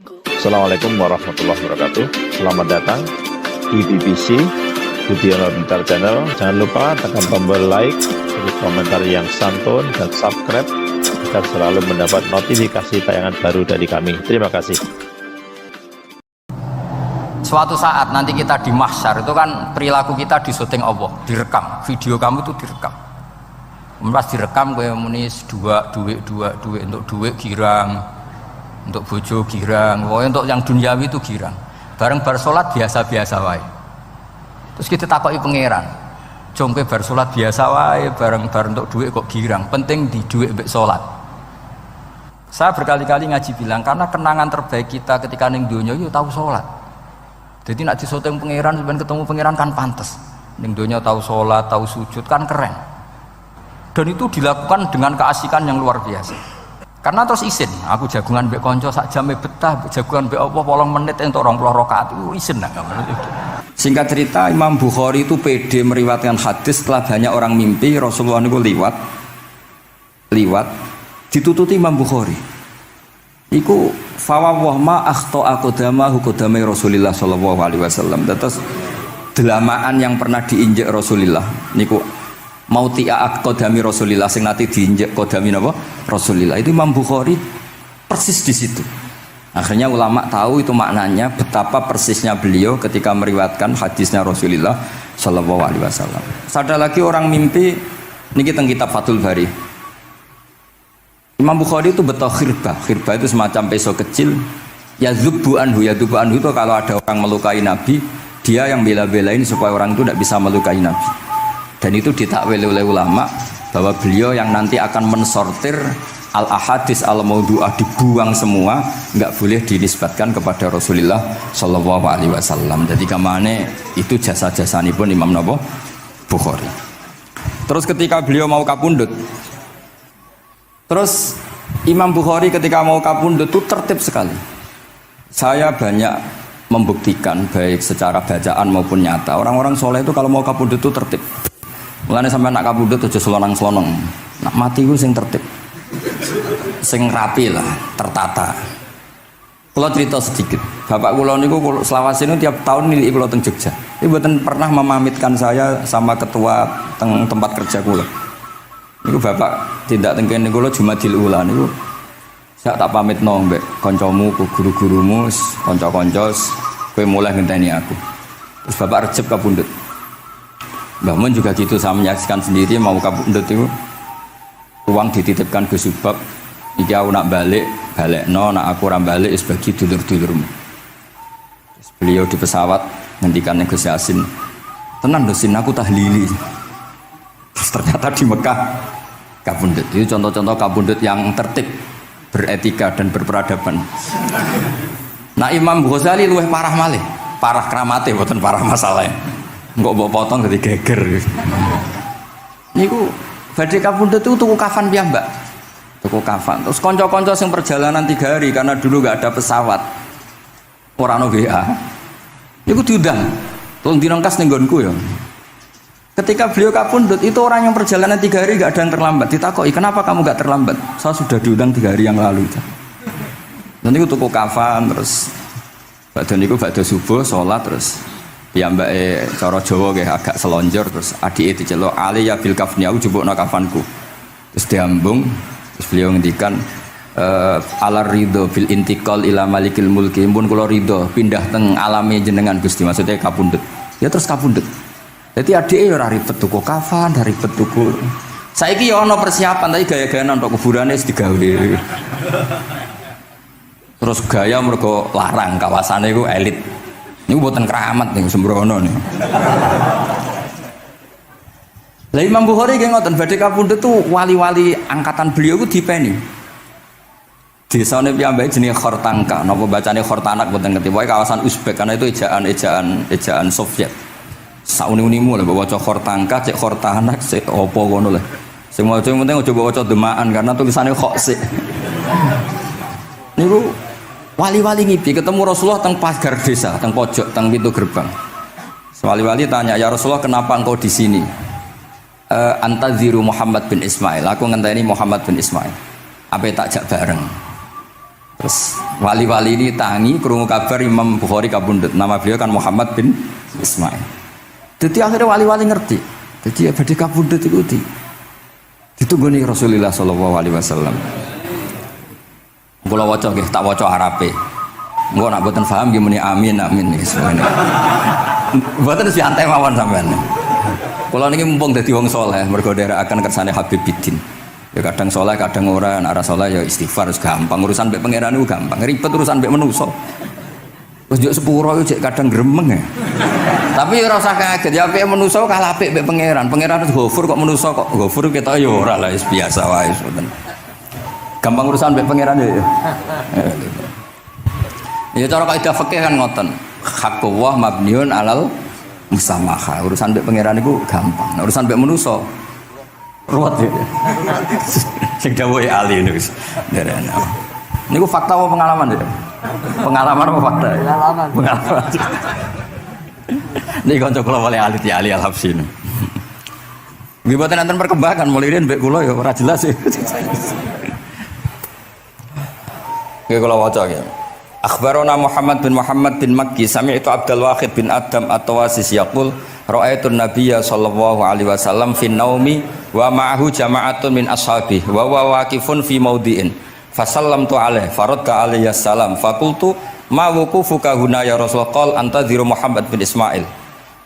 Assalamualaikum warahmatullahi wabarakatuh. Selamat datang di BBC Budiono Pintar Channel. Jangan lupa tekan tombol like, beri komentar yang santun, dan subscribe agar selalu mendapat notifikasi tayangan baru dari kami. Terima kasih. Suatu saat nanti kita di mahsyar itu kan perilaku kita disyuting Allah, direkam, video kamu itu direkam. Pas direkam kayak munis duit untuk duit girang, untuk bojo girang, pokoknya untuk yang duniawi itu girang. Bareng bar salat biasa-biasa wae. Terus kita takoki pangeran, jongke bar salat biasa wae, bareng untuk duit kok girang. Penting di duit mbek salat. Saya berkali-kali ngaji bilang karena kenangan terbaik kita ketika ning donya yo tahu salat. Jadi nak disyuting pangeran sampeyan ketemu pangeran kan pantes. Ning donya tahu salat, tahu sujud kan keren. Dan itu dilakukan dengan keasikan yang luar biasa. Karena terus isin, aku jagungan mbek konco sak jame betah, jagungan mbek apa 8 menit entuk 20 rakaat itu isin lah. Singkat cerita Imam Bukhari itu pede meriwayatkan hadis setelah banyak orang mimpi Rasulullah niku liwat ditututi Imam Bukhari. Iku fawwah ma akhta aqdamahu qadamai Rasulillah sallallahu alaihi wasallam. Terus delamaan yang pernah diinjek Rasulullah niku mautia aqdami Rasulillah sing nate diinjek qadami napa Rasulillah. Itu Imam Bukhari persis di situ. Akhirnya ulama tahu itu maknanya betapa persisnya beliau ketika meriwayatkan hadisnya Rasulullah sallallahu alaihi wasallam. Ada lagi orang mimpi niki teng kitab Fathul Bari. Imam Bukhari itu betul khirbah itu semacam peso kecil. Yadzubu anhu itu kalau ada orang melukai Nabi, dia yang bela-belain supaya orang itu tidak bisa melukai Nabi. Dan itu ditakwil oleh ulama bahwa beliau yang nanti akan mensortir al-ahadis al-maudu'ah, dibuang semua, nggak boleh dinisbatkan kepada Rasulullah sallallahu alaihi wasallam. Jadi kamane itu jasa-jasani pun Imam Bukhari. Terus ketika beliau mau kapundhut, terus Imam Bukhari ketika mau kapundhut itu tertib sekali. Saya banyak membuktikan baik secara bacaan maupun nyata, orang-orang soleh itu kalau mau kapundhut itu tertib. Mulane sampai nak kapundhut aja selonang-selonong. Nak mati ku sing tertib. Sing rapi lah, tertata. Kula cerita sedikit. Bapak kula niku selawase niku tiap tahun nilai kula teng Jogja. Ini mboten pernah memamitkan saya sama ketua teng tempat kerja kula. Niku bapak tindak teng kene kula Jumadil Ula niku sak tak pamitno mbek kancamu, guru-gurumu, kanca-kanca kowe mulai ngenteni aku. Terus bapak Recep kapundhut. Mbah Mun juga gitu, saya menyaksikan sendiri mau kapundhut itu uang dititipkan ke Subab, iki aku nak balekno, nak aku ora balik wis bagi dulur-dulurmu. Terus beliau di pesawat ngendikan Gus Yasin, tenan lho sin aku tahlili. Terus ternyata di Mekah kapundhut. Itu contoh-contoh kapundhut yang tertib, beretika dan berperadaban. Nah Imam Ghazali luwih parah malih, parah kramate mboten parah masalahnya. Enggak bawa potong dari geger. Niku badhe kapundhut itu tuku kafan piyambak. Tuku kafan. Terus kanca-kanca sing perjalanan 3 hari karena dulu enggak ada pesawat. Ora ono WA. Niku diundang. Tolong direngkas ning nggonku ya. Ketika beliau kapundhut itu orang yang perjalanan 3 hari enggak ada yang terlambat. Ditakoki, "Kenapa kamu enggak terlambat?" "Saya sudah diundang 3 hari yang lalu." Nanti niku tuku kafan terus badhe niku badhe subuh salat terus ya mbak cara Jawa kayak agak selonjor terus adik diceluk ali ya bil kafni aku jupukno kafanku terus diambung terus beliau ngendikan ala ridho bil intikal ila malikil mulki pun kula ridho pindah teng alami jenengan Gusti, maksudnya kapundhut ya. Terus kapundhut jadi adik ora ribet tuku kafan, ribet tuku saiki ya ana persiapan tapi gaya-gayaan untuk kuburane wis digawe. Terus gaya mergo larang kawasane iku elit. Ini buatan keramat nih, sembrono nih. Lah Imam Bukhari kayak ngoten badhe kapundhut tuh wali-wali angkatan beliau ku dipeni. Desane piyambake jenenge Khortanka, napa bacane Khortanak mboten ngerti. Pokoke kawasan Uzbek karena itu ejaan Soviet. Sauni-unimu lah baca Khortanka, cek Khortanak, cek opo ngono lah. Sing maca penting aja waca demaan karena tulisannya kok sik. Niku wali-wali ngipi ketemu Rasulullah teng pagar desa, teng pojok, teng pintu gerbang. Wali-wali tanya, "Ya Rasulullah, kenapa engkau di sini?" "Antaziru Muhammad bin Ismail." Aku ngenteni Muhammad bin Ismail. Apa tak jak bareng? Terus wali-wali ini tangi krungu kabar Imam Bukhari kabundut. Nama beliau kan Muhammad bin Ismail. Jadi akhirnya wali-wali ngerti. Jadi ya badhe kabundut itu ditunggoni Rasulullah sallallahu alaihi wasallam. Kula waca nggih, tak waca Arabe. Engko nak mboten paham nggih muni amin amin nggih semene. Mboten santai mawon sampean. Kula niki mumpung dadi wong saleh mergo nderekaken kersane Habib Bidin. Ya kadang soleh, kadang ora, nek ora soleh ya istighfar gampang. Urusan mbek pangeran niku gampang. Ribet urusan mbek manusa. Wis yo sepuro yo kadang gremeng ya. Tapi ora usah kaget, ya apike manusa kalah apik mbek pangeran. Pangeran Ghafur kok manusa kok Ghafur ketok ya ora lah, wis biasa wae ngoten. Gampang urusan mbek pangeran ya. Ya cara kaidah fikih kan ngoten. Haqqullah mabniun alal musamaha. Urusan mbek pangeran niku gampang. Nah, urusan mbek manusa ruwet ya. Sing dawuhe ahli niku. Niku fakta apa pengalaman ya? Pengalaman apa fakta? Pengalaman. Pengalaman. Niki kanca kula oleh ahli ya ahli al-Habsyi. Nggih boten enten perkembangan mulai riyen mbek kula ya ora jelas ya. Nggih kula waca ya. Akhbarana Muhammad bin Makki sami'tu Abdul Wahid bin Adam at-Tawasis yaqul ra'aitun nabiyya sallallahu alaihi wasallam fin naumi wa ma'ahu jama'atun min ashabi wa waqifun fi mawdi'in fasallamtu alaihi faradda alayhi assalam faqultu ma wuqufuka huna ya Rasulullah qal antadhiru Muhammad bin Ismail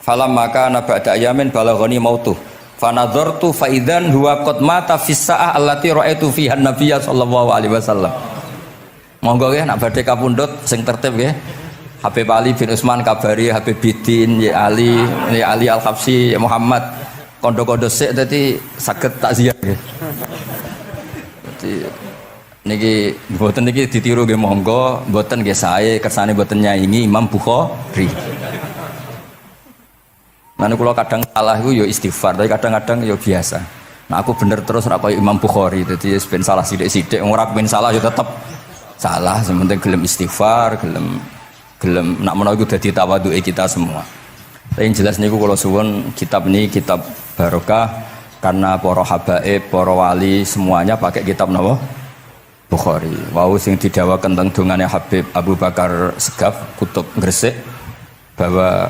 falamma kana ba'da ayamin balaghani mautu fanadhartu fa idzan huwa qad mata fis sa'ah allati ra'aitu fiha an-nabiyya sallallahu alaihi wasallam. Monggo nggih nak badhe kapundhut sing tertib nggih. Habib Ali bin Utsman kabari Habib Bidin ya Ali Al-Habsyi ya Muhammad kondo-kondo sik dadi saged takziah nggih. Dadi niki mboten niki ditiru nggih monggo, mboten nggih sae kersane mboten nyaingi Imam Bukhari. Nah kula kadang salah iku ya istighfar, tapi kadang-kadang ya biasa. Nah aku bener terus ora kaya Imam Bukhari, dadi ben salah sithik-sithik ora ben salah ya tetep salah, sementing gelem istighfar, gelem nak menawa iku dadi tawadhuke kita semua. Tapi yang jelas niku kula suwun kitab ini kitab barokah karena para habaib, para wali semuanya pakai kitab napa? Bukhari. Wau sing didhawaken teng dongane Habib Abu Bakar Segaf Kutub Gresik bahwa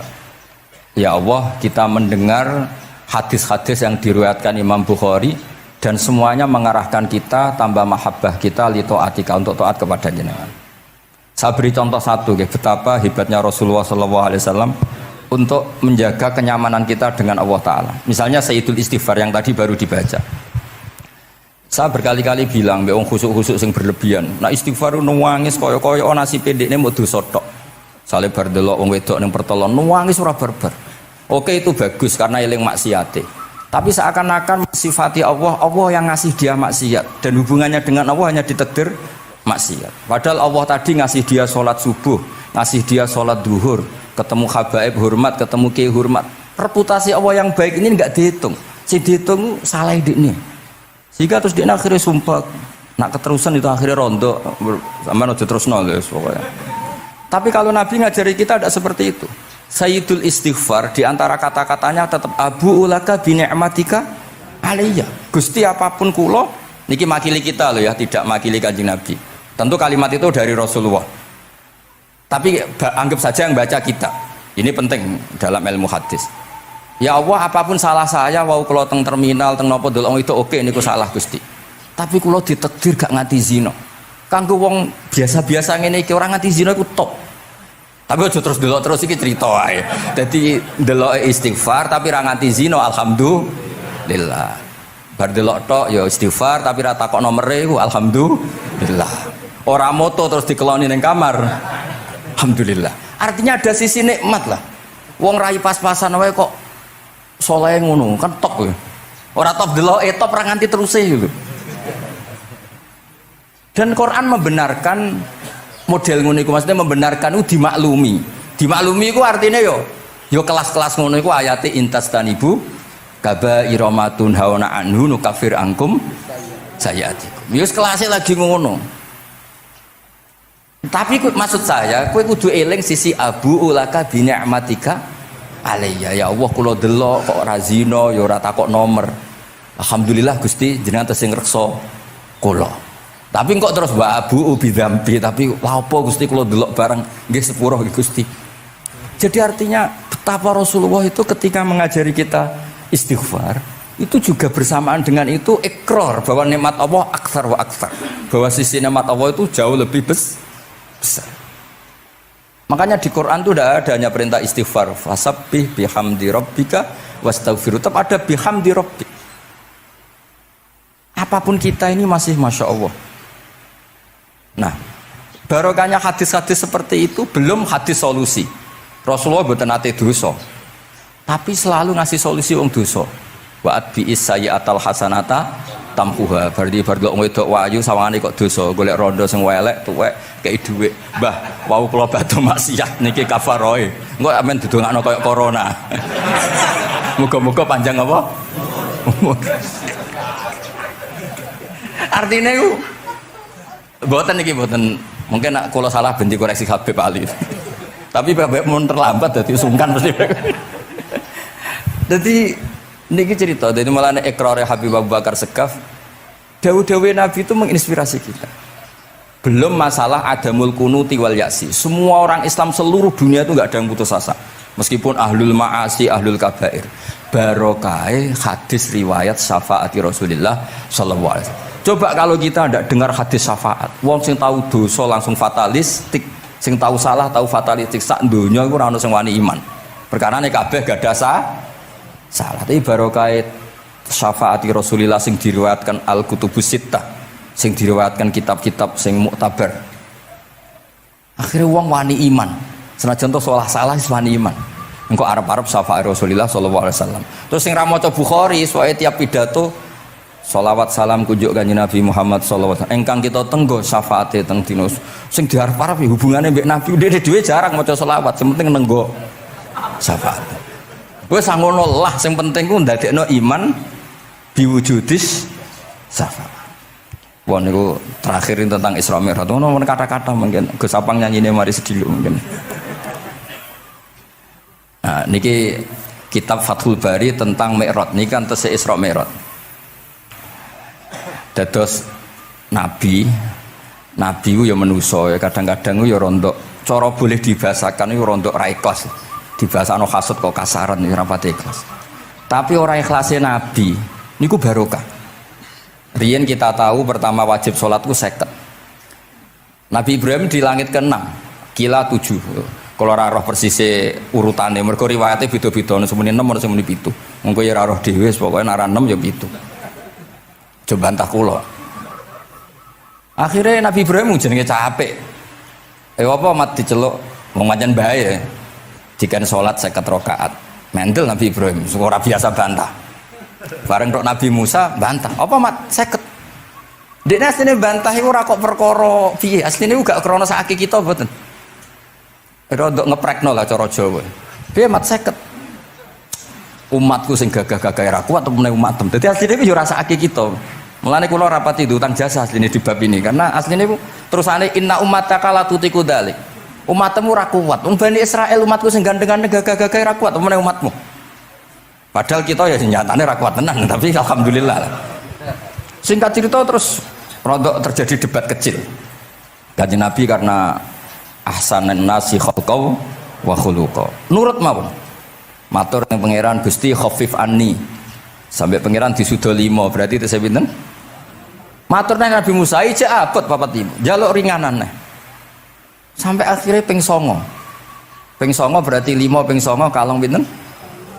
ya Allah kita mendengar hadis-hadis yang diriwayatkan Imam Bukhari dan semuanya mengarahkan kita tambah mahabbah kita li taatika untuk taat kepada jenengan. Saya beri contoh satu betapa hebatnya Rasulullah SAW untuk menjaga kenyamanan kita dengan Allah Ta'ala. Misalnya Sayyidul Istighfar yang tadi baru dibaca. Saya berkali-kali bilang wong khusuk-khusuk sing berlebihan. Nah istighfar nuwangis kaya-kaya nasi pendekne mau dosa tok. Sale bar delok wong wedok ning pertolon nuwangis ora barbar. Oke itu bagus karena eling maksiate. Tapi seakan-akan sifati Allah yang ngasih dia maksiat dan hubungannya dengan Allah hanya ditakdir maksiat. Padahal Allah tadi ngasih dia sholat subuh, ngasih dia sholat duhur, ketemu habaib hormat, ketemu kiai hormat. Reputasi Allah yang baik ini enggak dihitung. Si dihitung salah ini. Sehingga terus dia akhirnya sumpah, nak keterusan itu akhirnya rondo, sama aja terus nol guys pokoknya. Tapi kalau Nabi ngajari kita tidak seperti itu. Sayyidul Istighfar diantara kata-katanya tetap Abu ulaka bi ni'matika alayya. Gusti apapun kula niki makili kita loh ya, tidak makili Kanjeng Nabi. Tentu kalimat itu dari Rasulullah. Tapi anggap saja yang baca kita. Ini penting dalam ilmu hadis. Ya Allah apapun salah saya wau kula teng terminal teng napa delok itu oke niku salah Gusti. Tapi kula ditakdir gak nganti zina. Kanggo wong biasa-biasa ngene iki ora nganti zina iku top. Tapi aja terus delok terus iki cerita wae. Dadi delok istighfar tapi ra nganti zina alhamdulillah. Bar delok tok ya istighfar tapi ra takok nomere iku alhamdulillah. Ora moto terus dikeloni ning kamar. Alhamdulillah. Artinya ada sisi nikmat lah. Wong rai pas-pasan wae kok saleh ngono kan top ya. Ora top delok top ra nganti teruse gitu. Dan Quran membenarkan model ngono iku, maksudnya membenarkan itu dimaklumi. Dimaklumi iku artinya yo kelas-kelas ngono iku ayate intas tanibu kabaira matun hauna anhu nukafir angkum sayatikum. Yo kelasé lagi ngono. Tapi maksud saya kowe kudu eling sisi Abu ulaka bi ni'matika alayya. Ya Allah kula delok kok ora zina ya ora takok nomor. Alhamdulillah Gusti jenengan tesih ngreksa kula. Tapi kok terus wa abu bidzambi, tapi lha apa Gusti kula delok bareng nggih sepuro nggih Gusti. Jadi artinya betapa Rasulullah itu ketika mengajari kita istighfar, itu juga bersamaan dengan itu ikrar bahwa nikmat Allah aktsar wa aktsar. Bahwa sisi nikmat Allah itu jauh lebih besar. Makanya di Quran itu tidak ada hanya perintah istighfar, fasabbih bihamdi rabbika wastaghfiru, tetap ada bihamdi rabbik. Apapun kita ini masih masya Allah. Nah, barokahnya hadis-hadis seperti itu belum hadis solusi. Rasulullah mboten nate dosa, tapi selalu ngasih solusi wong dosa. Wa atbi'is sayyi'atal hasanata tampuha. Berarti bar delok wedok wayu sawangane kok dosa, golek rondo sing welek tuwek kei dhuwit. Mbah, wau kula badhe maksiat niki kafaroe. Engko amen didongakno kaya corona. Muga-muga panjang apa? Artinya itu mboten niki mboten, mungkin nak kula salah ben dikoreksi Habib Ali. Tapi Habib mun terlambat dadi sungkan mesti. Dadi niki cerita, jadi malah ikrare Habib Abu Bakar Segaf, dawuh-dawuh Nabi itu menginspirasi kita. Belum masalah adamul kunuti wal yasi. Semua orang Islam seluruh dunia itu nggak ada yang putus asa. Meskipun ahlul ma'asi, ahlul kabair. Barokai hadis riwayat syafaati Rasulullah sallallahu alaihi wasallam. Coba kalau kita tidak dengar hadis syafaat, wong sing tahu dosa langsung fatalistik, sing tahu salah tahu fatalistik, sak donya iku ora ono sing wani iman. Perkarane kabeh gak ada salah. Tapi barokah syafaati Rasulillah sing diriwayatkan Al-Kutubus Sittah, sing diriwayatkan kitab-kitab sing muktabar. Akhirnya wong wani iman. Senajan to salah wis wani iman. Engko arep-arep syafaat Rasulillah sallallahu alaihi wasallam. Terus sing ra maca Bukhari, soe tiap pidato sholawat salam kunjuk kanjeng Nabi Muhammad sallallahu alaihi wasallam. Engkang kita tenggo syafaate teng dina sing diarep-arep hubungane mbek Nabi dhewe jarang maca sholawat, sing penting nenggo syafaat. Wis ngono lah, sing penting ku ndadekno iman biwujudis syafaat. Wah niku terakhir tentang Isra Mi'raj. Ono kata-kata mungkin Gus Apang nyanyine mari sedilo mungkin. Nah, niki kitab Fathul Bari tentang Mi'raj niki kan tesih Isra Mi'raj. Dados nabi ku ya manusa ya kadang-kadang ya rondok cara boleh dibahasakan ya rondok ra ikhlas. Dibahasano hasud kok kasaran ya rapate ikhlas. Tapi ora ikhlase nabi niku barokah. Riyen kita tahu pertama wajib sholat ku 50. Nabi Ibrahim di langit ke-6, kila 7. Kalau ora roh persise urutane, mergo riwayate beda-beda, ono semene 6 ono semene 7. Mengko ya ora roh dhewe, pokoke nek 6 ya 7. Coba bantah kula. Akhirnya Nabi Ibrahim jenenge capek. Apa mat diceluk wong pancen bae. Dikan salat 50 rakaat. Mendel Nabi Ibrahim, ora biasa bantah. Bareng tok Nabi Musa bantah. Apa mat 50? Dekne asline bantah iku ora kok perkara piye. Asline iku gak krana sak kita mboten. Rodok ngeprekno lah cara Jawa. Piye mat 50? Umatku sing gagah-gagah ra kuat temene umatem. Dadi asline iku yo rasake kita. Mulane kula rapati diutang jasa asline di bab ini karena asline iku terusane inna ummataka la tutiku dzalik. Umatmu ra kuat. Wong Bani Israil umatku sing gandeng-gandeng gagah-gagah ra kuat temene umatmu. Padahal kita ya nyatane ra kuat tenan, tapi alhamdulillah. Singkat cerita terus rodok terjadi debat kecil. Kanjeng Nabi karena ahsanan nasi khalqau wa khuluqa. Nurut mawon. Matur ning pangeran Gusti khafif anni. Sampai pangeran disudo 5, berarti itu saya pinten? Matur nang Nabi Musa iki abot papat 5. Jaluk ringanan neh. Sampai akhirnya ping 9. Ping 9 berarti 5 ping 9 kalong pinten?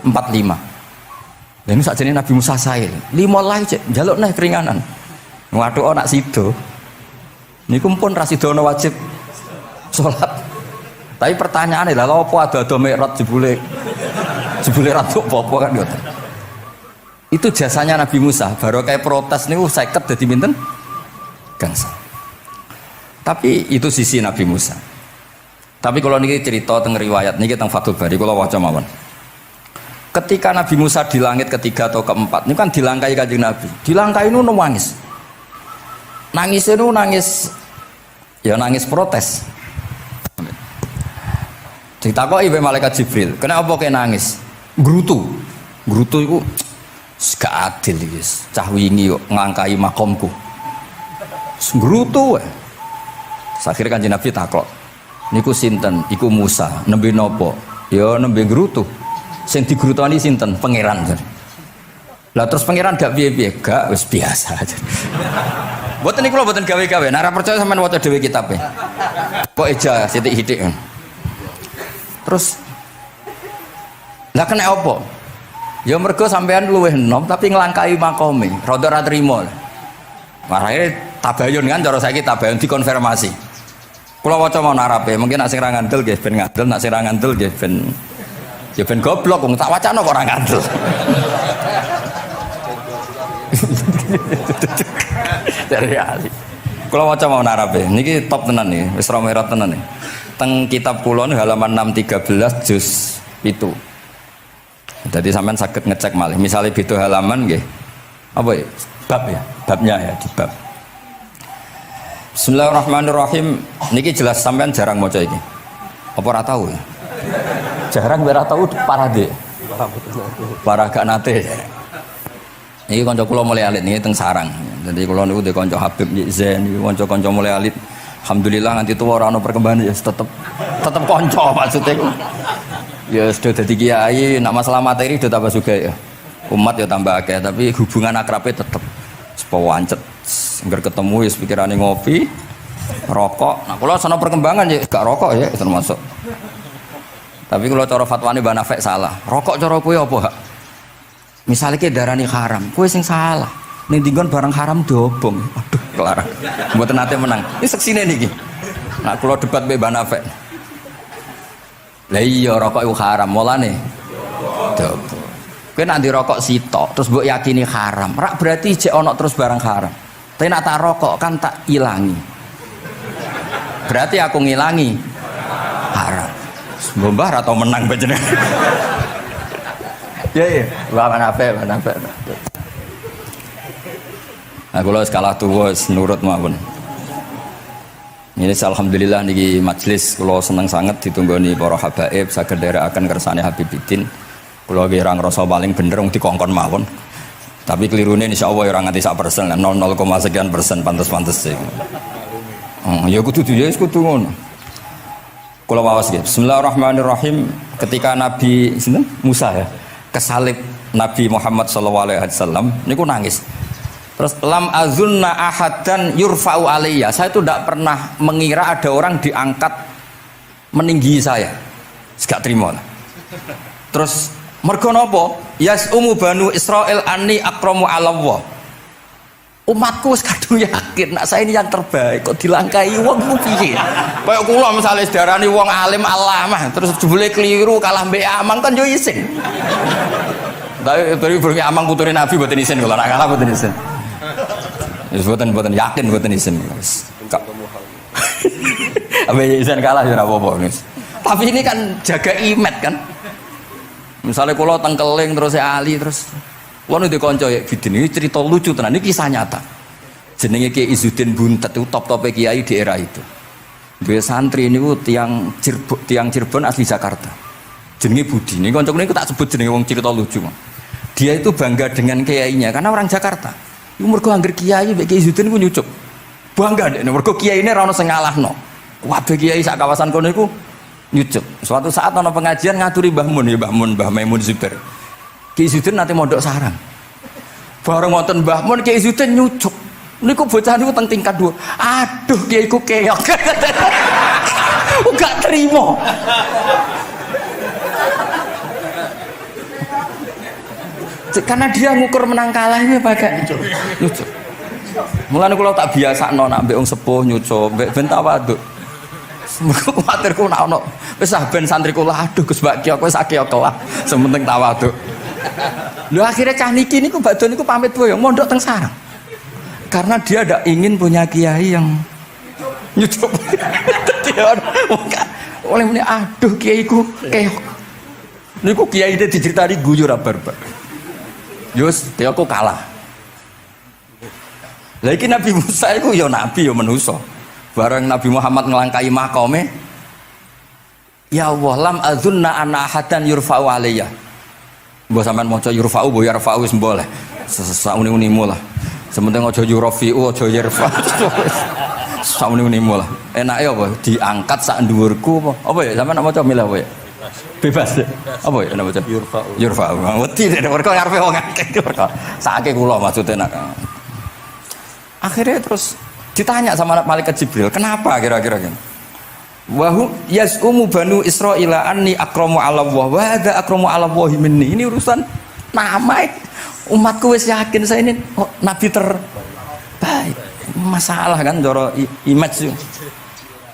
45. Lha ini sakjane Nabi Musa sae. 5 lae cek jaluk neh keringanan. Waduh nak sido. Niku pun ra sidono wajib salat. Tapi pertanyaane lha apa ada Mi'raj jebule ratu apa kan ngoten. Itu jasanya Nabi Musa, baru kayak protes niku 50 dadi pinten? Gangsal. Tapi itu sisi Nabi Musa. Tapi kalau niki cerita teng riwayat niki teng Fathul Bari kula waca mawon. Ketika Nabi Musa di langit ketiga atau keempat, ini kan dilangkai Kanjeng Nabi. Dilangkai nu nangis. Nangisnya nu nangis ya nangis protes. Ditakoki ibu malaikat Jibril, kenapa kayak nangis? Grutu itu gak adil guys. Cah wingi yuk ngangkai makomku. Ngrutu wae. Akhire Kanjeng Nabi takok. Niku sinten? Iku Musa. Nembe napa? Ya nembe ngrutu. Sing digrutoni sinten? Pangeran. Lah terus pangeran gak piye-piye, gak wis biasa aja. Mboten niku lho mboten gawe-gawe. Nek ora percaya sampean waca dhewe kitabe. Kok eja sithik-sithik. Terus lah kena apa? Ya mergo sampean luwih enom tapi nglangkai makome, rada ora trima. Marane tabayun kan cara saiki tabayun dikonfirmasi. Kula waca mau narape, mungkin nek sing ra ngandel nggih ben ngandel, nek sing ra ngandel nggih ben ya ben goblok wong tak wacana kok ora ngandel. Dari ali. Kula waca mau narape, niki top tenan nih, wis romerot tenan nih. Teng kitab kula halaman 613 juz 7. Jadi sampean saged ngecek malih. Misalnya beda halaman nggih. Apa ya? Bab ya, babnya ya di bab. Bismillahirrahmanirrahim. Niki jelas sampean jarang maca iki. Apa ora tahu ya? Jarang ora tahu parade. Para gak nate. Niki kanca kula mulai alit niki teng sarang. Jadi kula niku de kanca Habib Zain niku kanca-kanca mulai alit. Alhamdulillah nganti tuwa ora ono perkembangan ya tetep kanca maksudnya. Ya sudah dadi kiai, nak masalah materi sudah tambah juga ya. Umat ya tambah akeh, tapi hubungan akrabnya tetep sepawancet. Engger ketemu ya pikirane ngopi, rokok. Nah, kalau sana perkembangan ya gak rokok ya termasuk. Tapi kalau cara fatwane Mbah Nafek salah. Rokok cara kowe apa, Hak? Misalnya ke darani haram, kowe sing salah. Ning dinggon barang haram diobong. Aduh, kelar. Mboten nate menang. Ini seksine niki. Nah, kalau debat Mbah Nafek. Lah iya rokok iku haram, mulane diobong. Kowe nek rokok sitok terus mbok yakini haram, rak berarti jek ana terus barang haram. Tapi nek tak rokok kan tak ilangi. Berarti aku ngilangi haram. Mbah atau menang panjenengan. Ya, mana apa. Nah, kalau skala tuwa nurut mawon. Ini alhamdulillah niki majelis kula seneng sangat ditunggoni para habaib saged nderekaken kersane Habibiddin. Kula nggih ora ngrasa paling bener wong dikongkon mawon. Tapi kelirune insyaallah ora nganti 1%, 0,0 sekian persen pantes-pantes sih. Ya kudu ya kudu ngono. Kula waos nggih. Bismillahirrahmanirrahim. Ketika Nabi sinten? Musa ya, kesalib Nabi Muhammad sallallahu alaihi wasallam niku nangis. Terus lam azunna ahadan yurfa'u alayya. Saya itu tidak pernah mengira ada orang diangkat meninggi saya. Gak terima. Terus mergo napa? Yas banu Israil anni akramu 'ala Allah. Umatku wis kadung yakin nek saya ini yang terbaik kok dilangkai wong ku piye? Kaya kula misale sedarani wong alim alamah terus jebule keliru kalah mbek Amang kan yo isin. Tapi berarti Amang putune Nabi mboten isin kula nek kalah mboten isin. Ya boten yakin boten isin. Apa isin kalah ya ora apa-apa. Tapi ini kan jaga imet kan. Misalnya kalau tengkeling terus Ali terus wong ndek kanca ya Bidin ini cerita lucu tenan ini kisah nyata. Jenenge Kiai Izzuddin Buntet itu top-top kiai di era itu. Dua santri niku tiang Cirebon asli Jakarta. Jenenge Budi. Ini kanca niku tak sebut jenenge wong cerita lucu. Dia itu bangga dengan kiainya karena orang Jakarta. Iku mergo anggere kiai mek Kiai Izzuddin ku nyucup. Bangga dek mergo kiyaine ra ono sing ngalahno. Kabeh kiai sak kawasan kono iku nyucup. Suatu saat ana pengajian ngaturi Mbah Mun ya Mbah Maimun Zubair. Kiai Izzuddin nate mondok sarang. Bareng wonten Mbah Mun Kiai Izzuddin nyucup. Niku bocah niku teng tingkat 2. Aduh kiai ku keok. Gak terima. Karena dia ngukur menang kalah ini pakai nyucup. Mulane kula tak biasakno nak mbek wong sepuh nyucup, mbek ben tawaduk. Semoga kuwatirku nak ono wis ben santri kula aduh Gus Mbak Kiok wis akeh kelah, sementing tawaduk. Lho akhirnya cah niki niku badhe niku pamit boyong mondok teng sarang. Karena dia tidak ingin punya kiai yang nyucup. Dia oleh muni aduh kiaiku keok. Niku kiai itu diceritani guyu ra barbar. Yus, dia aku kalah. Lagi Nabi Musa itu ya Nabi ya manusia. Bareng Nabi Muhammad ngelangkai makome. Ya Allah, lam azunna ana ahadan yurfa'u alayya. Mbok sampean maca yurfa'u, mbok yarfa'u wis boleh. Sesak uni-unimu lah. Sementing aja yurafi'u aja yarfa. Sakmene nimu lah. Enake apa? Diangkat sak dhuwurku apa? Apa ya sampean maca milah apa ya? Bebas. Apa ya nama maca? Yurfa'u. Yurfa'u. Wedi nek mergo ngarepe wong akeh mergo sakake kula maksude nak. Akhirnya terus ditanya sama malaikat Jibril, "Kenapa kira-kira gitu?" Wahum yas'umu banu Israila anni akramu 'ala Allah wa hadza akramu 'ala Allah minni. Ini urusan nama umatku wis yakin saya ini nabi terbaik. Masalah kan cara image.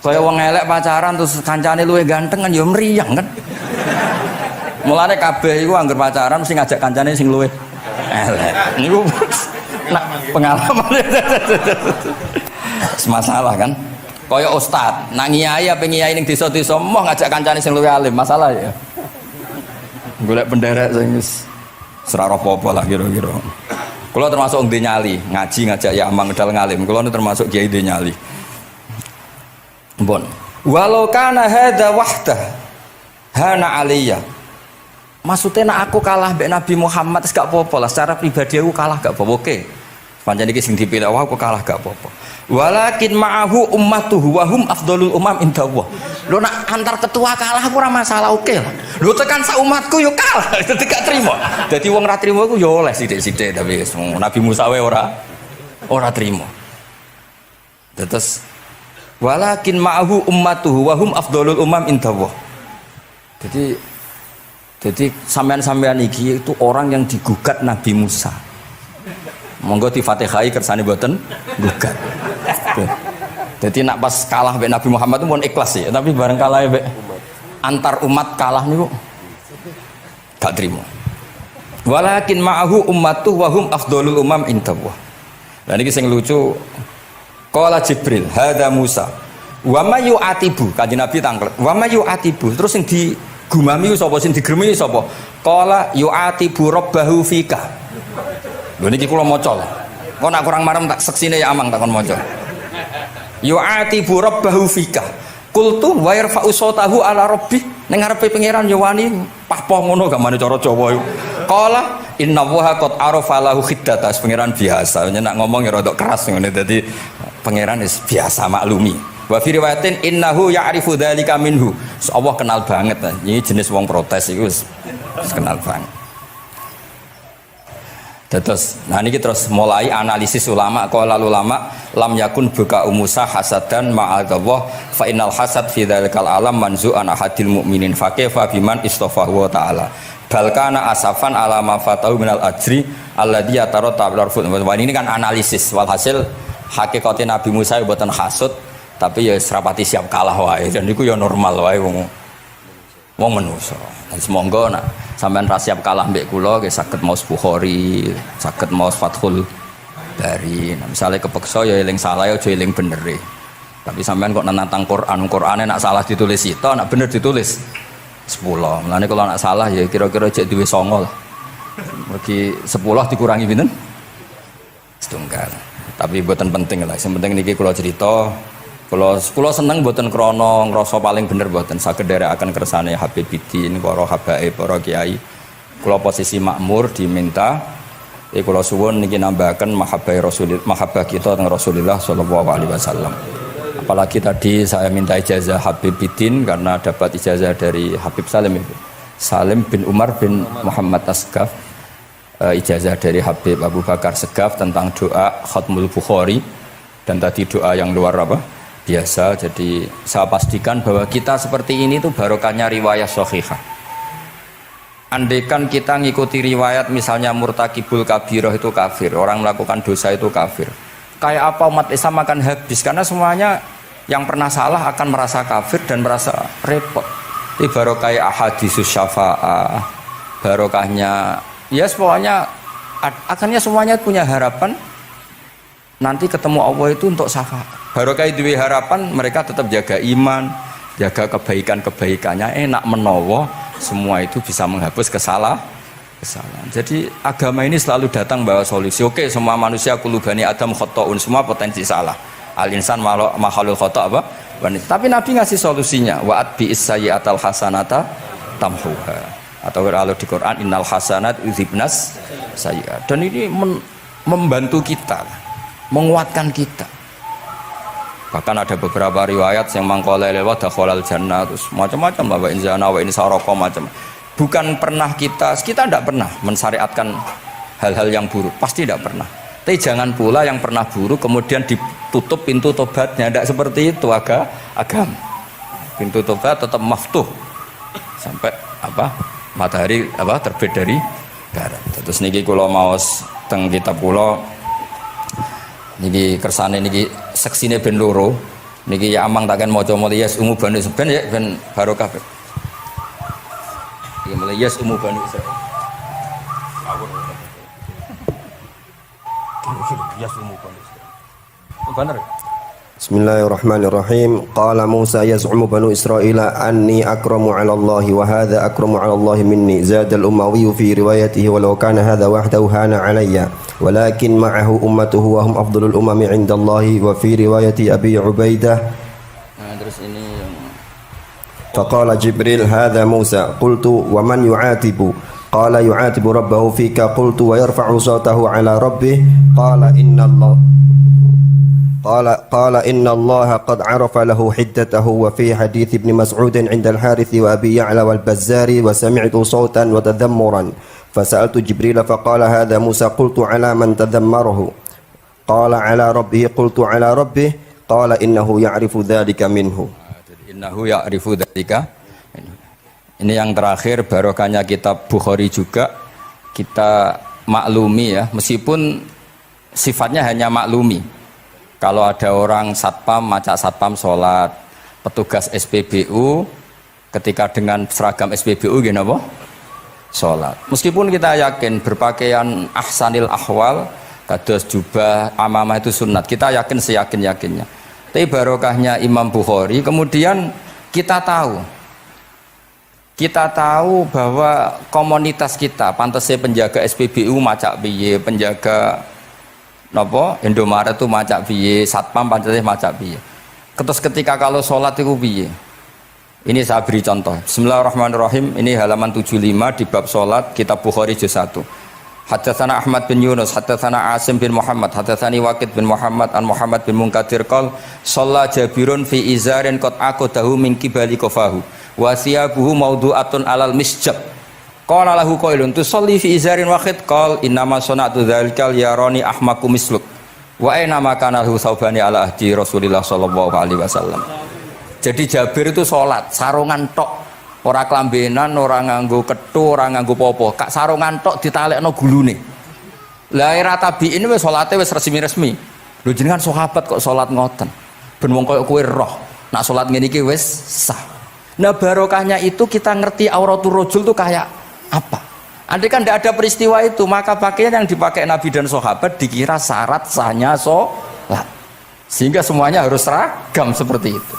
Kaya wong elek pacaran terus kancane luwih ganteng kan ya mriyang kan. Mulane kabeh iku anggere pacaran mesti ngajak kancane sing luwih elek. Niku pengalaman. Masalah kan. Kaya ustad, nak ngiyai apa ngiyai ning desa-desa moh ngajak kancane sing luwih alim, masalah ya. Golek penderek sing wis ora apa-apa lah kira-kira. Kula termasuk ndek nyali, ngaji ngajak ya amang ngedal ngalim. Kula termasuk kiai ndek nyali. Bon. Walau kana hadza wahdah hana aliyya. Maksudnya nak aku kalah mbek Nabi Muhammad wis gak apa-apa lah, secara pribadi aku kalah gak apa-apa. Oke. Pancen iki sing dipilih aku kalah gak apa-apa. Walakin ma'ahu ummatuhu wa hum afdhalul umam indallah. Lho nak antar ketua kalah aku ora masalah, oke lah. Lho tekan sak umatku yo kalah, dadi gak trimo. Dadi wong ra trimo iku yo oleh sithik-sithik tapi Nabi Musa wae ora trimo. Terus walakin ma'ahu ummatuhu wa hum afdhalul umam indallah. Jadi sampean-sampean iki itu orang yang digugat Nabi Musa. Monggo di Fatihai kersane mboten gugat. Jadi nak pas kalah mbek Nabi Muhammad itu pun ikhlas ya, tapi bareng kalah mbek antar umat kalah niku gak trimo. Walakin ma'ahu ummatuh wa hum afdhalul umam indallah. Lah niki sing lucu. Qala Jibril, hadza Musa. Wa may yu'atibu, kanjeng Nabi tanglet. Wa may yu'atibu, terus sing digumami sapa, sing digremi sapa? Qala yu'atibu rabbahu fika. Lho niki kula maca. Kok nak kurang marem tak seksine ya amang takon maca. Yu'atibu rabbahu fika. Qultu wa yarfa'u sautahu ala rabbi. Ning ngarepe pangeran ya wani pahpoh ngono gamane cara Jawa iku. Qala innallaha qad arafa lahu khiddatas. Pangeran biasa nak ngomong ya rada keras ngene dadi pangeran wis biasa maklumi. Wa fi riwayatin innahu ya'rifu dzalika minhu. Allah kenal banget. Ini jenis wong protes iku wis kenal banget. Terus, nah ini terus mulai analisis ulama. Qala ulama lam yakun buka Musa hasadan ma'adallah fa innal hasad fi dzalikal alam manzu'an ahadil mu'minin fa kaifa biman istafahu wa ta'ala bal kana asafan ala ma fatahu minal ajri alladhi yatarata bil arfud. Ini kan analisis walhasil hakikate Nabi Musa mboten hasud tapi ya serapati siap kalah wae dan niku ya normal wae wong manusa. Semoga nak sampean ra siap kalah mbek kula nggih saged maos Bukhari, saged maos Fathul Bari. Nah, misalnya kepeksa ya eling salah aja eling bener e. Tapi sampean kok nantang Qur'ane nak salah ditulis sito, nak bener ditulis 10. Mulane kalau nak salah ya kira-kira cek duwe 9 lah. Mergi 10 dikurangi pinten? Setunggal. Tapi mboten penting lah. Sing penting niki kula cerita. Kula seneng mboten krana ngrasa paling bener mboten saged nderekaken kersane Habibidin, para habaib, para kiai. Kula posisi makmur diminta kula suwun niki nambahaken mahabbah kita teng Rasulullah sallallahu alaihi wasallam. Apalagi tadi saya minta ijazah Habibidin karena dapat ijazah dari Habib Salim bin Umar bin Muhammad Asgaf. Ijazah dari Habib Abu Bakar Segaf tentang doa Khatmul Bukhari dan tadi doa yang luar biasa. Jadi saya pastikan bahwa kita seperti ini tuh barokahnya riwayat sahihah. Andaikan kita ngikuti riwayat misalnya murtakibul kabirah itu kafir, orang melakukan dosa itu kafir, kayak apa umat Islam akan habis karena semuanya yang pernah salah akan merasa kafir dan merasa repot. Ini barokah ahadisus syafa'ah, barokahnya ya pokoknya akhirnya semuanya punya harapan nanti ketemu Allah itu untuk syafaat. Barokah itu harapan mereka tetap jaga iman, jaga kebaikannya, enak menowo, semua itu bisa menghapus kesalahan. Jadi agama ini selalu datang bawa solusi. Oke, semua manusia kulubani adam khotoun, semua potensi salah. Al-insan makhluk khota apa? Tapi Nabi ngasih solusinya. Wa'at bi'is sayyi'atal hasanata tamhuha. Atau kalau di Quran innal hasanat udzibnas sayyi'at. Dan ini membantu kita, menguatkan kita. Bahkan ada beberapa riwayat yang mangkola lewat dakhalal jannah, terus macam-macam lah, wa in zana wa in sarqa macam. Bukan pernah kita tidak pernah mensyariatkan hal-hal yang buruk, pasti tidak pernah. Tapi jangan pula yang pernah buruk kemudian ditutup pintu tobatnya, tidak seperti itu agama. Pintu tobat tetap maftuh sampai matahari terbit dari barat. Terus niki kula maos teng kitab kula niki kersane niki seksine ben loro niki ya amang takkan maca muliyas umu bani seben ya ben barokah. Iki muliyas umu bani Israil. Muliyas umu bani Israil. Bener. Bismillahirrahmanirrahim. Qala Musa yaz'umu banu Israila anni akramu 'ala Allah wa hadha akramu 'ala Allah minni. Zada al-Umawi fi riwayatihi walau kana hadha wahdahu hana 'alayya walakin ma'ahu ummatuhu wa hum afdalul umami 'inda Allah wa fi riwayati Abi Ubaidah. Nah, terus ini Faqala Jibril hadha Musa qultu wa man yu'atibu qala yu'atibu rabbahu fika qultu wa yarfa'u sawtahu 'ala rabbih qala inna Allah قال إن الله قد عرف له حدته وفي حديث ابن مسعود عند الحارث وأبي يعلى والبزار وسمعت صوتا وتذمرا فسألت جبريل فقال هذا موسى قلت على من تذمره قال على ربه قلت على ربه قال إنه يعرف ذلك منه. Innahu ya'rifu dzalika. Ini yang terakhir barokahnya kitab Bukhari juga kita maklumi ya, meskipun sifatnya hanya maklumi. Kalau ada orang satpam, macak satpam sholat, petugas SPBU ketika dengan seragam SPBU gini apa? Sholat. Meskipun kita yakin berpakaian ahsanil ahwal, kados jubah, amamah itu sunat, kita yakin seyakin-yakinnya. Tapi barokahnya Imam Bukhari, kemudian kita tahu bahwa komunitas kita, pantasnya penjaga SPBU macak piye, penjaga napa Indomaret itu macak piye, satpam pancene macak piye. Terus ketika kalau sholat itu piye? Ini saya beri contoh. Bismillahirrahmanirrahim. Ini halaman 75 di bab sholat kitab Bukhari juz 1. Haddatsana Ahmad bin Yunus, haddatsana Asim bin Muhammad, haddatsani Waqid bin Muhammad an Muhammad bin Munkadir qol shalla Jabirun fi izarin qad aqadahu min qibali qafahu wa siyabuhu mawdu'atun alal misjab. Qala lahu qailun tusalli fi izarin wahid qal innama sana'tu dzalikal yarani ahmaku misluk wa aina ma kana lahu saubani ala ahdi Rasulillah sallallahu alaihi wasallam. Jadi Jabir itu salat sarungan tok, ora klambenan, ora nganggo kethu, ora nganggo popo, kak sarungan tok ditalekno gulune. Lah era tabi'in wis salate wis resmi-resmi. Lho jenengan sahabat kok salat ngoten. Ben wong koyo kowe roh, nak salat ngene iki wis sah. Nah barokahnya itu kita ngerti auratul rajul itu kayak apa? Andai kan tidak ada peristiwa itu, maka pakaian yang dipakai Nabi dan sahabat dikira syarat sahnya sholat, sehingga semuanya harus seragam seperti itu.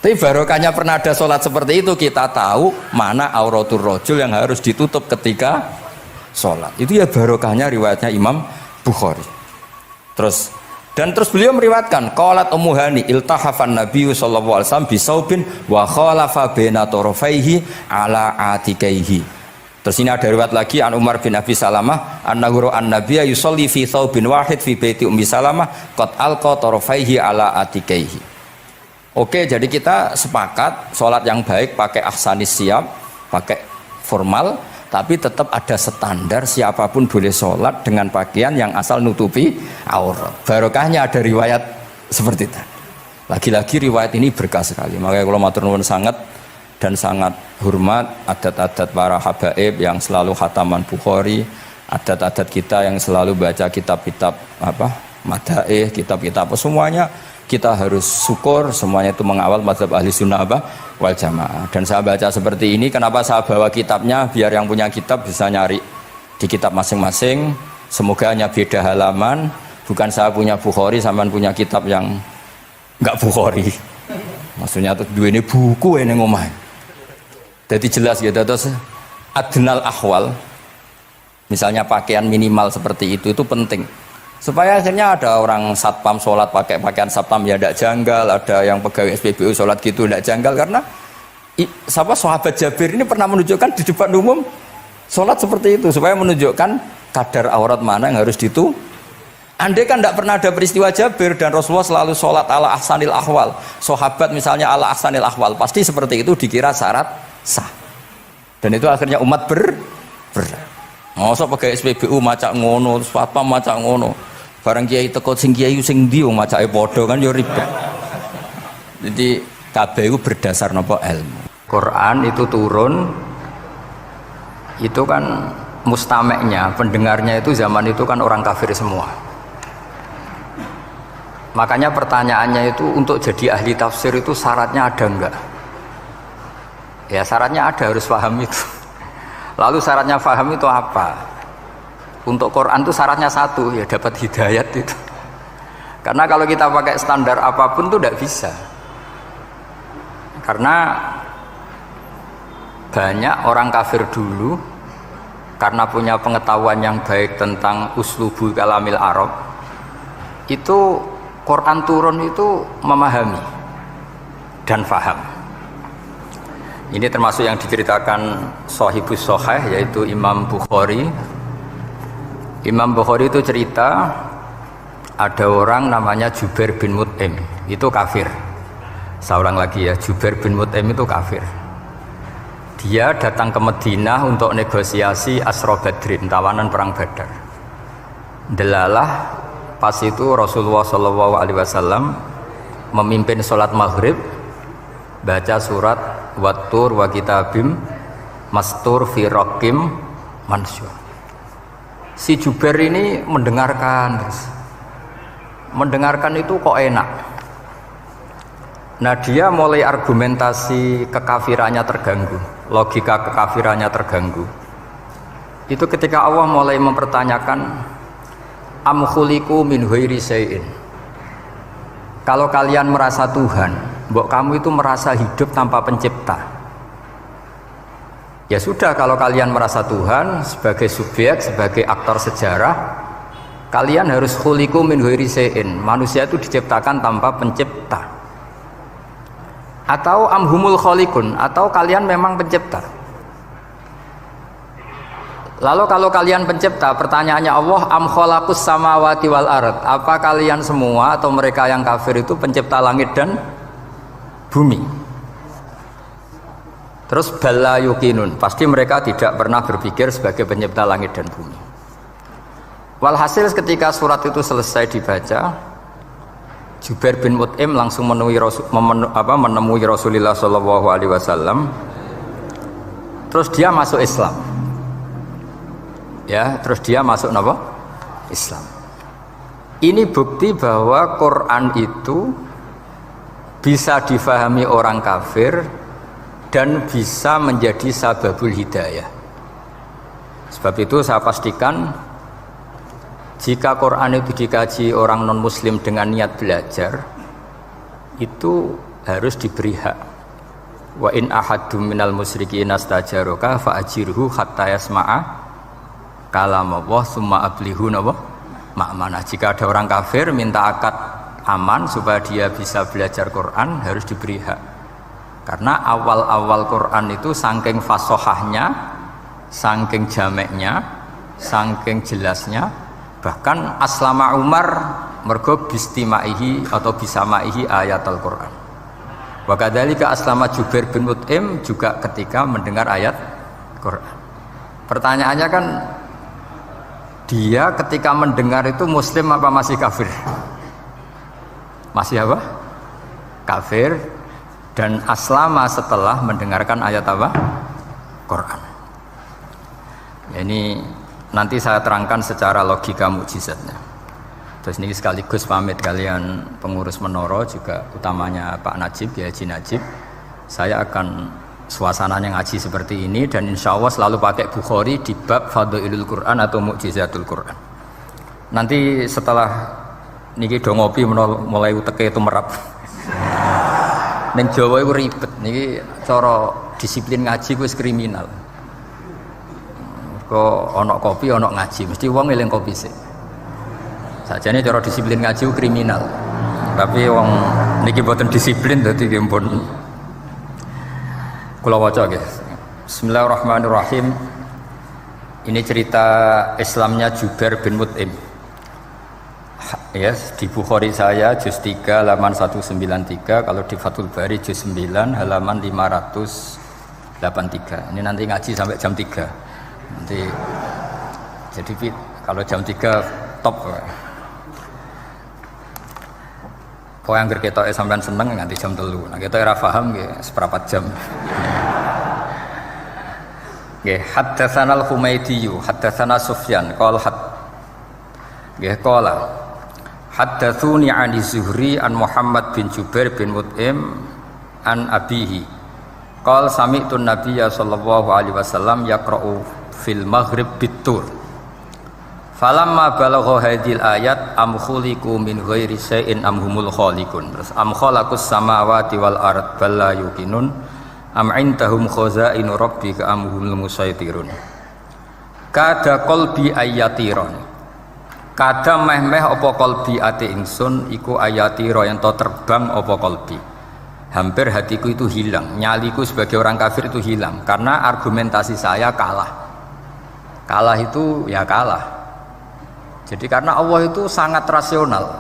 Tapi barokahnya pernah ada sholat seperti itu, kita tahu mana auratul rajul yang harus ditutup ketika sholat. Itu ya barokahnya riwayatnya Imam Bukhari. Terus beliau meriwayatkan qalat Ummu Hani iltahafan Nabi sallallahu alaihi wasallam bisaubin wa khalafa baina tarafaihi ala atikaihi. Terus ini ada riwayat lagi an Umar bin Abi Salamah annahu an nabiyya yusalli fi thawbin wahid fi baiti Ummi Salamah qad alqa tarafaihi ala atikaihi. Oke, jadi kita sepakat sholat yang baik pakai ahsanis siap, pakai formal, tapi tetap ada standar siapapun boleh sholat dengan pakaian yang asal nutupi aurat. Barokahnya ada riwayat seperti itu. Lagi-lagi riwayat ini berkah sekali. Makanya kalau matur nuwun sangat dan sangat hormat adat-adat para habaib yang selalu khataman Bukhari, adat-adat kita yang selalu baca kitab-kitab madaih, kitab-kitab semuanya kita harus syukur, semuanya itu mengawal mazhab ahli sunnah wal jamaah. Dan saya baca seperti ini, kenapa saya bawa kitabnya, biar yang punya kitab bisa nyari di kitab masing-masing. Semoga hanya beda halaman, bukan saya punya Bukhari sampean punya kitab yang enggak Bukhari. Maksudnya tuh dua ini buku ini ngomong. Jadi jelas gitu. Terus adnal ahwal, misalnya pakaian minimal seperti itu penting. Supaya akhirnya ada orang satpam sholat pakai pakaian satpam ya tidak janggal, ada yang pegawai SPBU sholat gitu tidak janggal, karena sahabat Jabir ini pernah menunjukkan di depan umum sholat seperti itu supaya menunjukkan kadar aurat mana yang harus Andai kan tidak pernah ada peristiwa Jabir dan Rasulullah selalu sholat ala ahsanil ahwal, sahabat misalnya ala ahsanil ahwal, pasti seperti itu dikira syarat sah. Dan itu akhirnya umat masa pakai SPBU macak ngono, terus Fatma macak ngono. Barang kiai teko sing kiai sing ndi wong macake padha kan yo ribet. Jadi kabeh iku berdasar napa ilmu. Quran itu turun itu kan mustameknya, pendengarnya itu zaman itu kan orang kafir semua. Makanya pertanyaannya itu untuk jadi ahli tafsir itu syaratnya ada enggak? Ya syaratnya ada, harus paham itu. Lalu syaratnya paham itu apa? Untuk Quran itu syaratnya satu, ya dapat hidayat itu. Karena kalau kita pakai standar apapun itu tidak bisa. Karena banyak orang kafir dulu karena punya pengetahuan yang baik tentang uslubul kalamil Arab, itu Quran turun itu memahami dan faham. Ini termasuk yang diceritakan Shahibus Shahih, yaitu Imam Bukhari. Imam Bukhari itu cerita ada orang namanya Jubair bin Mut'im, itu kafir. Saya ulang lagi ya, Jubair bin Mut'im itu kafir. Dia datang ke Madinah untuk negosiasi Asra Badrin, tawanan perang Badar. Delalah pas itu Rasulullah SAW memimpin sholat maghrib, baca surat Wattur wa kitabim mastur fi raqim mansyur. Si Jubair ini mendengarkan itu kok enak. Nah dia mulai argumentasi kekafirannya terganggu, logika kekafirannya terganggu. Itu ketika Allah mulai mempertanyakan am khuliqu min ghairi syai'in. Kalau kalian merasa Tuhan, mbok kamu itu merasa hidup tanpa pencipta. Ya sudah, kalau kalian merasa Tuhan sebagai subjek, sebagai aktor sejarah, kalian harus khuliqu min ghairi syai'in. Manusia itu diciptakan tanpa pencipta. Atau amhumul khaliqun, atau kalian memang pencipta. Lalu kalau kalian pencipta, pertanyaannya Allah, am khalaqus samawati wal ard, apa kalian semua atau mereka yang kafir itu pencipta langit dan bumi? Terus bala yuqinun, pasti mereka tidak pernah berpikir sebagai pencipta langit dan bumi. Walhasil ketika surat itu selesai dibaca, Jubair bin Mut'im langsung menemui Rasulullah SAW. Terus dia masuk Islam. Ya, terus dia masuk apa? Islam. Ini bukti bahwa Quran itu bisa difahami orang kafir dan bisa menjadi sababul hidayah. Sebab itu saya pastikan jika Quran itu dikaji orang non muslim dengan niat belajar, itu harus diberi hak. Wa in ahadum minal musyrikin astajaroka fa ajirhu hatta yasma'a kalam Allah summa ablihu ma'manah. Jika ada orang kafir minta akad aman supaya dia bisa belajar Quran, harus diberi hak. Karena awal-awal Quran itu saking fasohahnya, saking jameknya, saking jelasnya, bahkan aslama Umar mergo bistimaihi atau bisamaihi ayat Al-Quran. Wa kadzalika aslama Jubair bin Mut'im juga ketika mendengar ayat Quran. Pertanyaannya kan, dia ketika mendengar itu muslim apa masih kafir? Masih apa? Kafir. Dan aslama setelah mendengarkan ayat apa? Quran. Ya, ini nanti saya terangkan secara logika mukjizatnya. Terus ini sekaligus pamit kalian pengurus Menoro, juga utamanya Pak Najib, ya Haji Najib. Saya akan suasananya ngaji seperti ini, dan insya Allah selalu pakai Bukhari di bab Fadhailul Quran atau Mukjizatul Quran. Nanti setelah niki do ngopi mulai uteke itu merap. Ning Jawa iku ribet niki, cara disiplin ngaji ku wis kriminal. Kok ana kopi ana ngaji, mesti wong eling kopi sik. Sajane cara disiplin ngaji ku kriminal. Tapi wong niki boten disiplin dadi nggih pun kula waca nggih. Bismillahirrahmanirrahim. Ini cerita Islamnya Jubair bin Mut'im. Ya, di Bukhari saya juz 3 halaman 193, kalau di Fathul Bari juz 9 halaman 583. Ini nanti ngaji sampai jam 3. Nanti jadi kalau jam 3 top. Kau yang kita sampean seneng nanti jam 3. Nah, kita ora paham nggih seperempat jam. Nggih, haddatsana al-Humaydi, haddatsana Sufyan, qala haddatsuni 'ani Zuhri an Muhammad bin Jubair bin Mut'im an abihi. Qala sami'tu an-nabiyya sallallahu alaihi wasallam yaqra'u fil maghrib bit-tur. Falamma balagha hadhil ayat am khuliqu min ghairi syai'in am humul khaliqun. Terus am khalaqus samawati wal ard bal la yuqinun am indahum khazainu rabbika am humul musaytirun. Kada qalbi ayatiron. Kada meh-meh apa qalbi ati ingsun iku ayatiro yang to terbang apa qalbi. Hampir hatiku itu hilang, nyaliku sebagai orang kafir itu hilang karena argumentasi saya kalah. Kalah itu ya kalah. Jadi karena Allah itu sangat rasional.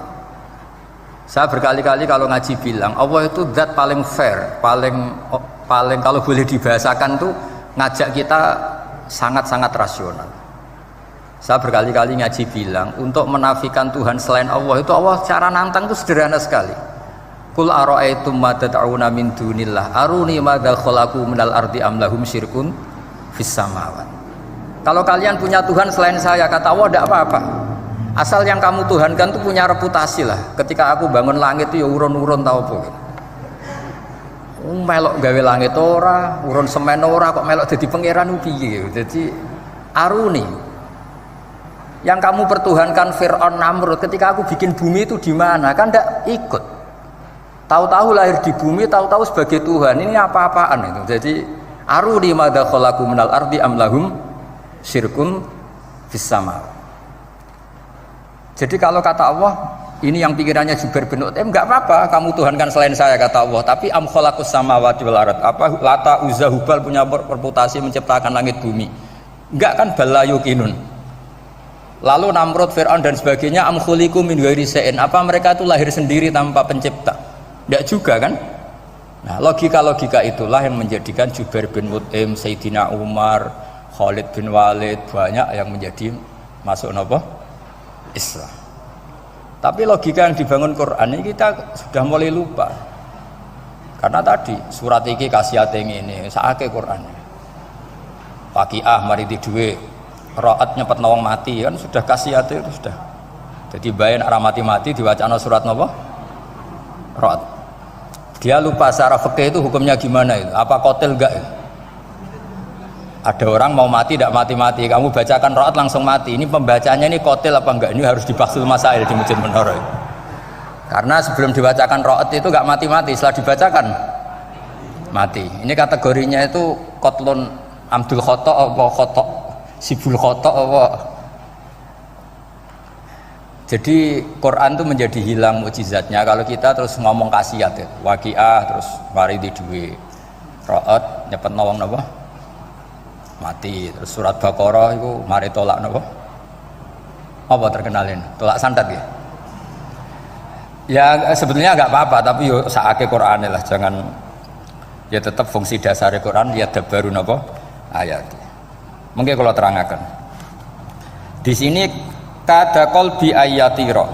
Saya berkali-kali kalau ngaji bilang Allah itu zat paling fair, paling kalau boleh dibahasakan tuh ngajak kita sangat-sangat rasional. Saya berkali-kali ngaji bilang untuk menafikan Tuhan selain Allah itu Allah cara nantang itu sederhana sekali. Qul ara'aitum ma tad'una min dunillah aruni madza khalaqu minal ardi am lahum syirkun fis samawat. Kalau kalian punya Tuhan selain saya, kata Allah tidak apa-apa. Asal yang kamu tuhankan itu punya reputasi lah. Ketika aku bangun langit itu ya urun-urun tau apa. Melok gawe langit ora, urun semen ora, kok melok jadi pangeran piye. Jadi aruni. Yang kamu pertuhankan Fir'aun Namrud, ketika aku bikin bumi itu di mana? Kan tidak ikut. Tahu-tahu lahir di bumi, tahu-tahu sebagai Tuhan. Ini apa-apaan itu. Jadi aruni madza khalaqu minal ardi am lahum syirkun fis sama. Jadi kalau kata Allah, ini yang pikirannya Jubair bin Mut'im, enggak apa-apa kamu tuhankan selain saya, kata Allah, tapi am khalaqus samawati wal ard. Apa Lata Uzza Hubal punya reputasi menciptakan langit bumi? Enggak kan, bala yuqinun. Lalu Namrud, Fir'aun dan sebagainya am khuliqu min ghairi syai'in. Apa mereka itu lahir sendiri tanpa pencipta? Enggak juga kan? Nah, logika-logika itulah yang menjadikan Jubair bin Mut'im, Sayyidina Umar, Khalid bin Walid, banyak yang menjadi masuk apa? Islam. Tapi logika yang dibangun Quran ini kita sudah mulai lupa. Karena tadi surat iki kasihate ngene, sakake Quran. Waqiah mari di duwe, Ra'at nyepet nawang mati kan sudah kasihate itu sudah. Jadi bayan arah mati-mati diwacana surat napa? Ra'at. Dia lupa secara fikih itu hukumnya gimana itu? Apa qatil enggak? Ada orang mau mati tidak mati-mati, kamu bacakan Ra'at langsung mati. Ini pembacanya ini qatil apa enggak? Ini harus dibahsul masail di Masjid Menara. Karena sebelum dibacakan Ra'at itu enggak mati-mati, setelah dibacakan mati. Ini kategorinya itu qatlun amdul khata apa khata sibul khata apa. Jadi Quran itu menjadi hilang mukjizatnya kalau kita terus ngomong kasiat ya. Waqiah terus mari di duwe. Ra'at nyepet nawang napa? Mati. Terus surat Baqarah itu mari tolak napa? Apa terkenalin? Tolak santet ya? Ya sebetulnya enggak apa-apa tapi yo sakake Qur'ane lah, jangan ya tetap fungsi dasar Quran ya dabaru napa? Ayat. Mungkin kalau terangkan. Di sini kada qalbi ayatira.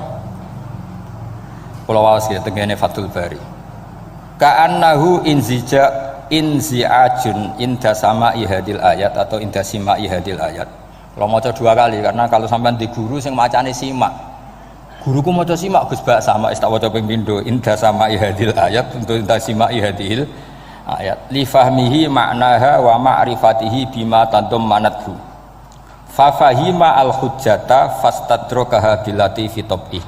Kula waos ya tengene Fathul Bari. Ka'annahu inzi'ajun inda sama'i hadil ayat atau inda sima'i hadil ayat. Kalau maca dua kali karena kalau sampean di guru sing macane simak. Guruku maca simak Gus Bak sama tak waca ping pindho inda sama'i hadil ayat untuk inda sima'i hadil ayat. Li fahmihi ma'naha wa ma'rifatihi bima tadammanathu. Fa fahima al hujjata fastadrakaha bilati fi tabih.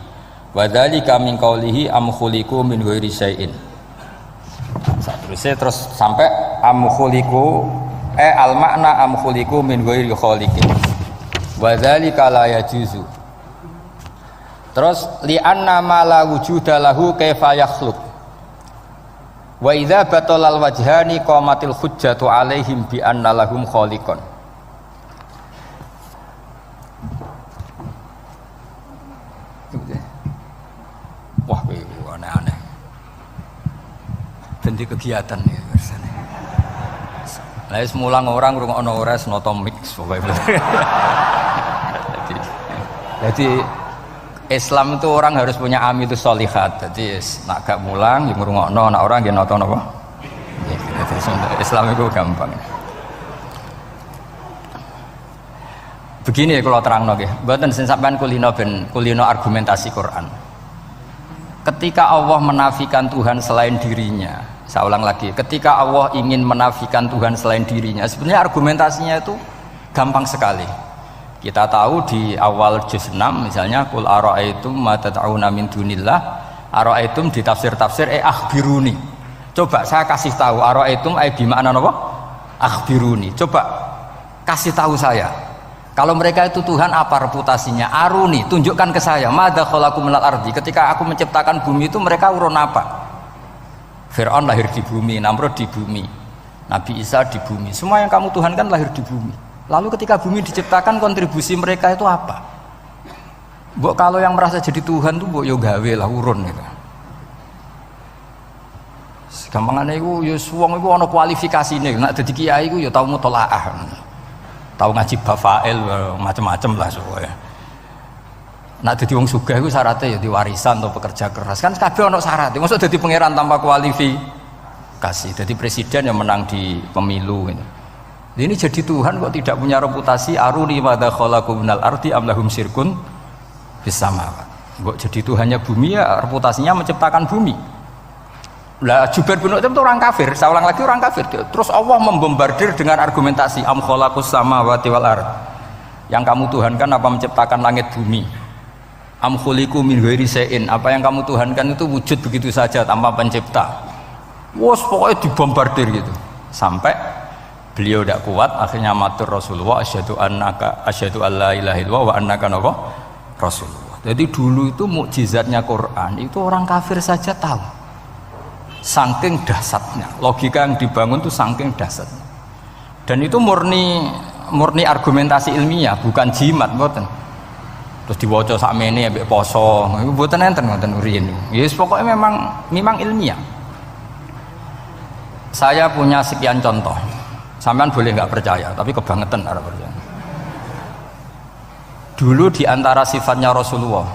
Wa dzalika min qawlihi am khuliqu min ghairi syai'in. Terus sampai am khuliqu al makna am khuliqu min ghairi khaliqin wa dzalika la yajuzu. Terus li anna ma la wujuda lahu kaifa yakhluq wa idza batalal wajhani qamatil hujjatu alaihim bi anna lahum khaliqan. di kegiatan ya biasanya. Lah semulang orang ngrungokno ora senoto mix pokoke. Jadi Islam itu orang harus punya amitus sholihat. Jadi nak gak mulang ya ngrungokno, nak orang nggih nonton apa. Islam itu gampang. Begini ya kalau terang nggih, mboten sing sampean kulino argumentasi Quran. Ketika Allah menafikan Tuhan selain dirinya, saya ulang lagi, ketika Allah ingin menafikan Tuhan selain dirinya, sebenarnya argumentasinya itu gampang sekali. Kita tahu di awal juz 6 misalnya qul ara'aitum ma tad'una min dunillah, ara'aitum di tafsir-tafsir akhbiruni. Coba saya kasih tahu ara'aitum bi makna apa? Akhbiruni. Coba kasih tahu saya. Kalau mereka itu Tuhan apa reputasinya? Aruni, tunjukkan ke saya. Madza khalaqu minal ardi. Ketika aku menciptakan bumi itu mereka urun apa? Fir'aun lahir di bumi, Namrud di bumi, Nabi Isa di bumi. Semua yang kamu tuhankan lahir di bumi. Lalu ketika bumi diciptakan kontribusi mereka itu apa? Mbok kalau yang merasa jadi Tuhan tuh mbok yo gawe lah urun gitu. Gampangane iku yo wong iku ana kualifikasine. Nek dadi kiai iku yo tau mutolaah. Tahu ngaji bafail macam-macam lah soalnya. Nak jadi wong sugih iku syaratnya ya di warisan atau pekerja keras. Kan kabeh ono syarat. Mosok dadi pangeran tanpa kualifikasi. Jadi presiden yang menang di pemilu gitu. Ini jadi Tuhan kok tidak punya reputasi aruni madza khalaqu minal ardi am lahum syirkun fis samawat. Kok jadi Tuhannya bumi ya reputasinya menciptakan bumi. Lah Jubair bin Mut'im itu orang kafir, saya ulang lagi orang kafir. Terus Allah membombardir dengan argumentasi am khalaqus samawati wal ard. Yang kamu tuhankan apa menciptakan langit bumi? Am khuliqu min ghairi syai'in, apa yang kamu tuhankan itu wujud begitu saja tanpa pencipta. Wos pokoknya dibombardir gitu. Sampai beliau tidak kuat akhirnya matur Rasulullah asyhadu alla ilaha illallah wa annaka rasulullah. Jadi dulu itu mukjizatnya Quran itu orang kafir saja tahu. Saking dahsyatnya, logika yang dibangun itu saking dahsyatnya. Dan itu murni argumentasi ilmiah, bukan jimat, mboten. Terus diwaca sakmene ambek poso, iku mboten enten ngoten riyen. Yes, pokoknya memang ilmiah. Saya punya sekian contoh. Sampean boleh nggak percaya, tapi kebangetan ora percaya. Dulu di antara sifatnya Rasulullah,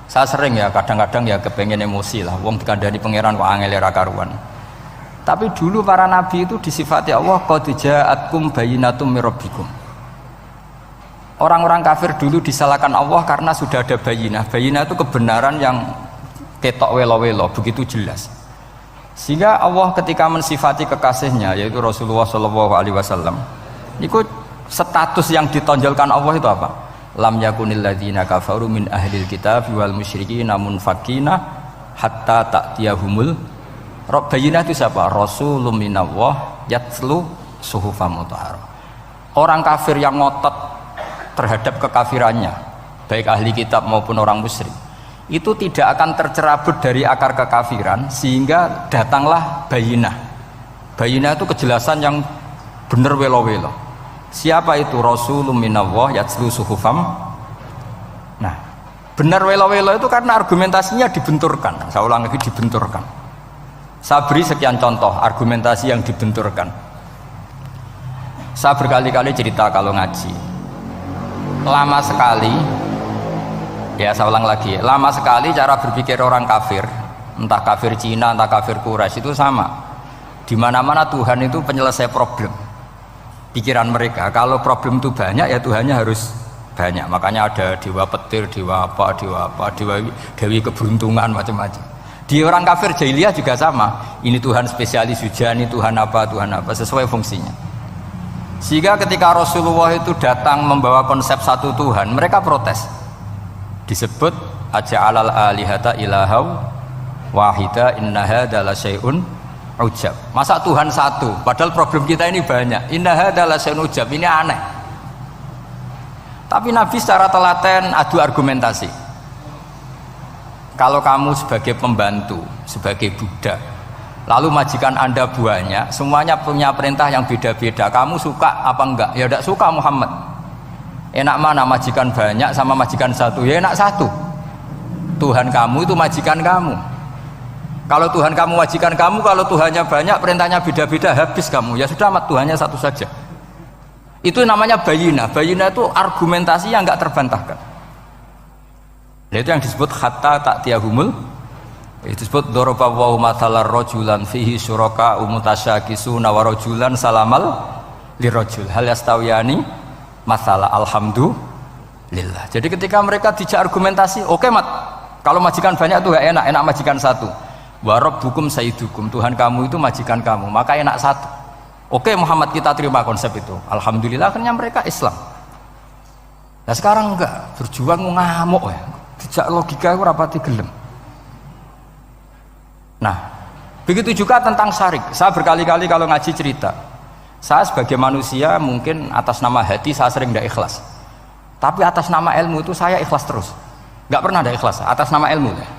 saya sering ya kadang-kadang ya kepengen emosi lah, wong dikandani pangeran kok angel ra karuan. Tapi dulu para nabi itu disifati Allah qad ja'atkum bayyinatum mir rabbikum. Orang-orang kafir dulu disalahkan Allah karena sudah ada bayinah. Bayinah itu kebenaran yang ketok welo-welo, begitu jelas. Sehingga Allah ketika mensifati kekasihnya yaitu Rasulullah SAW, itu status yang ditonjolkan Allah itu apa? Lam yakunil ladzina kafaru min ahlil kitab wal musyrikin munfakina hatta ta'tiyahumul bayinah. Itu siapa? Rasulun minallah yatslu suhufam mutahharah. Orang kafir yang ngotot terhadap kekafirannya, baik ahli kitab maupun orang musyrik, itu tidak akan tercerabut dari akar kekafiran sehingga datanglah bayinah. Bayinah itu kejelasan yang benar welo-welo. Siapa itu? Rasulun minallah yatslu suhufam. Nah, benar welo-welo itu karena argumentasinya dibenturkan. Saya ulang lagi, dibenturkan. Saya beri sekian contoh argumentasi yang dibenturkan. Saya berkali-kali cerita kalau ngaji. Lama sekali, ya saya ulang lagi, lama sekali cara berpikir orang kafir, entah kafir Cina, entah kafir Quraisy itu sama. Di mana-mana Tuhan itu penyelesai problem. Pikiran mereka, kalau problem itu banyak ya Tuhannya harus banyak. Makanya ada dewa petir, dewa dewi keberuntungan, macam-macam. Di orang kafir jahiliyah juga sama. Ini Tuhan spesialis hujan, ini Tuhan apa, sesuai fungsinya. Sehingga ketika Rasulullah itu datang membawa konsep satu Tuhan, mereka protes. Disebut aja'alal alihata ilahaw wahida inna hadza la syai'un ujab. Masa Tuhan satu, padahal problem kita ini banyak. Inna hadza la syai'un ujab, ini aneh. Tapi Nabi secara telaten adu argumentasi. Kalau kamu sebagai pembantu, sebagai budak, lalu majikan Anda banyak, semuanya punya perintah yang beda-beda. Kamu suka apa enggak? Ya tidak suka Muhammad. Enak mana majikan banyak sama majikan satu? Ya enak satu. Tuhan kamu itu majikan kamu. Kalau Tuhan kamu majikan kamu, kalau Tuhannya banyak, perintahnya beda-beda, habis kamu. Ya sudah amat, Tuhannya satu saja. Itu namanya bayinah. Bayinah itu argumentasi yang nggak terbantahkan. Nah, itu yang disebut hatta ta'tiyahumul. Itu disebut daraba wa mathalar rajulan fihi syuraka umutasyakisuna wa rajulan salamal lirajul hal yastawiyani masalah alhamdulillah. Jadi ketika mereka dijak argumentasi, oke mat, kalau majikan banyak itu gak enak, enak majikan satu. Wa rabbukum sayyidukum, Tuhan kamu itu majikan kamu, maka enak satu. Oke Muhammad, kita terima konsep itu. Alhamdulillah akhirnya mereka Islam. Nah sekarang enggak, berjuang ngamuk ya. Dijak logika itu rapati gelem. Nah, begitu juga tentang syarik. Saya berkali-kali kalau ngaji cerita, saya sebagai manusia mungkin atas nama hati saya sering tidak ikhlas, tapi atas nama ilmu itu saya ikhlas terus, nggak pernah ada ikhlas atas nama ilmu ya.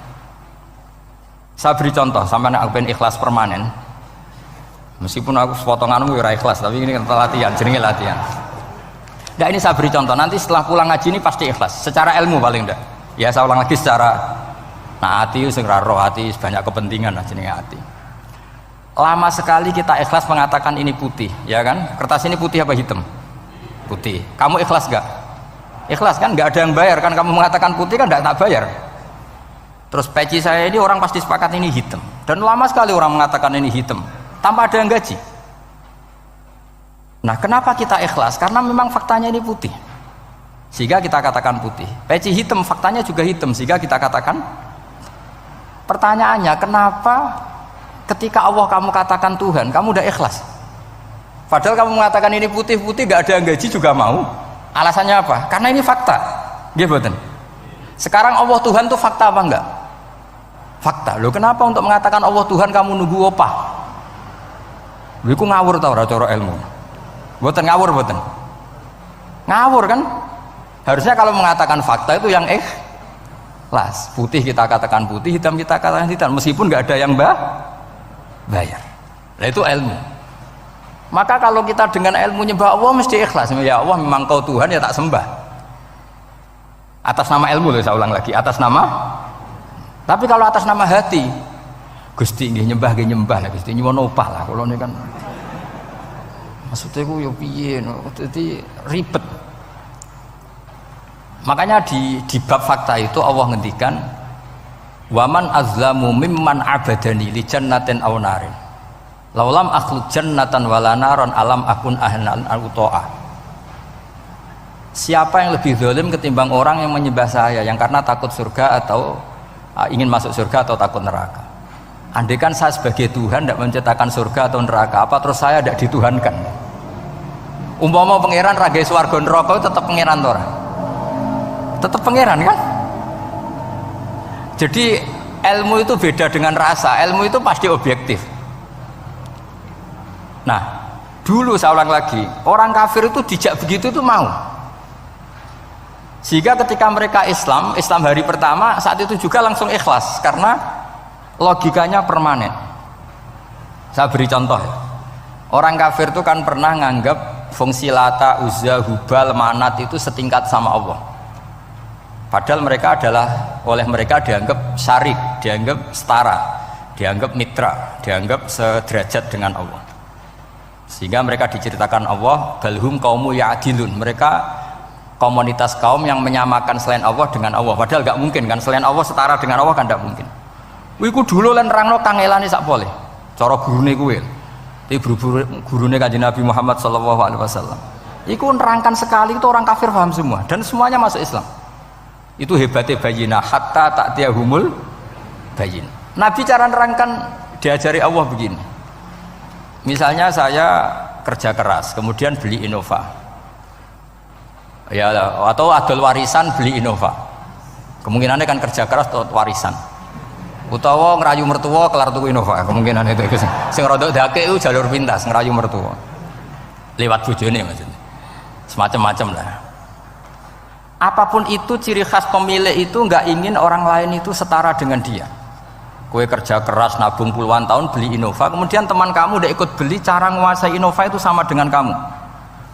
Saya beri contoh, sampai aku pengen ikhlas permanen, meskipun aku sepotonganmu ora ikhlas, tapi ini latihan, jenenge latihan. Nah ini saya beri contoh, nanti setelah pulang ngaji ini pasti ikhlas secara ilmu paling enggak. Ya saya ulang lagi secara hati sing roh hati banyak kepentingan lah jenenge hati. Lama sekali kita ikhlas mengatakan ini putih, ya kan? Kertas ini putih apa hitam? Putih. Kamu ikhlas gak? Ikhlas kan? Gak ada yang bayar kan? Kamu mengatakan putih kan gak tak bayar. Terus peci saya ini orang pasti sepakat ini hitam. Dan lama sekali orang mengatakan ini hitam tanpa ada yang gaji. Nah kenapa kita ikhlas? Karena memang faktanya ini putih, sehingga kita katakan putih. Peci hitam faktanya juga hitam, sehingga kita katakan. Pertanyaannya, kenapa ketika Allah kamu katakan Tuhan, kamu udah ikhlas? Padahal kamu mengatakan ini putih-putih, gak ada yang gaji juga mau. Alasannya apa? Karena ini fakta. Gitu. Sekarang Allah Tuhan itu fakta apa enggak? Fakta. Loh kenapa untuk mengatakan Allah Tuhan kamu nunggu opah? Loh itu ngawur tau cara ilmu. Boten ngawur boten. Ngawur kan? Harusnya kalau mengatakan fakta itu yang ikhlas. Putih kita katakan putih, hitam kita katakan hitam, meskipun nggak ada yang bayar. Nah itu ilmu. Maka kalau kita dengan ilmu nyembah Allah mesti ikhlas. Ya Allah memang kau Tuhan ya tak sembah. Atas nama ilmu loh, saya ulang lagi, atas nama. Tapi kalau atas nama hati, Gusti nggih nyembah lah Gusti nyuwun opah lah kalau ini kan. Maksudnya ku yo piye no, jadi ribet. Makanya di bab fakta itu Allah ngendikan waman azlamu mimman abadani li jannatin aw narin laulam akhluq jannatan wala naron alam akun ahlan al-uto'ah. Siapa yang lebih zalim ketimbang orang yang menyembah saya yang karena takut surga atau ingin masuk surga atau takut neraka. Andai kan saya sebagai Tuhan tidak menciptakan surga atau neraka, apa terus saya tidak dituhankan? Umpama pangeran ragai swarga neraka tetap pangeran tora, tetap pangeran kan? Jadi ilmu itu beda dengan rasa, ilmu itu pasti objektif. Nah dulu saya ulang lagi, orang kafir itu dijak begitu itu mau, sehingga ketika mereka Islam hari pertama saat itu juga langsung ikhlas karena logikanya permanen. Saya beri contoh, orang kafir itu kan pernah nganggap fungsi Lata, Uzza, Hubal, Manat itu setingkat sama Allah. Padahal mereka oleh mereka dianggap syarik, dianggap setara, dianggap mitra, dianggap sederajat dengan Allah. Sehingga mereka diceritakan Allah balhum qaumu ya'dilun, mereka komunitas kaum yang menyamakan selain Allah dengan Allah. Padahal gak mungkin kan, selain Allah setara dengan Allah kan gak mungkin. Iku dulu lan nerangno kangelane sak pole. Cara gurune kuwi. Iki gurune Kanjeng Nabi Muhammad sallallahu alaihi wasallam. Iku nerangkan sekali itu orang kafir paham semua dan semuanya masuk Islam. Itu hebatnya bayinah hatta ta'tiyahumul bayin. Nabi cara nerangkan diajari Allah begini. Misalnya saya kerja keras, kemudian beli Innova. Ya atau adol warisan beli Innova. Kemungkinannya kan kerja keras atau warisan. Utawa ngerayu mertua kelar tuku Innova, kemungkinan itu sing rodok dake itu jalur pintas ngerayu mertua lewat bojone maksudnya, semacam-macam lah. Apapun itu ciri khas pemilik itu nggak ingin orang lain itu setara dengan dia. Kue kerja keras nabung puluhan tahun beli Innova, kemudian teman kamu udah ikut beli, cara menguasai Innova itu sama dengan kamu.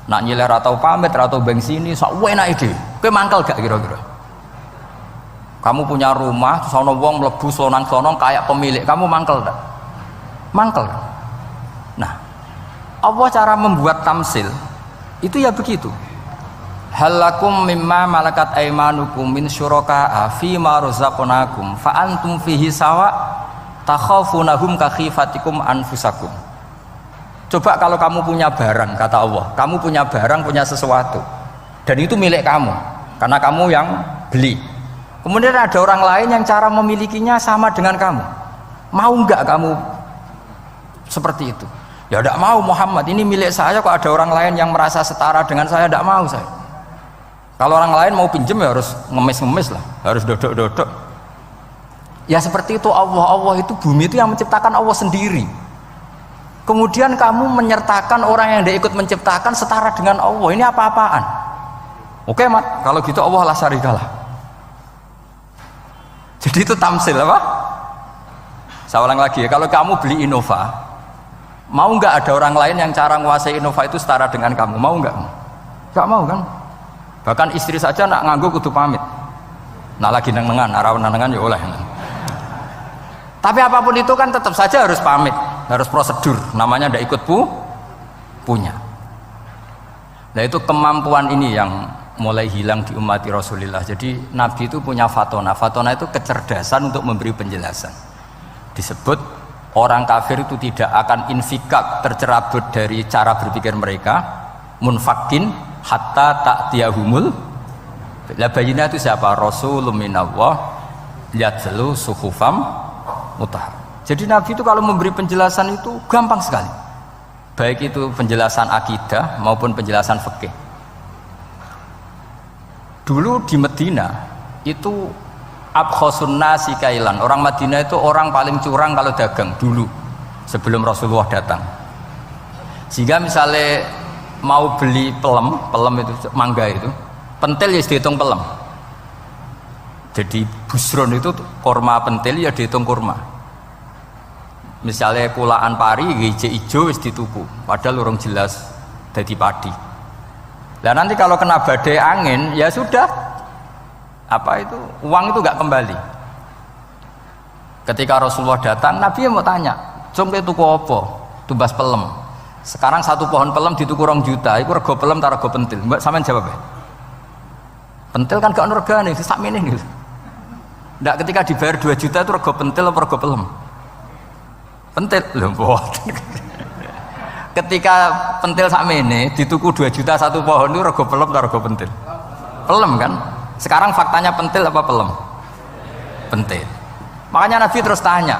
Nak nyiler atau pamit atau bensin ini sok enak ide, kue mangkel gak kira-kira? Kamu punya rumah, terus ana wong mlebu slonang-slonong kayak pemilik, kamu mangkel tak? Mangkel. Nah, Allah cara membuat tamsil itu ya begitu. Halakum mimma malakat aimanukum min syuraka'a fi ma razaqnakum fa antum fihi sawa takhafunahum ka khifatikum anfusakum. Coba kalau kamu punya barang, kata Allah, kamu punya barang, punya sesuatu dan itu milik kamu karena kamu yang beli. Kemudian ada orang lain yang cara memilikinya sama dengan kamu. Mau enggak kamu seperti itu? Ya tidak mau Muhammad, ini milik saya kok ada orang lain yang merasa setara dengan saya, tidak mau saya. Kalau orang lain mau pinjam ya harus ngemis-ngemis lah, harus dodok-dodok. Ya seperti itu Allah itu bumi itu yang menciptakan Allah sendiri. Kemudian kamu menyertakan orang yang dia ikut menciptakan setara dengan Allah, ini apa-apaan? Oke mat, kalau gitu Allah la syarikalah. Jadi itu tamsil apa? Saya ulang lagi ya, kalau kamu beli Innova, mau nggak ada orang lain yang cara menguasai Innova itu setara dengan kamu? Mau nggak? Nggak mau kan? Bahkan istri saja nak nganggo kudu pamit. Nah lagi nengan, arawan nengan ya oleh. Tapi apapun itu kan tetap saja harus pamit, harus prosedur. Namanya ndak ikut punya. Nah itu kemampuan ini yang mulai hilang di umat Rasulullah. Jadi Nabi itu punya fatona. Fatona itu kecerdasan untuk memberi penjelasan. Disebut orang kafir itu tidak akan infikak, tercerabut dari cara berpikir mereka, munfakin hatta ta'tiyahumul. La bayina itu siapa? Rasulun minallah yatlu suhufam mutahhar. Jadi Nabi itu kalau memberi penjelasan itu gampang sekali. Baik itu penjelasan akidah maupun penjelasan fikih. Dulu di Medina itu abkhosun nasi kailan. Orang Madinah itu orang paling curang kalau dagang dulu sebelum Rasulullah datang. Sehingga misalnya mau beli pelem itu mangga itu, pentil ya dihitung pelem. Jadi busron itu kurma pentil ya dihitung kurma. Misalnya kulaan pari hijau ijo wis dituku, padahal urung jelas dadi padi. Nah nanti kalau kena badai angin ya sudah, apa itu uang itu nggak kembali. Ketika Rasulullah datang, Nabi mau tanya, "Cung ke tuku apa?" Tumbas pelem. Sekarang satu pohon pelem dituku 2 juta, itu rego pelem ta rego pentil? Mbak sampean jawab ya. Pentil kan gak ono regane, sakmene gitu. Ndak ketika dibayar 2 juta itu rego pentil apa rego pelem? Pentil lho mboten. Ketika pentil sakmene dituku 2 juta satu pohon itu rego pelem atau rego pentil? Pelem kan? Sekarang faktanya pentil apa pelem? Pentil. Makanya Nabi terus tanya,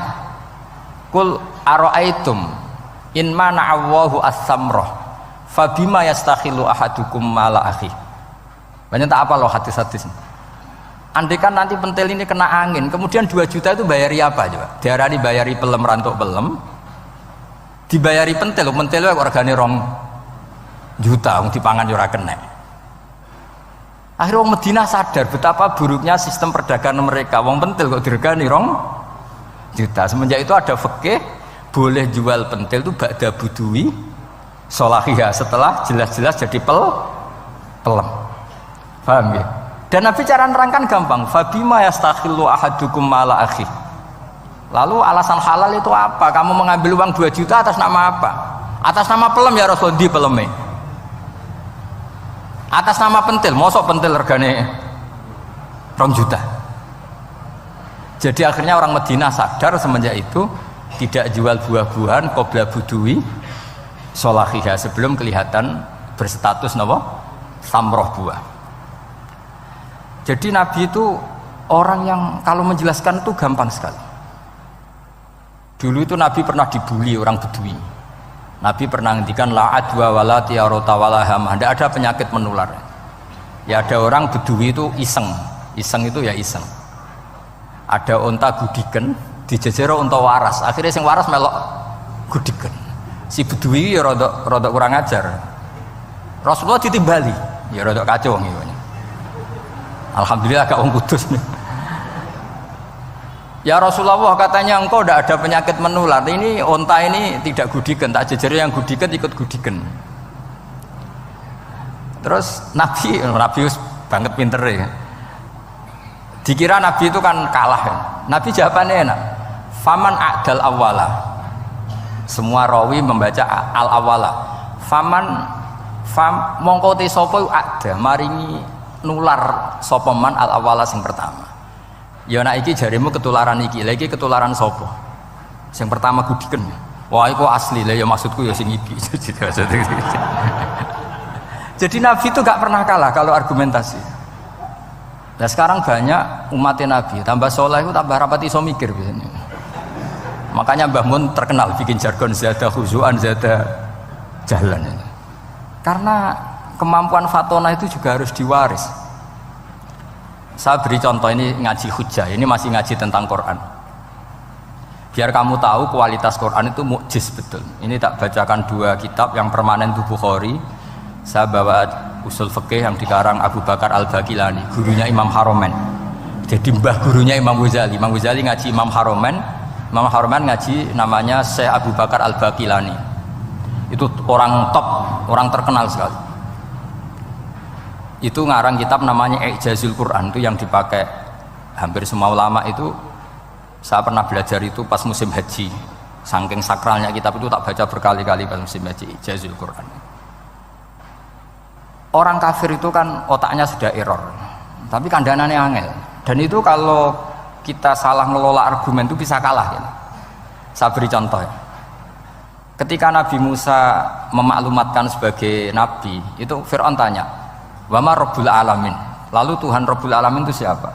"Kul ara'aitum in mana'allahu as-samrah fabima yastakhilu ahadukum mala akhi." Banyak tak apa loh hadis-hadis. Andai kan nanti pentil ini kena angin, kemudian 2 juta itu bayari apa coba? Diarani bayari pelem rantuk pelem, dibayari pentil itu regane 2 juta wong dipangan yo ora kena. Akhirnya wong Madinah sadar betapa buruknya sistem perdagangan mereka. Wong pentil kok diregani 2 juta. Semenjak itu ada fikih boleh jual pentil itu ba'da budui sholahiyah, setelah jelas-jelas jadi pelem. Paham ya? Dan Nabi cara nerangkan gampang, fabima yastakhillu ahadukum mala akhi. Lalu alasan halal itu apa? Kamu mengambil uang 2 juta atas nama apa? Atas nama pelem ya Rasul, di peleme. Atas nama pentil, mosok pentil regane 2 juta. Jadi akhirnya orang Madinah sadar semenjak itu tidak jual buah-buahan qobla budui sholahiyah, sebelum kelihatan berstatus napa? Samroh buah. Jadi Nabi itu orang yang kalau menjelaskan itu gampang sekali. Dulu itu Nabi pernah dibully orang Bedui. Nabi pernah ngendikan la adwa wala tiarota wala hamah, tidak ada penyakit menular. Ya ada orang Bedui itu iseng itu ya iseng. Ada unta gudiken dijejero unta waras, akhirnya sing waras melok gudiken. Si Bedui ya rodok kurang ajar. Rasulullah ditimbali, ya rodok kacau ngene. Alhamdulillah agak wong kudus nih. Ya Rasulullah, katanya engkau tidak ada penyakit menular. Ini onta ini tidak gudiken, tak jejeri yang gudiken ikut gudiken. Terus Nabi banget pinter ya. Dikira Nabi itu kan kalah ya. Nabi jawabannya enak. Faman a'dal awwala. Semua rawi membaca al awwala. Mongko te sapa ada maringi nular sapa man al awwala sing pertama. Ya nek iki jarimu ketularan iki. Lah iki ketularan sapa? Sing pertama gudiken. Wah iku asli lah ya maksudku ya sing iki. Jadi Nabi itu gak pernah kalah kalau argumentasi. Nah sekarang banyak umatnya Nabi tambah soleh itu tambah rapat iso mikir biasanya. Makanya Mbah Mun terkenal bikin jargon zada khuzuan zada jalan. Karena kemampuan fatona itu juga harus diwaris. Saya beri contoh, ini ngaji hujjah, ini masih ngaji tentang Quran. Biar kamu tahu kualitas Quran itu mukjiz betul. Ini tak bacakan dua kitab yang permanen itu Bukhari. Saya bawa usul fikih yang dikarang Abu Bakar Al-Baqilani, gurunya Imam Haromen. Jadi mbah gurunya Imam Ghazali. Imam Ghazali ngaji Imam Haromen. Imam Haromen ngaji namanya Syekh Abu Bakar Al-Baqilani. Itu orang top, orang terkenal sekali. Itu ngarang kitab namanya I'jazul Quran, itu yang dipakai hampir semua ulama itu. Saya pernah belajar itu pas musim haji. Saking sakralnya kitab itu tak baca berkali-kali pas musim haji, I'jazul Quran. Orang kafir itu kan otaknya sudah error, tapi kandanannya angel. Dan itu kalau kita salah ngelola argumen itu bisa kalah. Ya. Saya beri contoh. Ya. Ketika Nabi Musa memaklumatkan sebagai nabi, itu Fir'aun tanya, "Wama Rabbul Alamin?" Lalu Tuhan Rabbul Alamin itu siapa?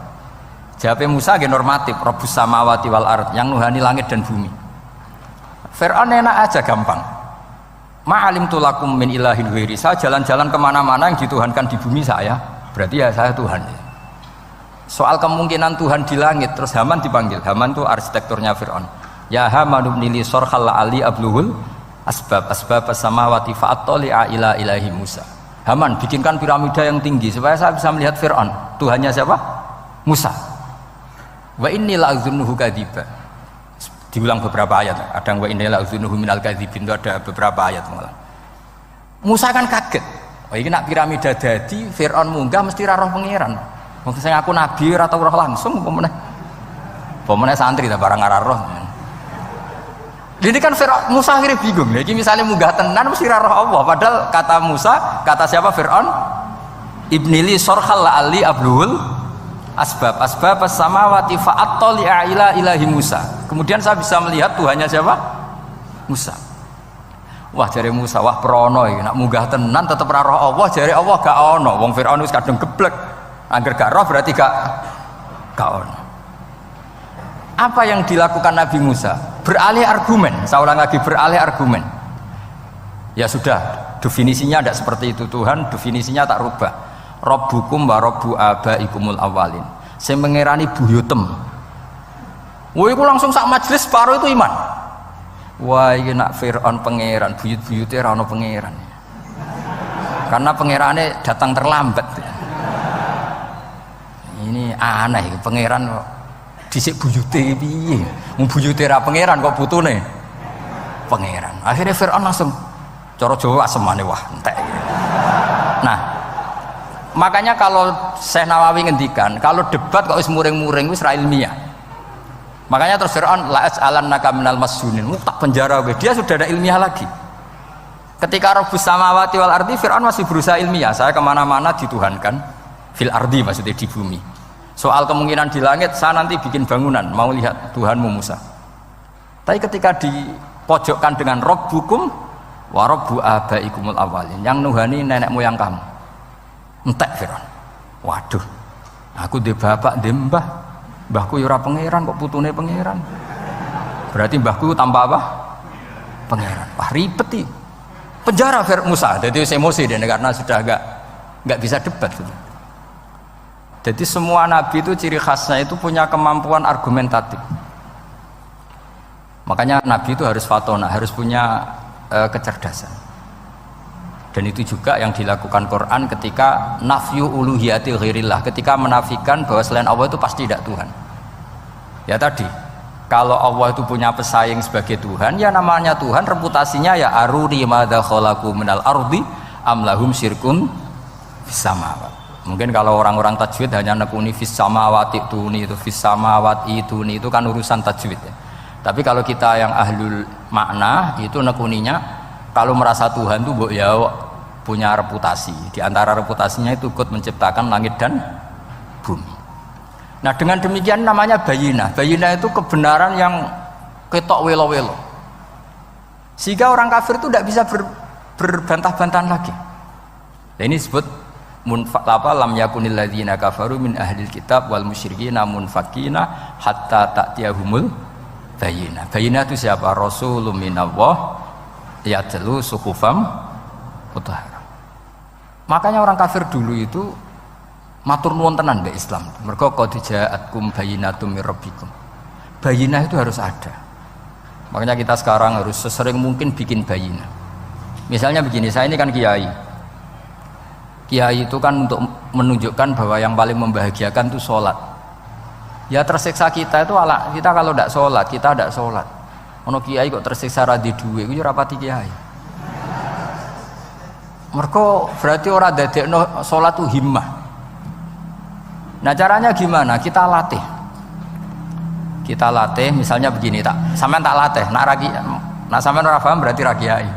Jawabnya Musa ge normatif, Rabbus samawati wal ard, yang nuhani langit dan bumi. Fir'aun enak aja, gampang. Ma'alimtu lakum min ilahin ghairi. Saya jalan-jalan kemana-mana yang dituhankan di bumi saya, berarti ya saya Tuhan. Soal kemungkinan Tuhan di langit, terus Haman dipanggil. Haman itu arsitekturnya Fir'aun. Ya Haman ibnili sorkhal ali abluhul asbab as-samawati fa'attali'a ila ilahi Musa. Haman, bikinkan piramida yang tinggi supaya saya bisa melihat Fir'aun. Tuhannya siapa? Musa. Wa inni la'adzunuhu kadziba. Diulang beberapa ayat. Ada wa inni la'adzunuhu minal kadzibin, itu ada beberapa ayat malah. Musa kan kaget. Oh ini nak piramida dadi Fir'aun munggah mesti ra roh pangeran. Wong sing aku nabi ora tau roh langsung pemenang santri ta barang ora roh. Ini kan Fir'aun, Musa akhirnya bingung. Jadi misalnya munggah tenan mesti ra roh Allah. Padahal kata Musa, kata siapa Fir'aun? Ibnili sorkhal ali abluhul asbab as-samawati fa'attali'a ila ilahi Musa. Kemudian saya bisa melihat Tuhannya siapa? Musa. Wah jare Musa, wah prono iki nak munggah tenan tetep ra roh Allah, jare Allah gak ono. Wong Firaun wis kadung geblek. Angger gak roh berarti gak ono. Apa yang dilakukan Nabi Musa? Beralih argumen. Saya ulang lagi, beralih argumen. Ya sudah, definisinya tidak seperti itu. Tuhan definisinya tak rubah. Rabbukum wa rabbu abaikumul awalin. Saya mengerani buyutem. Wah, itu langsung sak majelis separuh itu iman. Wah, ini nak Fir'aun pangeran, buyut-buyutnya rano pangeran. Karena pangerannya datang terlambat. Ini aneh, pangeran dhisik buyute piye? Wong buyute ra pangeran kok putune pangeran. Akhirnya Fir'aun langsung cara Jawa asemane wah entek. Nah, makanya kalau Syekh Nawawi ngendikan, kalau debat kok wis muring-muring wis ra ilmiah. Makanya terus Fir'aun la as'alannaka minal masjunin, tak penjara we. Dia sudah ada ilmiah lagi. Ketika Rabbus samawati wal ardi, Fir'aun masih berusaha ilmiah. Saya kemana-mana dituhankan fil ardi, maksudnya di bumi. Soal kemungkinan di langit, saya nanti bikin bangunan, mau lihat Tuhanmu Musa. Tapi ketika dipojokkan dengan Rabbukum wa rabbu abaikumul awalin, yang nuhani nenek moyang kamu, entek Fir'aun. Waduh, aku di bapak di mbah, mbahku yura pangeran kok putune pangeran. Berarti mbahku tanpa apa? Pangeran. Wah ribet nih. Penjara Musa, jadi emosi dia karena sudah nggak bisa debat. Jadi semua nabi itu ciri khasnya itu punya kemampuan argumentatif. Makanya nabi itu harus fatona, harus punya kecerdasan. Dan itu juga yang dilakukan Quran ketika nafyu uluhiyati ghairillah, ketika menafikan bahwa selain Allah itu pasti tidak Tuhan. Ya tadi, kalau Allah itu punya pesaing sebagai Tuhan, ya namanya Tuhan, reputasinya ya aruni madza khalaqu minal ardi am lahum syirkun fis samawati. Mungkin kalau orang-orang tajwid hanya nekuni fis samawati tuni itu fis samawati tuni itu kan urusan tajwid ya. Tapi kalau kita yang ahlul makna itu nekuninya kalau merasa Tuhan tuh ya punya reputasi. Di antara reputasinya itu ikut menciptakan langit dan bumi. Nah dengan demikian namanya bayinah. Bayinah itu kebenaran yang ketok welo-welo. Sehingga orang kafir itu tidak bisa berbantah-bantahan lagi. Nah, ini disebut lam yakunil ladzina kafaru min ahlil kitab wal musyrikina munfakina hatta ta'tiyahumul bayinah. Bayinah itu siapa? Rasulun minallah yatlu suhufam mutahharah. Makanya orang kafir dulu itu matur nuwun tenan mbek Islam. Mergo qad ja'atkum bayinatum mir rabbikum. Bayinah itu harus ada. Makanya kita sekarang harus sesering mungkin bikin bayinah. Misalnya begini, saya ini kan kiai. Kiai itu kan untuk menunjukkan bahwa yang paling membahagiakan itu sholat. Ya tersiksa kita itu kita kalau tidak sholat, kita tidak sholat. Ono kiai kok tersiksa radi duwe, itu rapati kiai. Mereka berarti orang dadekno sholat itu himmah. Nah caranya gimana? Kita latih, misalnya begini tak, sampean tak latih, nak sampean ora paham berarti ra kiai.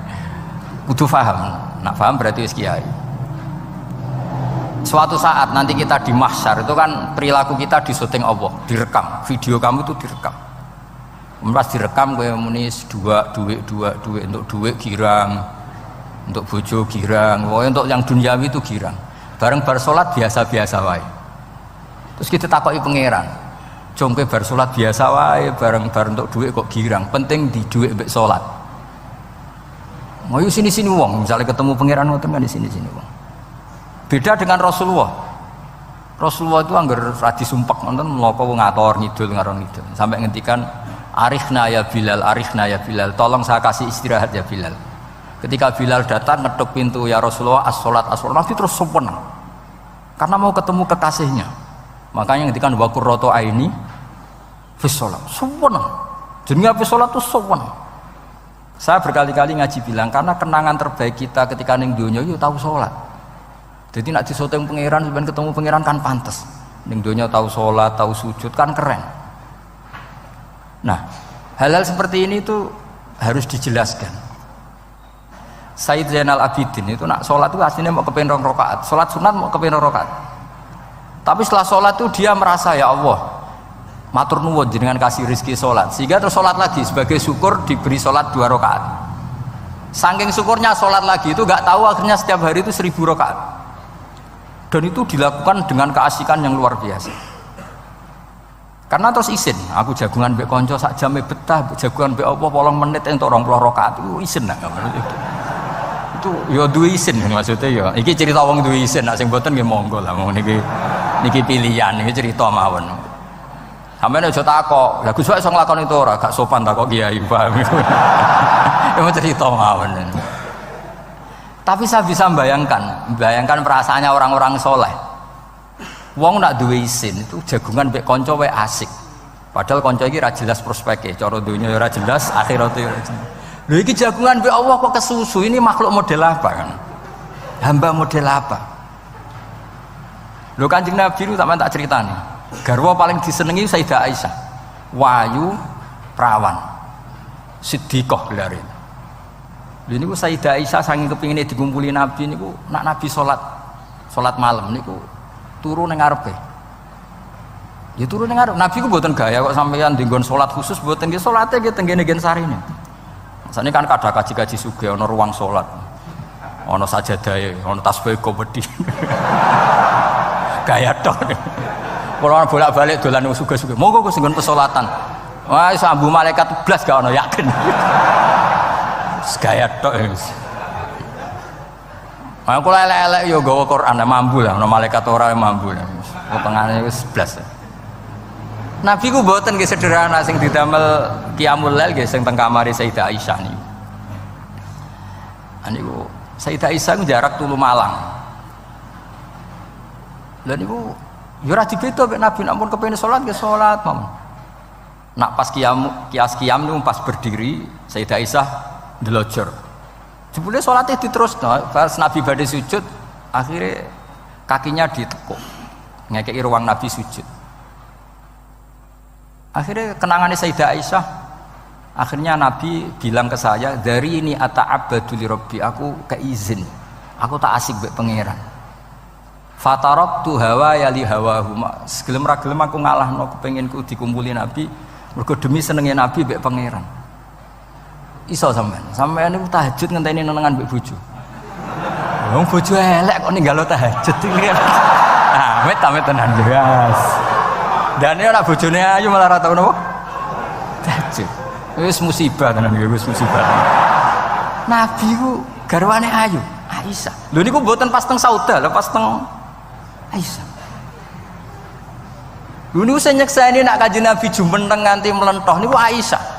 Kudu paham, nak paham berarti wis kiai. Suatu saat nanti kita di mahsyar itu kan perilaku kita disuting Allah, direkam, video kamu itu direkam. Pas direkam kowe muni duit untuk duit girang, untuk bojo girang, pokoknya untuk yang duniawi itu girang. Bareng bar salat biasa-biasa wae. Terus kita takoki pangeran, jong kowe bar salat biasa wae, bareng untuk duit kok girang. Penting di duit mbek salat. Mau sini-sini wong, misalnya ketemu pangeran ngoten kan di sini-sini wong. Beda dengan Rasulullah. Rasulullah itu anggar radi sumpek nonton mloko ngator ngidul ngaron ngidul sampai ngendikan arifna ya Bilal, tolong saya kasih istirahat ya Bilal. Ketika Bilal datang ngetuk pintu, ya Rasulullah as-sholat, Nabi terus sempurna karena mau ketemu kekasihnya. Makanya ngendikan wa qurratu aini fis sholat, sempurna. Jenenge fis sholat itu sempurna. Saya berkali-kali ngaji bilang karena kenangan terbaik kita ketika ning donya yo tahu sholat. Jadi nak disoteng pangeran, sebenarnya ketemu pangeran kan pantas. Ning donya tahu sholat, tahu sujud kan keren. Nah, hal-hal seperti ini tuh harus dijelaskan. Sayyid Zainal Abidin itu nak sholat itu aslinya mau kepengen 2 rakaat, sholat sunat mau kepengen 2 rakaat. Tapi setelah sholat itu dia merasa ya Allah, matur nuwun jenengan kasih rezeki sholat, sehingga terus sholat lagi sebagai syukur diberi sholat 2 rakaat. Saking syukurnya sholat lagi itu nggak tahu akhirnya setiap hari itu 1000 rakaat. Dan itu dilakukan dengan keasikan yang luar biasa. Karena terus isin, aku jagungan mbek konco sak jame betah, jagungan mbek apa 8 menit entuk 20 rakaat itu isin lah. Itu ya duwe isin maksudnya ya. Iki cerita wong duwe isin, nek sing mboten nggih monggo lah wong niki pilihan, niki cerita mawon. Sampeyan aja takok, lha Gus wae iso nglakoni itu ora, gak sopan takok kiai, paham. Emang cerita mawon. Tapi saya bisa bayangkan perasaannya orang-orang soleh. Wong nak duwe isin itu jagungan mbek kanca wae asik. Padahal kanca iki ra jelas prospeke, cara dunya ya ra jelas, akhirat ya ra jelas. Lho iki jagungan mbek Allah kok kesusu, ini makhluk model apa kan? Hamba model apa? Lho Kanjeng Nabi itu tak ceritani. Garwa paling disenengi Sayyidah Aisyah. Wayu perawan. Siddiqah gelare. Lha niku Sayyidah Aisyah saking kepingine dikumpuli Nabi niku nak Nabi salat malam niku turu ning ngarepe. Ya turu ning ngarep. Nabi ku mboten gaya kok sampeyan dinggon salat khusus mboten nggih salate nggih teng ngene sarine. Masane kan kada kaji-kaji sugih ana ruang salat. Ana sajadahe, ana tasbih komedi. Gaya tok. Kula bolak-balik dolan sugih-sugih. Monggo Gus nggon pesolatan. Wah iso ambu malaikat blas gak ana yakin. Gaya tok. Aku elek-elek yo gawa Quran mambu lah, ana malaikat ora mambu. Potongane wis 11. Nabi ku mboten nggih sederhana sing didamel qiyamul lail nggih sing teng kamare Sayyidah Aisyah niku. Niku Sayyidah Aisyah ku jarak tulu Malang. Lha niku yo ora dibeda mek Nabi namun kepengin salat nggih salat mawon. Nak pas qiyam niku pas berdiri Sayyidah Aisyah ndelojor. Jebule salate diterusno, pas Nabi badhe sujud, akhirnya kakinya ditekuk, ngekei ruang Nabi sujud. Akhirnya kenangannya Sayyidah Aisyah, akhirnya Nabi bilang ke saya, dari ini ata'abbadu li Rabbi, aku keizin, aku tak asik mbek pangeran. Fatarabtu hawa ya li hawahu, segelem ra gelem aku ngalahno kepenginku dikumpuli Nabi, mergo demi senenge Nabi mbek pangeran. Iso sampean niku tahajud ngenteni nenengan mbek bojo. Wong bojo elek kok ninggalo tahajud iki. Amit tenan jelas. Dan ini anak bojone ayu malah ra tau napa? Tahajud. Wis musibah tenan iki, wis musibah. Nabi ku garwane ayu, Aisyah. Lho niku mboten pas teng Sauda, lho pas teng Aisyah. Lho niku sing nyekseni nak Kanjeng Nabi jumeneng nganti mlentoh niku Aisyah.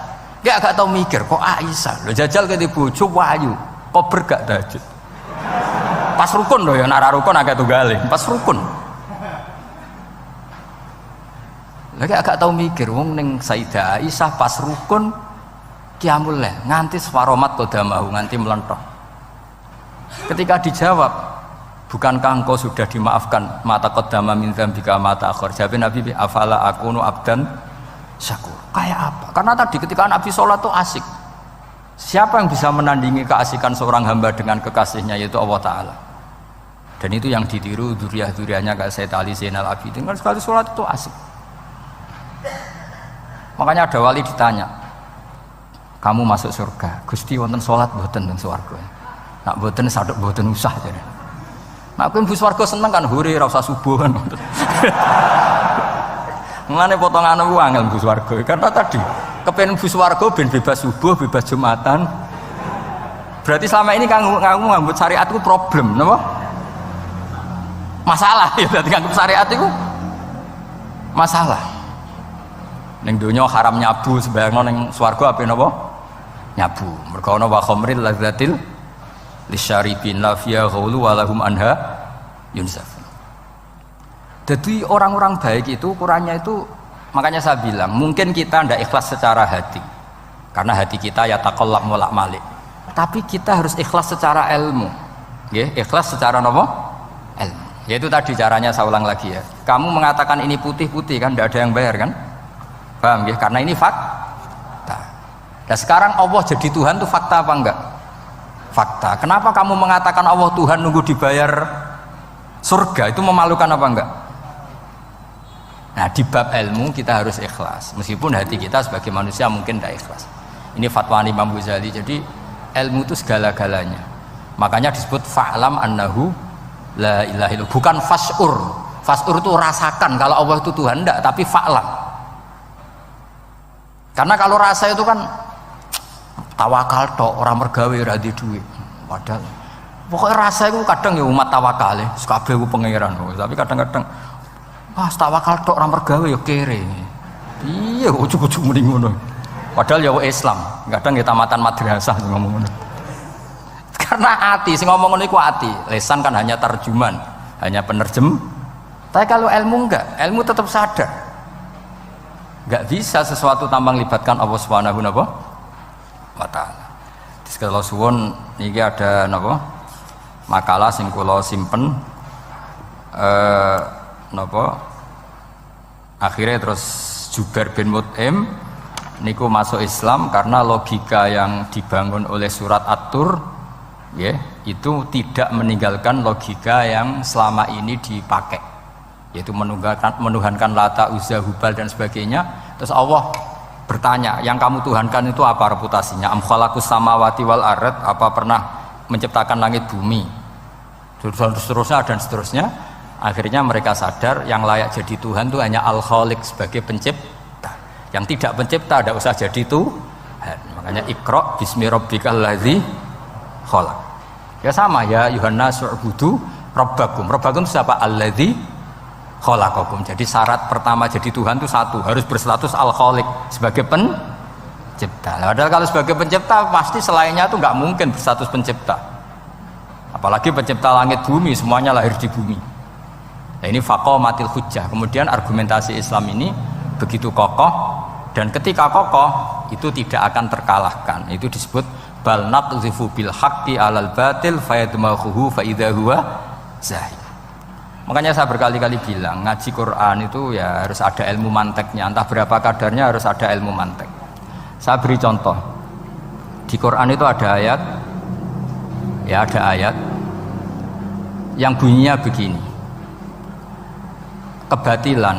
Gak tau mikir kok Aisyah. Lho jajal kete bojo ayu, kok bergak tahajud. Pas rukun lho ya, nak ra rukun agak tunggale, pas rukun. Lagi agak tahu mikir, wong neng Sayyidah Aisyah pas rukun qiyamul lail nganti swaromat qadamahu nganti melentok. Ketika dijawab, bukankah engkau sudah dimaafkan mata qaddama min dzambika mata akhir? Jawab Nabi, afala akunu abdan syakur. Kayak apa? Karena tadi ketika Nabi sholat tuh asik. Siapa yang bisa menandingi keasikan seorang hamba dengan kekasihnya, yaitu Allah Ta'ala. Dan itu yang ditiru duriah-duriahnya kayak Sayyid Ali Zainal Abidin. Kan sekali sholat itu asik. Makanya ada wali ditanya, kamu masuk surga, Gusti wonten sholat mboten teng swarga. Nak mboten sadok mboten usah jare. Nak kowe mlebu swarga seneng kan hore ra usah subuh kan. Mengane potongan aku angel mlebu swarga. Karena tadi kepen mlebu swarga ben bebas subuh, bebas Jumatan. Berarti selama ini kamu ngambut syariat itu problem, napa? Masalah ya, berarti ngambut syariat itu masalah. Ning donya haram nyabu, sebayangno ning swarga ape napa? Nyabu. Mergo ana wa khamril ladzatil lisyaribin la fiya ghulu wa lahum anha yunsaf. Jadi orang-orang baik itu ukurannya itu, makanya saya bilang mungkin kita ndak ikhlas secara hati. Karena hati kita ya taqallab molak malik. Tapi kita harus ikhlas secara ilmu. Nggih, ikhlas secara napa? Ilmu. Yaitu tadi caranya saya ulang lagi ya. Kamu mengatakan ini putih-putih kan ndak ada yang bayar kan? Paham ya? Karena ini fakta. Dan sekarang Allah jadi Tuhan itu fakta apa enggak? Fakta. Kenapa kamu mengatakan Allah Tuhan nunggu dibayar surga? Itu memalukan apa enggak? Nah, di bab ilmu kita harus ikhlas. Meskipun hati kita sebagai manusia mungkin tidak ikhlas. Ini fatwa Imam Ghazali. Jadi ilmu itu segala-galanya. Makanya disebut fa'lam annahu la ilaha illallah. Bukan fas'ur. Fas'ur itu rasakan kalau Allah itu Tuhan, enggak, tapi fa'lam. Karena kalau rasa itu kan tawakal tok, orang mergawe ora di duit. Padahal pokoknya rasa itu kadang ya umat tawakal ya, kabeh ku pangeran. Tapi kadang-kadang wah tawakal tok orang mergawe ya kere. Iya ujug-ujug muni ngono. Padahal ya Islam, kadang ya tamatan madrasah ngomong ngono. Karena hati sing ngomong ngono iku hati. Lesan kan hanya terjemahan, hanya penerjem. Tapi kalau ilmu enggak, ilmu tetap sadar. Enggak bisa sesuatu tanpa melibatkan Allah Subhanahu wa ta'ala. Kalau suwun niki ada napa? Makalah sing kula simpen napa? Akhirnya terus Jubair bin Mut'im niku masuk Islam karena logika yang dibangun oleh surat At-Tur ya, itu tidak meninggalkan logika yang selama ini dipakai, yaitu menuhankan Lata, Uzza, Hubal dan sebagainya. Terus Allah bertanya, yang kamu tuhankan itu apa reputasinya? Am khalaqus samawati wal ard, apa pernah menciptakan langit bumi? Seterusnya dan seterusnya. Akhirnya mereka sadar yang layak jadi Tuhan itu hanya Al-Khaliq sebagai pencipta. Yang tidak pencipta tidak usah jadi Tuhan. Makanya Iqra bismi rabbikal ladzi khalaq. Ya sama ya, Yuhannas wa'budu rabbakum. Rabbakum siapa? Alladzi khalaqakum. Jadi syarat pertama jadi Tuhan itu satu, harus berstatus Al-Khaliq sebagai pencipta. Padahal kalau sebagai pencipta pasti selainnya itu nggak mungkin berstatus pencipta. Apalagi pencipta langit bumi, semuanya lahir di bumi. Nah, ini faqamatil hujjah. Kemudian argumentasi Islam ini begitu kokoh, dan ketika kokoh itu tidak akan terkalahkan. Itu disebut bal naqdhifu bil haqqi 'alal batil fayadmaghuhu fa idza huwa zahid. Makanya saya berkali-kali bilang ngaji Quran itu ya harus ada ilmu manteknya, entah berapa kadarnya harus ada ilmu mantek. Saya beri contoh. Di Quran itu ada ayat, ya ada ayat yang bunyinya begini. Kebatilan,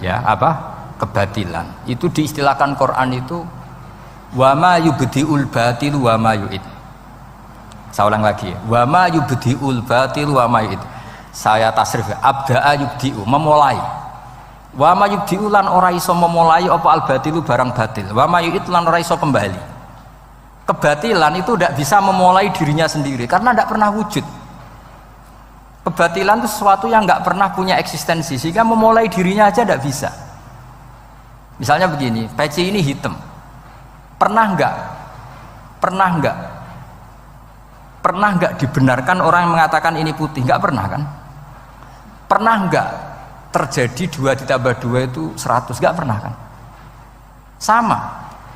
ya apa? Kebatilan. Itu diistilahkan Quran itu wa ma yubdiul batil wa ma yu'id. Saya ulang lagi. Wa ma yubdiul batil wa ma yu'id. Saya tasrif abda'a yubdi'u, memulai. Wa ma yubdi'u lan ora iso memulai apa al batilu barang batil. Wa ma yu'id lan ora iso kembali. Kebatilan itu tidak bisa memulai dirinya sendiri karena tidak pernah wujud. Kebatilan itu sesuatu yang nggak pernah punya eksistensi sehingga memulai dirinya aja tidak bisa. Misalnya begini, peci ini hitam. Pernah nggak dibenarkan orang yang mengatakan ini putih? Nggak pernah kan? Pernah nggak terjadi 2 ditambah 2 itu 100? Nggak pernah kan? Sama,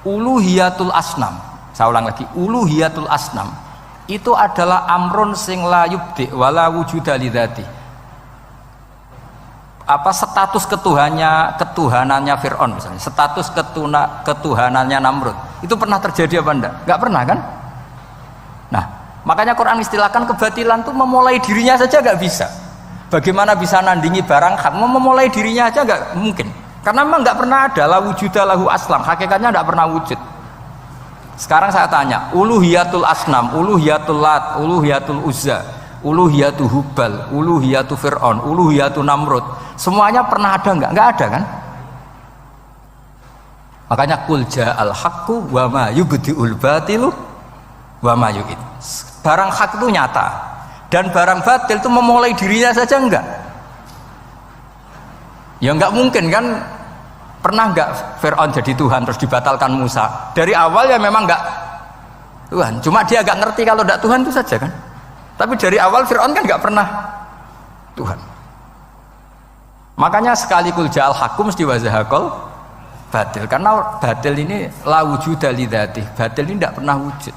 uluhiyatul asnam. Saya ulang lagi, uluhiyatul asnam itu adalah amrun sing la yubdi wala wujuda lidzati. Apa status ketuhanannya Fir'aun misalnya, status ketuhanannya Namrud itu pernah terjadi apa enggak? Enggak pernah kan? Nah, makanya Quran istilahkan kebatilan itu memulai dirinya saja enggak bisa. Bagaimana bisa nandingi barang hak? Memulai dirinya aja enggak mungkin. Karena memang enggak pernah ada la wujuda lahu aslam, hakikatnya enggak pernah wujud. Sekarang saya tanya, uluhiyatul asnam, uluhiyatul lat, uluhiyatul uzza, uluhiyatul hubal, uluhiyatul fir'aun, uluhiyatul namrud, semuanya pernah ada enggak? Enggak ada kan? Makanya qul ja'al haqqu wa ma yubdi'ul batilu wa ma yu'id. Barang hak itu nyata dan barang batil itu memulai dirinya saja enggak? Ya enggak mungkin kan? Pernah enggak Fir'aun jadi Tuhan terus dibatalkan Musa? Dari awal ya memang enggak Tuhan, cuma dia agak ngerti kalau enggak Tuhan itu saja kan. Tapi dari awal Fir'aun kan enggak pernah Tuhan. Makanya sekali kul ja'al haqqu mesti wazahaqal batil, karena batil ini la wujuda lidzatih, batil ini enggak pernah wujud.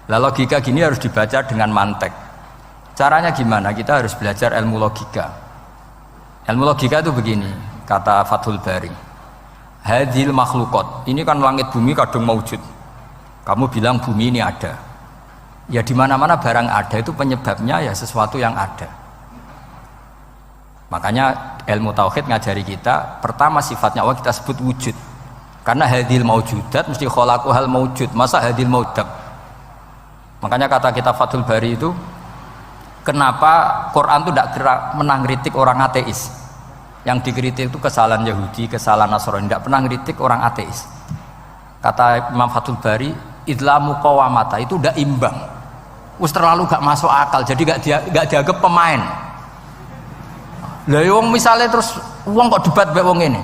Lah logika gini harus dibaca dengan mantek. Caranya gimana? Kita harus belajar ilmu logika. Ilmu logika itu begini, kata Fathul Bari, hadhil makhlukot, ini kan langit bumi kadung maujud. Kamu bilang bumi ini ada, ya di mana-mana barang ada itu penyebabnya ya sesuatu yang ada. Makanya ilmu tauhid ngajari kita, pertama sifatnya Allah kita sebut wujud, karena hadhil maujudat mesti kholaqu hal maujud, masa hadhil maudak. Makanya kata kita Fathul Bari itu, kenapa Quran itu tidak menang kritik orang ateis? Yang dikritik itu kesalahan Yahudi, kesalahan Nasrani, tidak pernah kritik orang ateis. Kata Imam Fathul Bari, idlamu qawamata itu tidak imbang, terlalu gak masuk akal, jadi gak dianggap pemain. Lah wong misalnya terus wong kok debat mbek wong ini,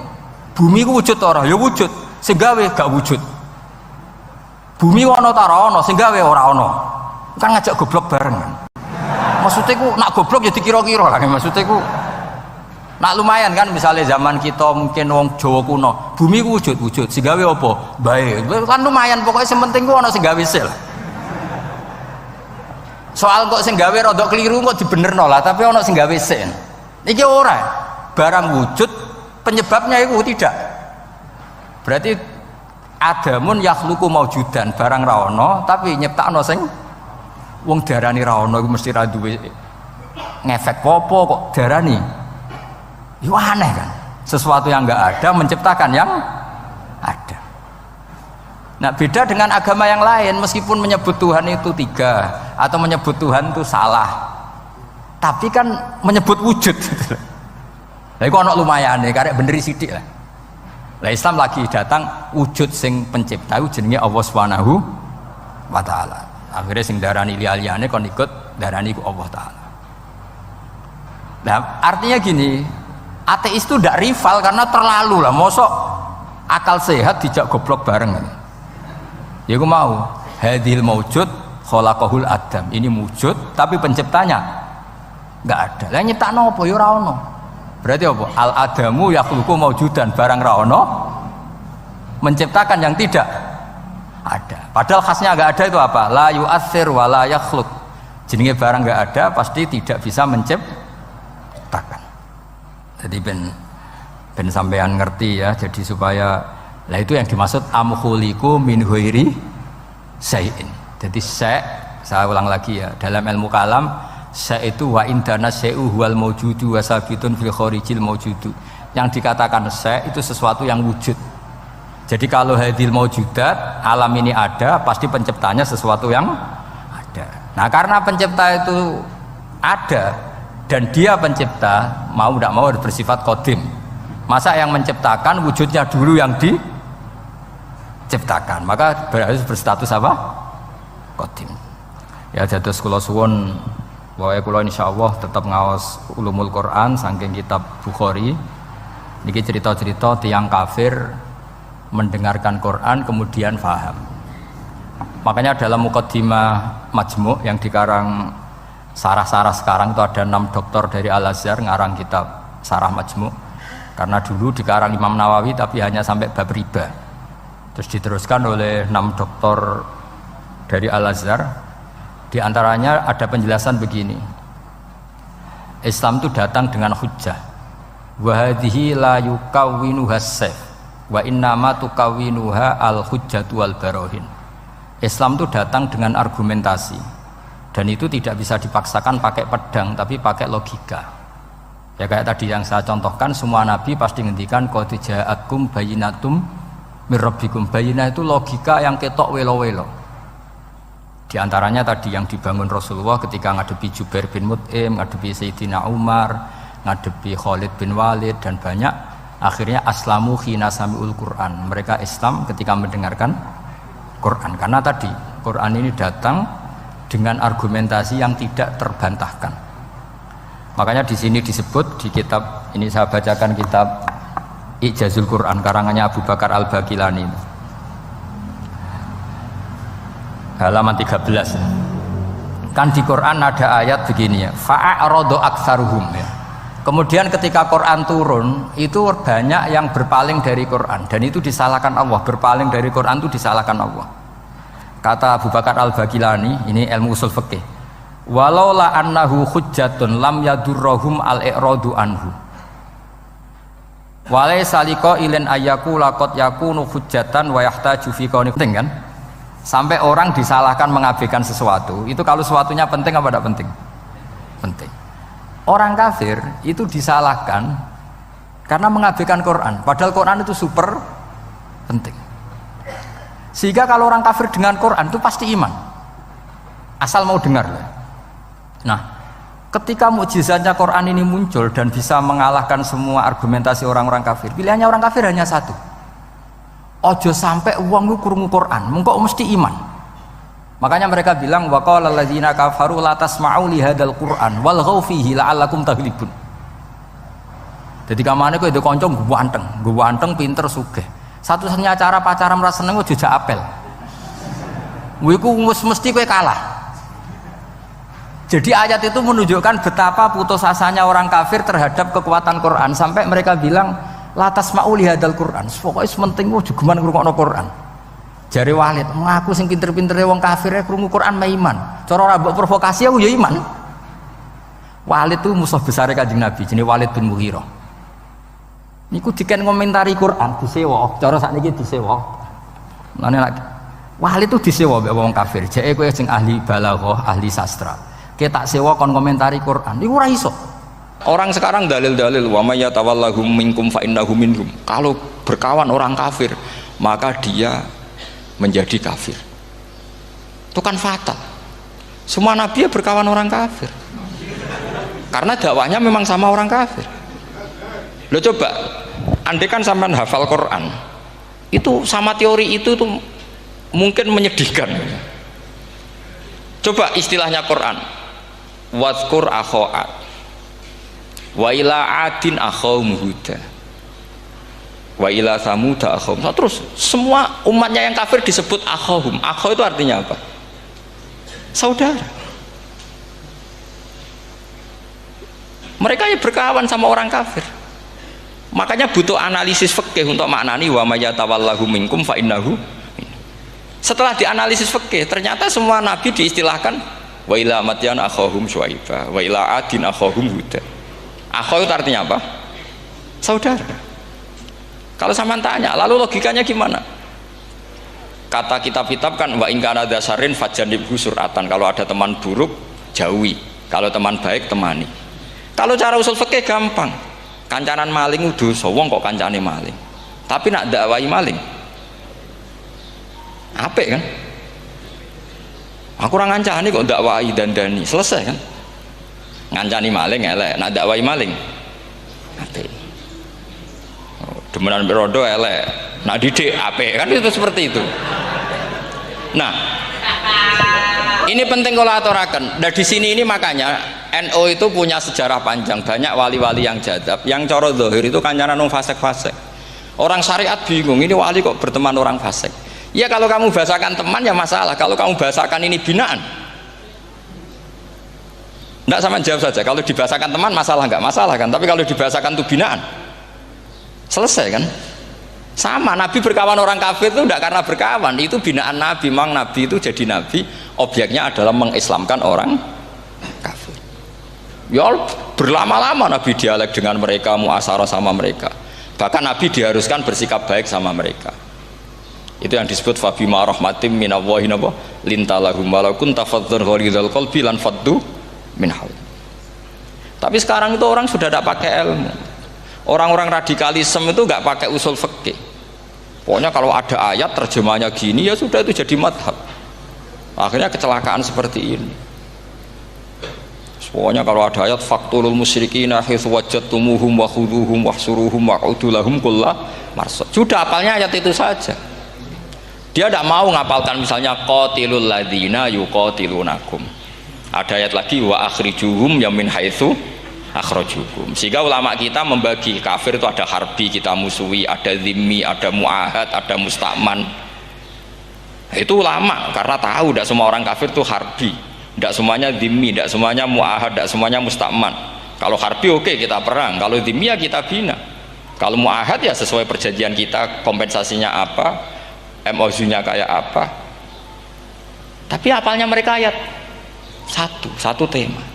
bumi ku wujud ora? Ya wujud, sing gawe gak wujud. Bumi ono ta ora ono, sing gawe ora ono. Kan ngajak goblok bareng kan. Maksudnya ku nak goblok ya dikira-kira lah, maksudnya ku nak lumayan kan, misalnya zaman kita mungkin wong Jawa kuno, bumi ku wujud, sing gawe apa? Baik, kan lumayan, pokoknya sing penting ku ono sing gawe sil. Soal kok sing gawe rodok keliru kok dibenerno lah, tapi ono sing gawe sen. Iki ora, barang wujud penyebabnya itu tidak. Berarti adamun yakhluqu maujudan, barang ra ono tapi nyiptakno sing wong darani ra ono iku mesti ra duwe ngefek apa kok darani. Itu aneh kan, sesuatu yang enggak ada menciptakan yang ada. Nah beda dengan agama yang lain, meskipun menyebut Tuhan itu 3 atau menyebut Tuhan itu salah, tapi kan menyebut wujud gitu. Lah iku ana lumayane karek beneri sithik lah. Lah Islam lagi datang wujud sing pencipta itu jenenge Allah Subhanahu wa taala. Akhirnya sing darani liya-liyane kon ikut darani ku Allah taala. Nah artinya gini, ateis itu tidak rival karena terlalu lah, mosok akal sehat dijak goblok bareng. Ya aku mau hadhil maujud khalaqahul adam, ini wujud tapi penciptanya enggak ada. Lah nyiptakno apa ya ora ono. Berarti apa? Al adamu yakhluqu maujudan, barang ra ono menciptakan yang tidak ada. Padahal khasnya enggak ada itu apa? La yu'athir wa la yakhluq. Jenenge barang enggak ada pasti tidak bisa menciptakan. Jadi ben sampean ngerti ya. Jadi supaya lah itu yang dimaksud amkhuliku min ghairi syai'in. Jadi saya ulang lagi ya, dalam ilmu kalam itu wa indana syai'u huwal maujudu wa sabitun fil kharijil maujudu. Yang dikatakan itu sesuatu yang wujud. Jadi kalau hadil maujudat, alam ini ada, pasti penciptanya sesuatu yang ada. Nah karena pencipta itu ada dan dia pencipta, mau tidak mau bersifat qadim. Masa yang menciptakan wujudnya dulu yang diciptakan, maka harus berstatus apa? Qadim. Ya dados kula suwun wae kula insyaallah tetap ngaos ulumul Quran saking kitab Bukhari. Niki cerita-cerita tiyang kafir mendengarkan Quran kemudian faham. Makanya dalam muqaddimah Majmu' yang dikarang sarah-sarah sekarang itu ada 6 doktor dari Al-Azhar ngarang kitab Sarah Majmu'. Karena dulu dikarang Imam Nawawi tapi hanya sampai bab riba. Terus diteruskan oleh 6 doktor dari Al-Azhar. Di antaranya ada penjelasan begini. Islam itu datang dengan hujjah. Wa hadhihi la yukawwinuha as-sayf. Wa innama tukawinuha al-hujjatu wal barohin. Islam itu datang dengan argumentasi dan itu tidak bisa dipaksakan pakai pedang tapi pakai logika. Ya kayak tadi yang saya contohkan, semua nabi pasti ngendikan qad ja'akum bayyinatum mir rabbikum. Bayyinah itu logika yang ketok welo-welo. Di antaranya tadi yang dibangun Rasulullah ketika ngadepi Jubair bin Mut'im, ngadepi Sayyidina Umar, ngadepi Khalid bin Walid dan banyak. Akhirnya aslamu khina sami'ul Quran. Mereka Islam ketika mendengarkan Quran. Karena tadi Quran ini datang dengan argumentasi yang tidak terbantahkan. Makanya di sini disebut di kitab ini, saya bacakan kitab Ijazul Quran karangannya Abu Bakar Al-Baqilani. Halaman 13. Kan di Quran ada ayat begini ya. Fa'aradu aktsaruhum ya. Kemudian ketika Quran turun, itu banyak yang berpaling dari Quran dan itu disalahkan Allah. Berpaling dari Quran itu disalahkan Allah. Kata Abu Bakar Al-Baqilani, ini ilmu usul fikih. Walau la annahu hujjatun lam yadurrohum al-i'radu anhu. Walai saliko ilen ayaku lakot yakunu hujjatan wa yahtaju fi kauni. Penting kan? Sampai orang disalahkan mengabaikan sesuatu, itu kalau sesuatunya penting apa tidak penting? Penting. Orang kafir itu disalahkan karena mengabaikan Quran, padahal Quran itu super penting. Sehingga kalau orang kafir dengan Quran itu pasti iman, asal mau dengar. Nah, ketika mukjizatnya Quran ini muncul dan bisa mengalahkan semua argumentasi orang-orang kafir, pilihannya orang kafir hanya satu. Ojo sampai uang itu krungu Quran, mengko mesti iman. Makanya mereka bilang wa qala alladzina kafaru la tasma'u li hadzal Qur'an walghaw fihi la'allakum taghlibun. Jadi kamane kowe ndek kanca ganteng, pinter, sugih. Satu-satunya cara pacaran merasa seneng jejak apel. Kuwi ku mesti kowe kalah. Jadi ayat itu menunjukkan betapa putus asanya orang kafir terhadap kekuatan Quran sampai mereka bilang la tasma'u li hadzal Qur'an. Pokoke penting ku jugeman ngrungokno Quran. Jari Walid, aku sing pinter-pintere wong kafirnya krungu Quran mah iman. Cara ora mbok provokasi aku ya iman. Walid itu musuh besar Kanjeng Nabi, jenenge Walid bin Mughirah. Niku diken ngomentari Quran disewa, cara sakniki disewa. Mane lagi Walid itu disewa mbek wong kafir. Jeke kowe sing ahli balaghah, ahli sastra. Kowe tak sewa kon komentari Quran. Iku ora iso. Orang sekarang dalil-dalil wa may yatawallahum minkum fa innahu minhum. Kalau berkawan orang kafir, maka dia menjadi kafir. Itu kan fatal. Semua nabi ya berkawan orang kafir karena dakwahnya memang sama orang kafir. Lo coba andaikan sampean hafal Quran itu sama teori itu tuh mungkin menyedihkan. Coba istilahnya Quran wadhkur akho'at wa ila adin akhawum huda wa ila samuda akhawum. Terus semua umatnya yang kafir disebut akhawum. Akhaw itu artinya apa? Saudara. Mereka ya berkawan sama orang kafir. Makanya butuh analisis fikih untuk maknani wa may yatawallahu minkum fa innahu. Setelah dianalisis fikih ternyata semua nabi diistilahkan wa ila madyan akhahum syuaiba wa ila adin akhahum huda. Akhaw itu artinya apa? saudara. Kalau sama tanya, lalu logikanya gimana? Kata kitab-kitab kan wa in kana dasarin fajanibhu suratan. Kalau ada teman buruk, jauhi. Kalau teman baik, temani. Kalau cara usul fikih gampang. Kancanan maling dosa, wong kok kancane maling. Tapi nak dakwai maling. Apik kan? Aku ora ngancani kok dakwai dandani. Selesai kan? Ngancani maling elek, nak dakwai maling. Apik. Demenan rondo elek, nak didik apik kan, itu seperti itu. Nah, ini penting kalau aturaken. Dan di sini ini makanya NU itu punya sejarah panjang, banyak wali-wali yang jadab, yang coro zahir itu kancanan wong fasik-fasik. Orang syariat bingung, ini wali kok berteman orang fasik. Ya kalau kamu bahasakan teman ya masalah, kalau kamu bahasakan ini binaan. Enggak, sama jawab saja. Kalau dibahasakan teman masalah enggak masalah kan, tapi kalau dibahasakan itu binaan. Selesai kan? Sama, Nabi berkawan orang kafir itu tidak karena berkawan, itu binaan Nabi. Memang Nabi itu jadi Nabi, objeknya adalah mengislamkan orang kafir. Ya berlama-lama Nabi dialek dengan mereka, muasyarah sama mereka. Bahkan Nabi diharuskan bersikap baik sama mereka. Itu yang disebut fabima rahmatim minallahi lintalahum walau kunta fadzan ghalidhal qalbi lan faddu min hawl. Tapi sekarang itu orang sudah tidak pakai ilmu. Orang-orang radikalisme itu nggak pakai usul fikih. Pokoknya kalau ada ayat terjemahnya gini ya sudah, itu jadi madhab. Akhirnya kecelakaan seperti ini. Pokoknya kalau ada ayat faqtulul musyrikina haitsu wajadtumuhum wa khudhuhum wahsuruhum wa'udu lahum kulla marsad. Sudah hafalnya ayat itu saja. Dia tidak mau ngapalkan misalnya qatilul ladzina yuqatilunakum. Ada ayat lagi wa akhrijuhum yamin haitsu akhrajukum. Sehingga ulama kita membagi kafir itu ada harbi, kita musuhi, ada zimmi, ada muahad, ada musta'man. Itu ulama karena tahu tidak semua orang kafir itu harbi, tidak semuanya zimmi, tidak semuanya muahad, tidak semuanya musta'man. Kalau harbi oke, kita perang, kalau zimmi ya kita bina. Kalau muahad ya sesuai perjanjian kita, kompensasinya apa, MOU-nya kayak apa. Tapi apalnya mereka ayat satu tema.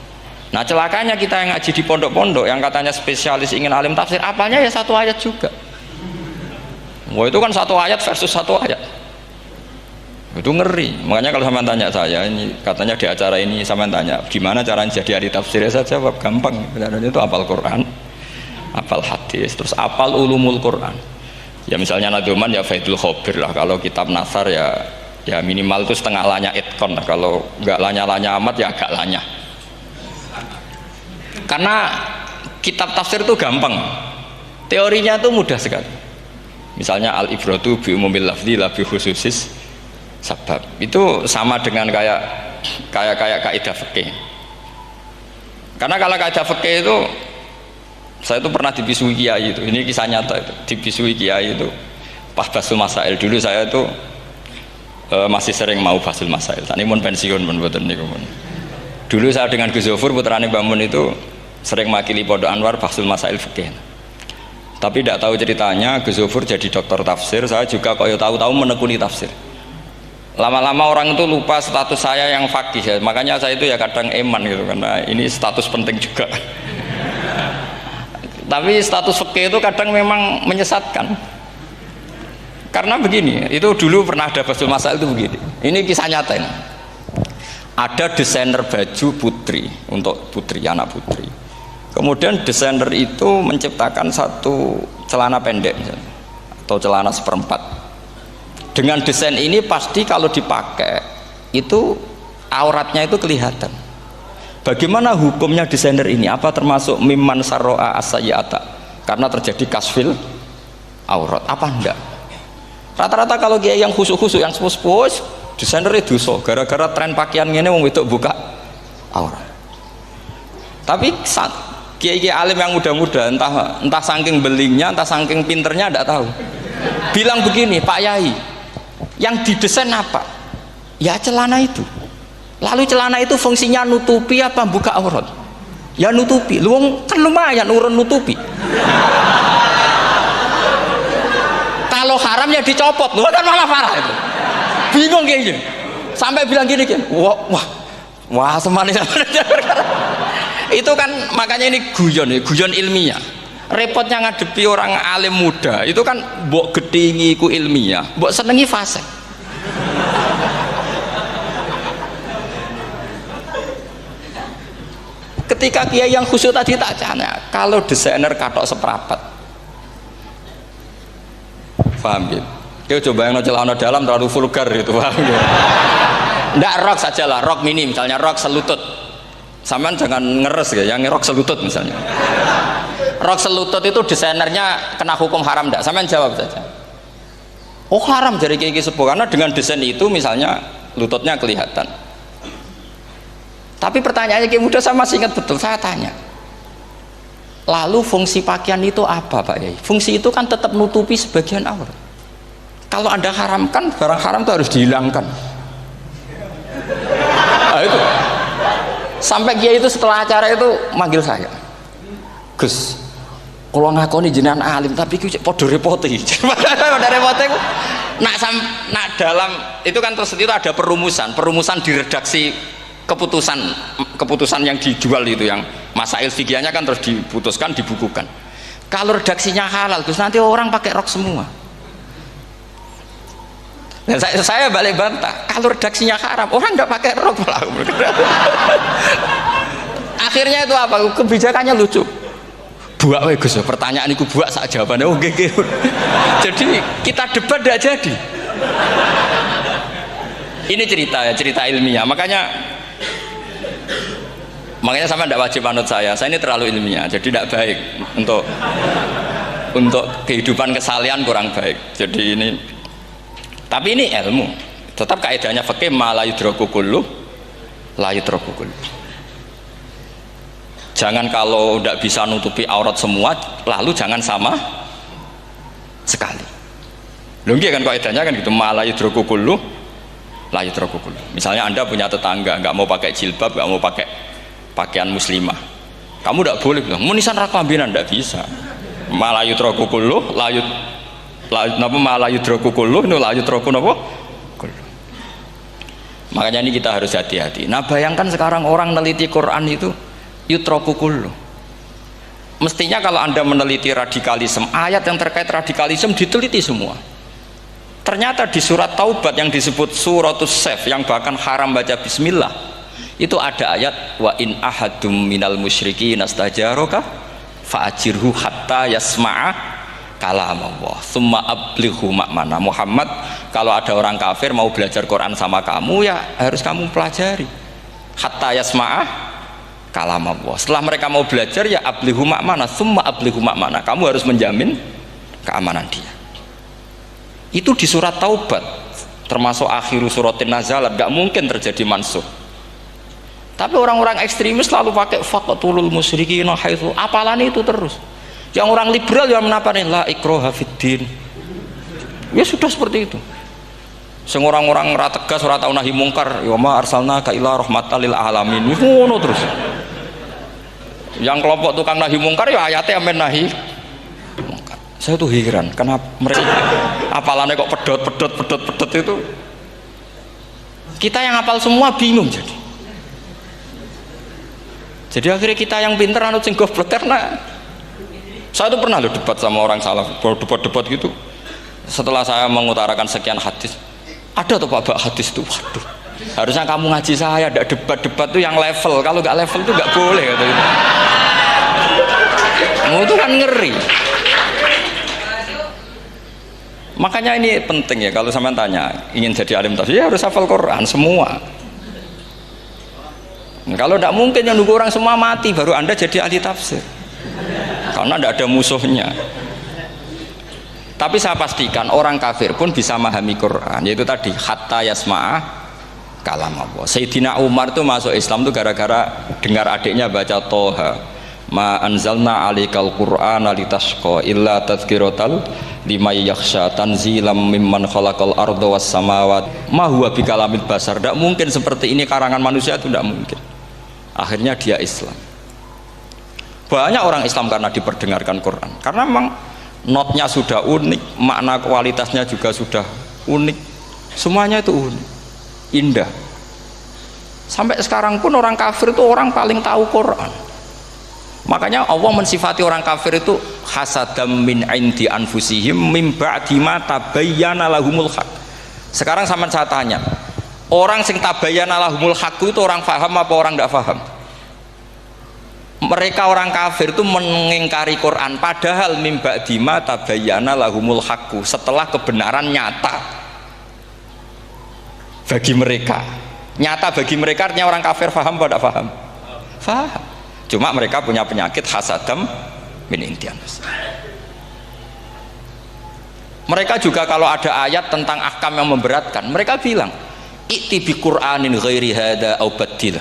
Nah celakanya kita yang ngaji di pondok-pondok yang katanya spesialis ingin alim tafsir, apalnya ya satu ayat juga. Wah itu kan satu ayat versus satu ayat, itu ngeri. Makanya kalau sama tanya saya, ini katanya di acara ini sama tanya gimana caranya jadi ahli tafsir, saya jawab gampang. Caranya itu hafal Quran, hafal hadis, terus hafal ulumul Quran. Ya misalnya Nadoman ya Faidul Khobir lah. Kalau kitab Nasar ya minimal itu setengah lanya itkon lah. Kalau nggak lanya-lanya amat ya agak lanya. Karena kitab tafsir itu gampang, teorinya itu mudah sekali. Misalnya al-ibratu bi umumil lafzi la bi khususis sabab. Itu sama dengan kayak kaidah fikih. Karena kalau kaidah fikih itu saya itu pernah dibisui kiai itu. Ini kisah nyata itu. Dibisui kiai itu pas basul masail. Dulu saya itu masih sering mau basul masail. Tani mun pensiun mun mboten niku mun. Dulu saya dengan Gus Zofur putrane Mbah Mun itu sering makili Pondok Anwar basul masail fikih. Tapi tidak tahu ceritanya Gus Zofur jadi dokter tafsir, saya juga kaya tahu-tahu menekuni tafsir. Lama-lama orang itu lupa status saya yang fakih ya. Makanya saya itu ya kadang eman gitu, karena ini status penting juga. Tapi status fikih itu kadang memang menyesatkan. Karena begini, itu dulu pernah ada basul masail itu begini. Ini kisah nyata ini. Ada desainer baju putri, untuk putri, anak putri. Kemudian desainer itu menciptakan satu celana pendek misalnya, atau celana seperempat. Dengan desain ini pasti kalau dipakai itu auratnya itu kelihatan. Bagaimana hukumnya desainer ini? Apa termasuk mimman sarro'a as-sayyi'ata? Karena terjadi kasfil aurat. Apa enggak? Rata-rata kalau kiai yang khusuk-khusuk, yang sepuh-sepuh, desainer itu dosa. Gara-gara tren pakaian ini wong wedok buka aurat. Tapi kiai-kiai alim yang muda-muda, entah saking belingnya, entah saking pinternya, tidak tahu. Bilang begini, Pak Yai, yang didesain apa? Ya celana itu. Lalu celana itu fungsinya nutupi apa buka aurat? Ya nutupi. Lu kan lumayan urun nutupi. Kalau haram ya dicopot, lu kan malah parah itu. Bingung kayak gini. Sampai bilang gini kan, wah semanis. Itu kan makanya ini guyon ilmiah. Repotnya ngadepi orang alim muda itu kan mbok gedhingi ku ilmiah, mbok senengi fasih. Ketika kiai yang khusyuk tadi tak tanya, kalau desainer katok seprapat, paham gitu? Dia coba yang celana dalam terlalu vulgar itu, paham gitu? Nggak, rok sajalah, rok mini misalnya, rok selutut. Sampean jangan ngeres ya, yang rok selutut misalnya. Rok selutut itu desainernya kena hukum haram enggak? Sampean jawab saja. Oh haram dari kiai sepuh, karena dengan desain itu misalnya lututnya kelihatan. Tapi pertanyaannya kiai muda saya masih ingat betul, saya tanya. Lalu fungsi pakaian itu apa Pak Yai? Fungsi itu kan tetap nutupi sebagian aurat. Kalau Anda haramkan, barang haram itu harus dihilangkan. Nah, itu. Sampai kiai itu setelah acara itu manggil saya. Gus, kalau ngakoni jenengan alim tapi iki padha repote. Padha repote ku nak dalam itu kan terus itu ada perumusan di redaksi keputusan yang dijual itu, yang masail fikihnya kan terus diputuskan, dibukukan. Kalau redaksinya halal Gus, nanti orang pakai rok semua. Dan saya balik bantah, kalau redaksinya haram orang nggak pakai rok. Akhirnya itu apa? Kebijakannya lucu. Buak wae Gus, pertanyaan iku buak sak jawabannya oh nggih. Jadi kita debat tidak jadi. Ini cerita ya, cerita ilmiah. Makanya sama tidak wajib anut saya ini terlalu ilmiah, jadi tidak baik untuk kehidupan kesalian, kurang baik. Jadi ini, tapi ini ilmu, tetap kaidahnya fikih ma la yudraku kullu la yudraku kullu. Jangan kalau tidak bisa nutupi aurat semua lalu jangan sama sekali. Lho nggih kan kaidahnya kan gitu, ma la yudraku kullu la yudraku kullu. Misalnya Anda punya tetangga nggak mau pakai jilbab, nggak mau pakai pakaian muslimah, kamu tidak boleh bilang munisan raklambinan, tidak bisa. Malayu trokukulu layut napa malayu trokukulu nu layut troku napa. Makanya ini kita harus hati-hati. Nah bayangkan sekarang orang meneliti Quran itu yutrokukulu. Mestinya kalau Anda meneliti radikalisme, ayat yang terkait radikalisme diteliti semua. Ternyata di surat Taubat yang disebut suratus Saif, yang bahkan haram baca bismillah, itu ada ayat wa in ahadum minal musyrikin astajaraka fa'ajirhu hatta yasma'a kalam Allah thumma ablighu ma'mana. Muhammad, kalau ada orang kafir mau belajar Quran sama kamu ya harus kamu pelajari hatta yasma'a kalam Allah. Setelah mereka mau belajar ya ablighu ma'mana, thumma ablighu ma'mana, kamu harus menjamin keamanan dia. Itu di surat Taubat, termasuk akhiru suratin nazalat, gak mungkin terjadi mansuh. Tapi orang-orang ekstremis selalu pakai faqtulul musyrikin haitsu, apalan itu terus. Yang orang liberal yang menapani la ikraha fiddin. Ya sudah seperti itu. Sing orang-orang ora tegas, ora tau nahi mungkar, ya ma arsalnaka ila rahmatal lil alamin. Ngono terus. Yang kelompok tukang nahi mungkar ya ayatnya amen nahi mungkar. Saya tuh heran, kenapa mereka apalannya kok pedot itu. Kita yang hafal semua bingung jadi. Jadi akhirnya kita yang pinter anut sing goblok, karena saya tuh pernah loh debat sama orang salaf, debat gitu. Setelah saya mengutarakan sekian hadis, ada tuh Pak hadis tuh, waduh, harusnya kamu ngaji saya, ada debat tuh yang level, kalau nggak level tuh nggak boleh kata itu. Mau tuh kan ngeri. Makanya ini penting ya, kalau sampean tanya ingin jadi alim tafsir ya harus hafal Quran semua. Kalau tidak mungkin yang nunggu orang semua mati baru Anda jadi ahli tafsir, karena tidak ada musuhnya. Tapi saya pastikan orang kafir pun bisa memahami Quran, yaitu tadi hatta yasma'a kalam Allah. Sayyidina Umar itu masuk Islam itu gara-gara dengar adiknya baca Toha, ma anzalna alikal Qur'ana litashqa illa tadhkiratal liman yakhsha tanzilam mimman khalaqal arda was samawat ma huwa bikalamil basar. Tidak mungkin seperti ini karangan manusia, itu tidak mungkin. Akhirnya dia Islam. Banyak orang Islam karena diperdengarkan Quran, karena memang notnya sudah unik, makna kualitasnya juga sudah unik, semuanya itu unik, indah. Sampai sekarang pun orang kafir itu orang paling tahu Quran. Makanya Allah mensifati orang kafir itu hasadam min indi anfusihim mim ba'di ma tabayyana lahumul haq. Sekarang sama saya tanya, orang sing tabayyana lahumul haq itu orang faham apa orang tidak faham? Mereka orang kafir itu mengingkari Quran padahal mim ba'di ma tabayyana lahumul haq, setelah kebenaran nyata bagi mereka. Nyata bagi mereka artinya orang kafir faham apa tidak faham? Faham. Cuma mereka punya penyakit hasadam min indi anfusihim. Mereka juga kalau ada ayat tentang ahkam yang memberatkan, mereka bilang i'ti bi Qur'anin ghairi hada au badil.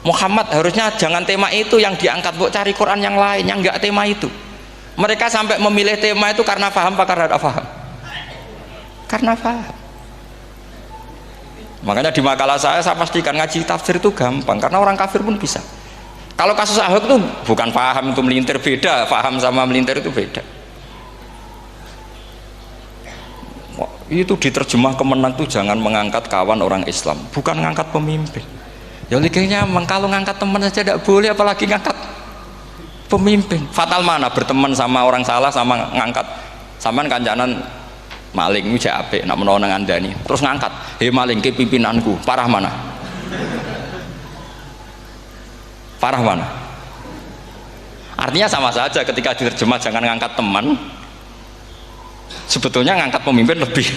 Muhammad harusnya jangan tema itu yang diangkat, buat cari Quran yang lain yang enggak tema itu. Mereka sampai memilih tema itu karena paham apa karena tidak paham? Karena paham. Makanya di makalah saya pastikan ngaji tafsir itu gampang karena orang kafir pun bisa. Kalau kasus Ahok itu bukan paham itu melintir, beda. Paham sama melintir itu beda. Itu diterjemah kemenang itu jangan mengangkat kawan orang Islam, bukan ngangkat pemimpin. Ya likanya kalau ngangkat teman saja tidak boleh, apalagi ngangkat pemimpin. Fatal mana berteman sama orang salah sama ngangkat. Saman kancanan maling itu apik nak menawa ngandani. Terus ngangkat, "Hei maling ke pimpinanku." Parah mana? Parah mana? Artinya sama saja ketika diterjemah jangan ngangkat teman, sebetulnya ngangkat pemimpin lebih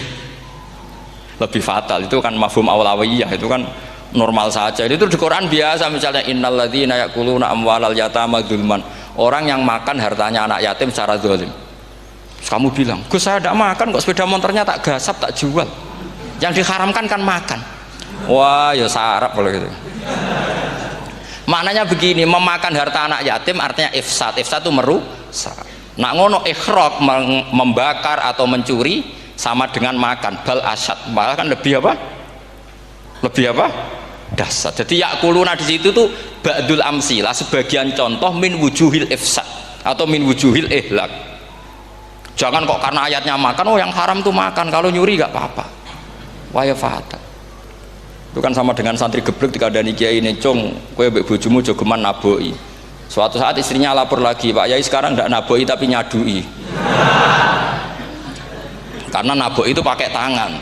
fatal. Itu kan mafhum awlawiyah, itu kan normal saja. Itu di Quran biasa, misalnya innalladzina ya'kuluna amwalal yatama dzulman, orang yang makan hartanya anak yatim secara zalim. Terus kamu bilang, "Gus, saya tidak makan kok, sepeda motornya tak gasap, tak jual." Yang diharamkan kan makan. Wah, ya sarap kalau gitu. Maknanya begini, memakan harta anak yatim artinya ifsad. Ifsad itu merusak. Nak ngono ikhraq, membakar atau mencuri sama dengan makan, bal asyad, malah kan lebih apa? Lebih apa? Dasar. Jadi yakuluna di situ tuh ba'dul amsilah, sebagian contoh min wujuhil ifsad atau min wujuhil ihlak. Jangan kok karena ayatnya makan, oh yang haram tuh makan, kalau nyuri gak apa-apa. Waya fatal. Itu kan sama dengan santri geblek dikandani kiai ini, "Cung, kowe mbek bojomu jogeman naboki." Suatu saat istrinya lapor lagi, "Pak Yai sekarang tidak naboki tapi nyadui." Karena naboki itu pakai tangan.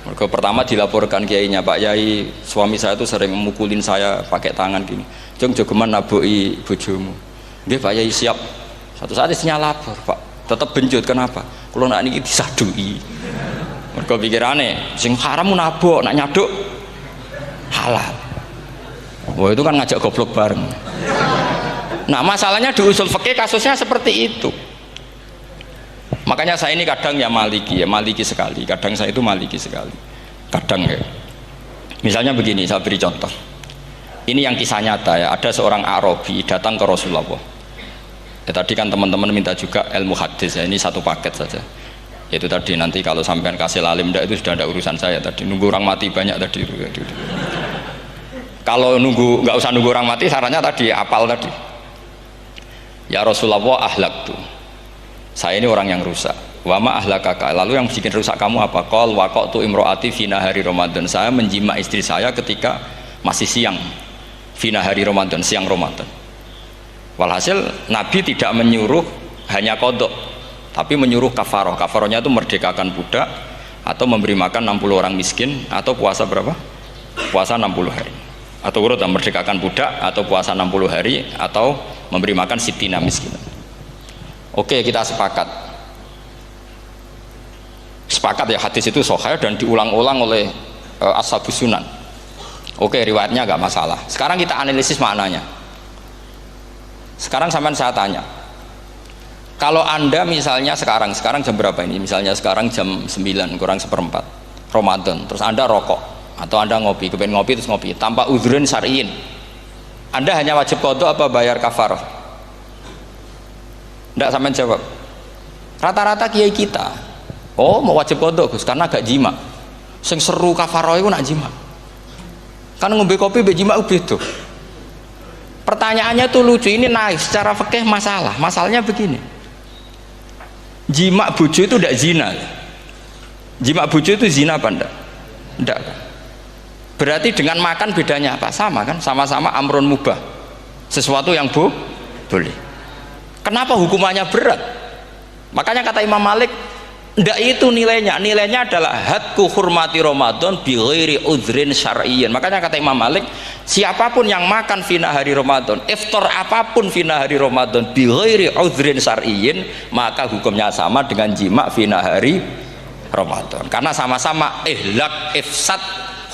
Mereka pertama dilaporkan kiainya, "Pak Yai, suami saya itu sering memukulin saya pakai tangan gini. Cung, jogeman naboki bojomu." "Nggih Pak Yai, siap." Suatu saat istrinya lapor, "Pak, tetap benjut, kenapa? Kalau nak ini disadui." Mereka pikirannya sing haram nabok, nak nyaduk halal. Wah, itu kan ngajak goblok bareng. Nah, masalahnya di usul fikih kasusnya seperti itu. Makanya saya ini kadang ya maliki sekali. Kadang saya itu maliki sekali. Kadang ya. Misalnya begini, saya beri contoh. Ini yang kisah nyata ya. Ada seorang Arabi datang ke Rasulullah. Ya, tadi kan teman-teman minta juga ilmu hadis ya. Ini satu paket saja. Itu tadi nanti kalau sampean kasih lalim itu sudah ada urusan saya tadi. Nunggu orang mati banyak tadi itu. Kalau nggak usah nunggu orang mati, sarannya tadi apal tadi. Ya Rasulullah, ahlak tuh. Saya ini orang yang rusak. Wama ahlakaka. Lalu yang bikin rusak kamu apa? Qol waqatu imroati fina hari Ramadan. Saya menjima istri saya ketika masih siang. Fina hari Ramadan, siang Ramadan. Walhasil Nabi tidak menyuruh hanya kodok, tapi menyuruh kafaroh. Kafarohnya itu merdekakan budak atau memberi makan 60 orang miskin atau puasa berapa? Puasa 60 hari. Atau urut merdekakan budak atau puasa 60 hari atau memberi makan sitina miskin. Oke, kita sepakat. Sepakat ya, hadis itu sahih dan diulang-ulang oleh ashabus sunan. Oke, riwayatnya agak masalah. Sekarang kita analisis maknanya. Sekarang sampean saya tanya, kalau anda misalnya sekarang jam berapa ini? Misalnya sekarang jam 9 kurang seperempat Ramadan, terus anda rokok atau anda ngopi, kepengen ngopi terus ngopi tanpa udhrin syar'iin, anda hanya wajib qadha apa bayar kafarah? Tidak, sampean jawab. Rata-rata kiai kita, oh mau wajib qadha Gus karena gak jima. Sing seru kafarah itu nak jima. Kan ngombe kopi be jima beda. Pertanyaannya tuh lucu, ini naik secara fikih masalahnya begini. Jima bojo itu tidak zina. Jima bojo itu zina apa enggak? Enggak. Berarti dengan makan bedanya apa? Sama kan? Sama-sama amrun mubah. Sesuatu yang Boleh. Kenapa hukumannya berat? Makanya kata Imam Malik, ndak itu nilainya. Nilainya adalah hadku hurmati Ramadan bi ghairi udhrin syar'iyyin. Makanya kata Imam Malik, siapapun yang makan fina hari Ramadan, iftar apapun fina hari Ramadan bi ghairi udhrin syar'iyyin, maka hukumnya sama dengan jima fina hari Ramadan. Karena sama-sama ihlak ifsad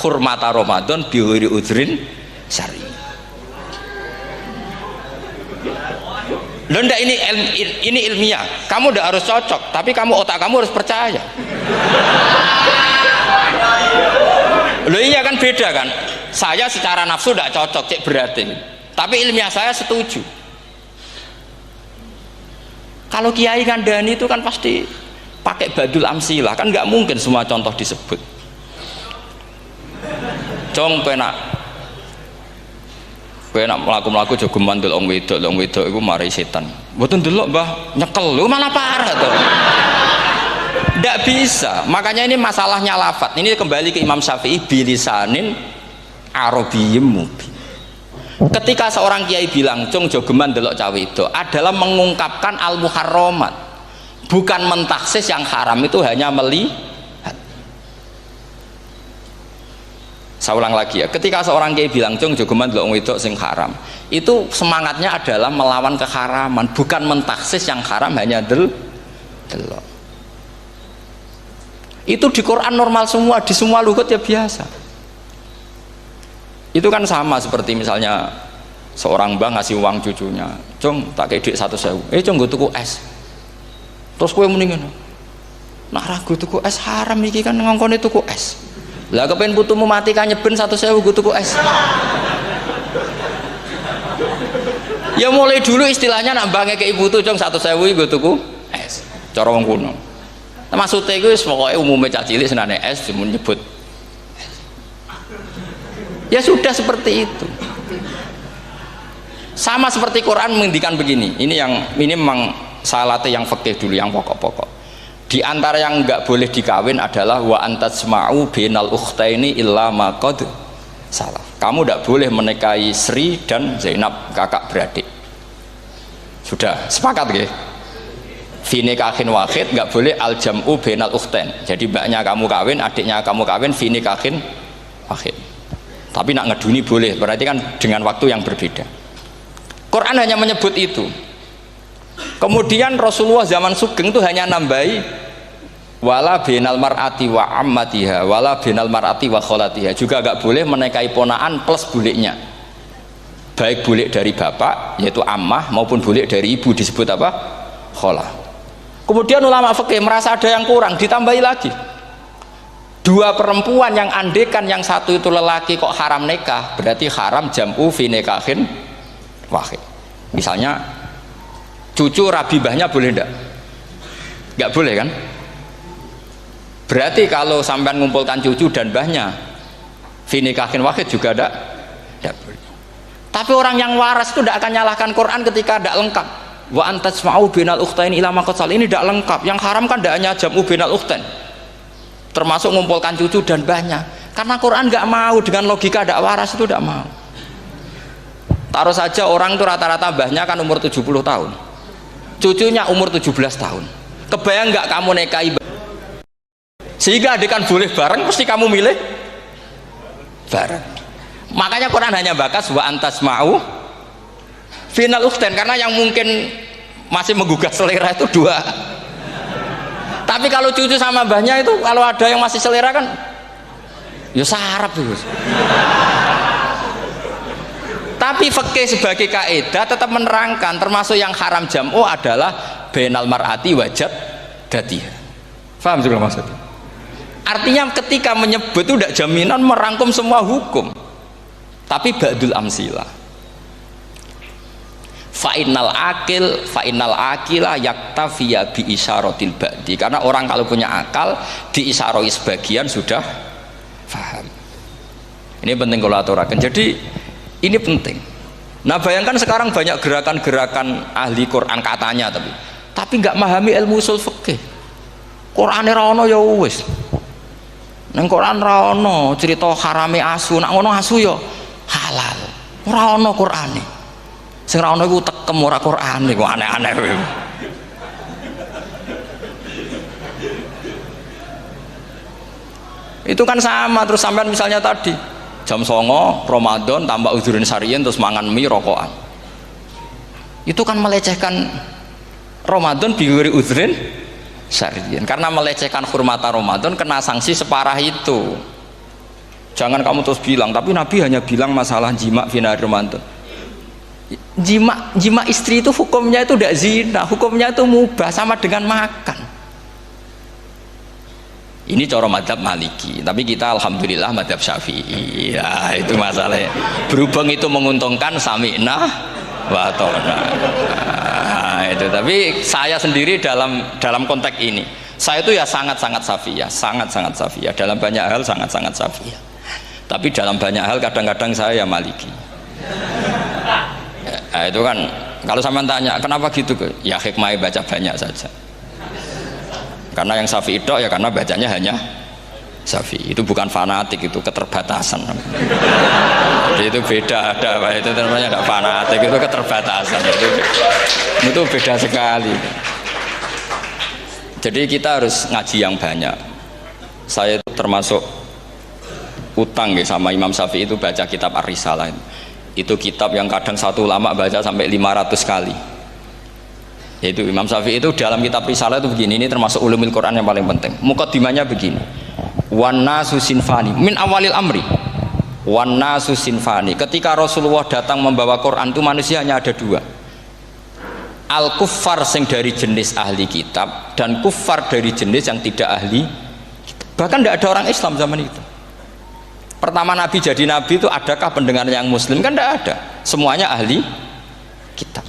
hurmata Ramadan bi ghairi udhrin syar'iyyin. Loh enggak, ini ilmiah. Kamu udah harus cocok, tapi otak kamu harus percaya. Loh iya kan, beda kan. Saya secara nafsu tidak cocok, cek berarti. Tapi ilmiah saya setuju. Kalau Kiai Kandani itu kan pasti pakai badul amsilah, kan nggak mungkin semua contoh disebut. Cong penak melaku-melaku jogo mandul wong wedok iku mari setan. Mboten delok Mbah, nyekel. Lu malah parah to. Ndak bisa. Makanya ini masalahnya lafat. Ini kembali ke Imam Syafi'i, bilisanin arabiyyim mubin. Ketika seorang kiai bilang cung jogeman delok cawe itu adalah mengungkapkan al-muharramat. Bukan mentaksis yang haram itu hanya melihat. Saya ulang lagi ya, ketika seorang kiai bilang cung jogeman delok wedok sing haram, itu semangatnya adalah melawan keharaman, bukan mentaksis yang haram hanya delok. Itu di Quran normal semua, di semua lugat ya biasa. Itu kan sama seperti misalnya seorang mbah ngasih uang cucunya, cung tak kayak duit 100.000, cung gue tuku es. Terus kue mendingan, nak ragu tuku es haram iki kan ngongkone tuku es. Lah kepen putumu mati kan nyeben 100.000 gue tuku es. Ya mulai dulu istilahnya nak mbah ngekeki putu cung 100.000 gue tuku es. Cara wong kuno. Maksudnya gue pokoknya umumnya cah cilik senane es cuma nyebut. Ya sudah seperti itu. Sama seperti Quran menghentikan begini. Ini memang salate yang fikih dulu, yang pokok-pokok. Di antara yang nggak boleh dikawin adalah wa antasma'u bainal ukhtaini illa ma qad salah. Kamu tidak boleh menikahi Sri dan Zainab, kakak beradik. Sudah sepakat nggih? Fi nikahin wahid nggak boleh al jam'u bainal ukhtain. Jadi mbaknya kamu kawin, adiknya kamu kawin fi nikahin wahid. Tapi nak ngeduni boleh, berarti kan dengan waktu yang berbeda. Quran hanya menyebut itu. Kemudian Rasulullah zaman Sugeng itu hanya nambahi wala binal mar'ati wa ammatiha wala binal mar'ati wa kholatiha, juga gak boleh menikahi ponaan plus buliknya, baik bulik dari bapak yaitu ammah maupun bulik dari ibu disebut apa? Kholah. Kemudian ulama fikih merasa ada yang kurang, ditambahi lagi dua perempuan yang andekan yang satu itu lelaki kok haram nikah, berarti haram jam'u fi nikahin wahid. Misalnya cucu rabibahnya boleh enggak? Enggak boleh kan? Berarti kalau sampai ngumpulkan cucu dan mbahnya fi nikahin wahid juga enggak boleh. Tapi orang yang waras itu tidak akan nyalahkan Quran ketika tidak lengkap. Wa antasma'u bainal ukhtain ila ma qad sal, ini tidak lengkap. Yang haram kan tidak hanya jam'u bainal ukhtain, termasuk ngumpulkan cucu dan mbahnya. Karena Quran nggak mau dengan logika tidak waras, itu tidak mau. Taruh saja orang itu rata-rata mbahnya kan umur 70 tahun, cucunya umur 17 tahun. Kebayang nggak kamu nikahi sehingga adik kan boleh bareng, mesti kamu milih bareng. Makanya Quran hanya bakas wa antasma'u final ukhtain, karena yang mungkin masih menggugah selera itu dua. Tapi kalau cucu sama mbahnya itu, kalau ada yang masih selera kan ya sarap tuh. Tapi fikih sebagai kaidah tetap menerangkan termasuk yang haram jam'u adalah bainal mar'ati wajad datiha. Paham juga maksudnya? Artinya ketika menyebut itu tidak jaminan merangkum semua hukum, tapi ba'dul amsilah. Fa'innal akila yaktafiya bi isyaratil ba'di, karena orang kalau punya akal diisyaroi sebagian sudah faham. Ini penting kalau aturakan. Jadi ini penting. Nah bayangkan sekarang banyak gerakan-gerakan ahli Quran katanya, tapi nggak memahami ilmu usul fikih. Qur'ane ra ono ya wis. Nang Quran ra ono cerita harame asu, nak ngono asu ya halal. Ora ono Qur'ane. Sing ra ono iku tekem ora Quran iku aneh-aneh. Itu kan sama terus sampean misalnya tadi jam 09.00 Ramadan tambah uzurin syariyin terus mangan mie rokokan. Itu kan melecehkan Ramadan biguri uzurin syariyin karena melecehkan hurmata Ramadan kena sanksi separah itu. Jangan kamu terus bilang tapi Nabi hanya bilang masalah jima fi nahar Ramadan. Jima istri itu hukumnya itu tidak zina, hukumnya itu mubah sama dengan makan. Ini cara madzhab Maliki, tapi kita alhamdulillah madzhab Syafi'i. Ya, itu masalahnya. Berhubung itu menguntungkan sami'na wa ta'na. Nah, itu. Tapi saya sendiri dalam konteks ini, saya itu ya sangat-sangat Syafi'iyah, sangat-sangat Syafi'iyah. Dalam banyak hal sangat-sangat Syafi'iyah. Tapi dalam banyak hal kadang-kadang saya ya Maliki. Nah, itu kan kalau sampean tanya kenapa gitu, ya hikmah baca banyak saja. Karena yang Syafi'i itu ya karena bacanya hanya Syafi'i. Itu bukan fanatik, itu keterbatasan. Jadi itu beda, itu namanya tidak fanatik, itu keterbatasan. Itu beda sekali. Jadi kita harus ngaji yang banyak. Saya itu termasuk utang ya sama Imam Syafi'i itu baca kitab Ar-Risalah. Itu kitab yang kadang satu ulama baca sampai 500 kali. Yaitu Imam Syafi'i itu dalam kitab Risalah itu begini, ini termasuk ulumul Quran yang paling penting. Muqaddimahnya begini. Wan nasu sinfani min awalil amri. Wan nasu sinfani. Ketika Rasulullah datang membawa Quran itu manusia hanya ada dua. Al kuffar sing dari jenis ahli kitab dan kuffar dari jenis yang tidak ahli kitab. Bahkan tidak ada orang Islam zaman itu. Pertama Nabi jadi Nabi itu adakah pendengar yang Muslim? Kan tidak ada, semuanya ahli kitab.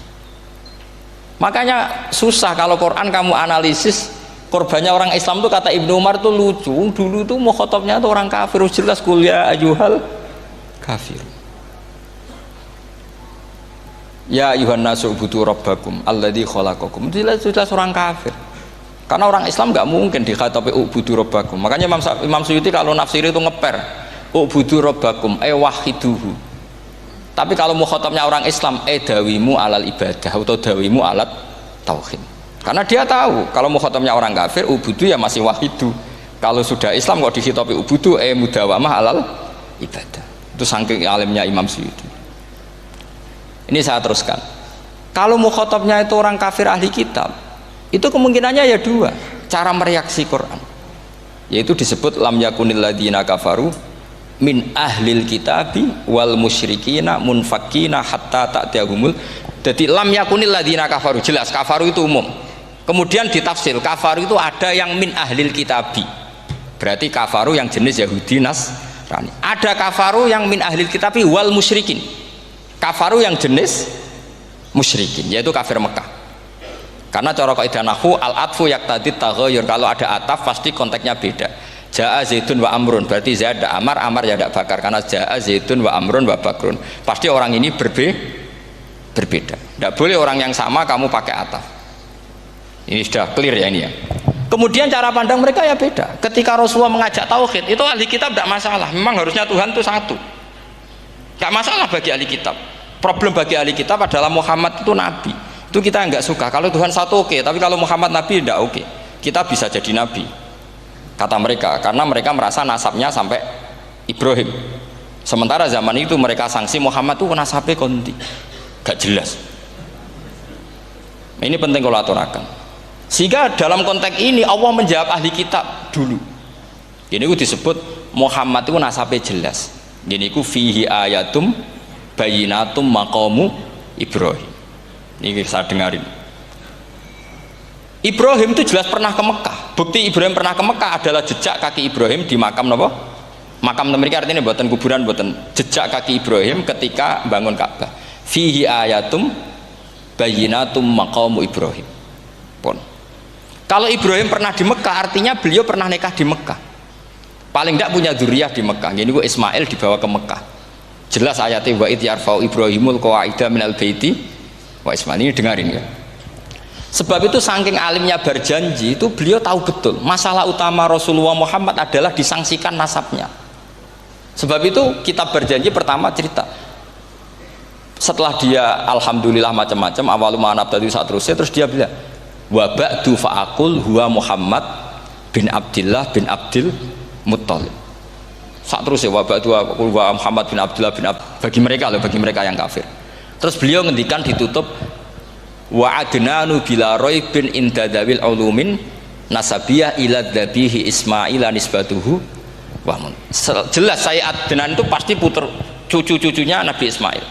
Makanya susah kalau Quran kamu analisis korbannya orang Islam tuh, kata Ibnu Umar tuh lucu. Dulu tuh mukhatabnya tuh orang kafir, jelas kuliah ajuhal kafir. Ya ayuhan nasu ubudu rabbakum alladzi khalaqakum. Jelas orang kafir. Karena orang Islam nggak mungkin dikhatabi ubudu rabbakum. Makanya Imam Suyuti kalau nafsir itu ngeper. Ubudu rabbakum wahiduhu. Tapi kalau mukhatabnya orang Islam dawimu alal ibadah atau dawimu alat tauhid. Karena dia tahu kalau mukhatabnya orang kafir ubudu ya masih wahidu. Kalau sudah Islam kok dikhitabi ubudu mudawamah alal ibadah. Itu saking alimnya Imam Suyuti. Ini saya teruskan. Kalau mukhatabnya itu orang kafir ahli kitab, itu kemungkinannya ya dua cara mereaksi Quran. Yaitu disebut lam yakunil ladzina kafaru min ahlil kitabi wal musyrikina munfakina hatta ta'tiyahumul. Jadi lam yakunil ladzina kafaru, jelas kafaru itu umum. Kemudian ditafsir kafaru itu ada yang min ahlil kitabi, berarti kafaru yang jenis Yahudi Nasrani. Ada kafaru yang min ahlil kitabi wal musyrikin, kafaru yang jenis musyrikin, yaitu kafir Mekah. Karena cara kaidah nahwu al-atfu yaqtadi taghayyur, kalau ada ataf pasti konteksnya beda. Ja'a Zaidun wa Amrun, berarti Zaid ada Amar, Amar ya ada Bakar. Karena Ja'a Zaidun wa Amrun wa Bakrun, pasti orang ini berbeda. Tidak boleh orang yang sama kamu pakai ataf. Ini sudah clear ya ini ya. Kemudian cara pandang mereka ya beda. Ketika Rasulullah mengajak tauhid, itu ahli kitab tidak masalah. Memang harusnya Tuhan itu satu, tidak masalah bagi ahli kitab. Problem bagi ahli kitab adalah Muhammad itu nabi. Itu kita nggak suka. Kalau Tuhan satu oke, tapi kalau Muhammad nabi tidak oke. Kita bisa jadi nabi, kata mereka, karena mereka merasa nasabnya sampai Ibrahim. Sementara zaman itu mereka sanksi Muhammad itu nasabnya konti, gak jelas. Ini penting kalau aturakan. Sehingga dalam konteks ini Allah menjawab ahli kitab dulu. Ini itu disebut Muhammad itu nasabnya jelas. Ini itu fihi ayatum bayinatum maqamu Ibrahim. Ini saya dengarin. Ibrahim itu jelas pernah ke Mekah. Bukti Ibrahim pernah ke Mekah adalah jejak kaki Ibrahim di makam apa? Makam mereka artinya buatan kuburan, buatan jejak kaki Ibrahim ketika bangun Ka'bah. Fihi ayatum bayinatum maqamu Ibrahim. Pun. Kalau Ibrahim pernah di Mekah artinya beliau pernah nikah di Mekah. Paling tidak punya dzurriyyah di Mekah. Ini gua Ismail dibawa ke Mekah. Jelas ayatnya wa id yarfa'u Ibrahimul qawaida minal baiti wa Ismail. Ini dengarin ya. Sebab itu saking alimnya berjanji itu beliau tahu betul masalah utama Rasulullah Muhammad adalah disangsikan nasabnya. Sebab itu kitab berjanji pertama cerita Setelah dia alhamdulillah macam-macam, awalu ma'anab tadi saat terus dia bilang, wa ba'du fa'akul huwa Muhammad bin Abdillah bin Abdil Muttalib. Saat terus ya, wa ba'du fa'akul huwa Muhammad bin Abdillah bin Abdil, bagi mereka yang kafir. Terus beliau ngendikan ditutup, wa adnanu bila roibin indadawil ulumin nasabiyah ila dhabihi Ismaila nisbatuhu wamun. Jelas saya Adnan itu pasti puter cucu-cucunya Nabi Ismail.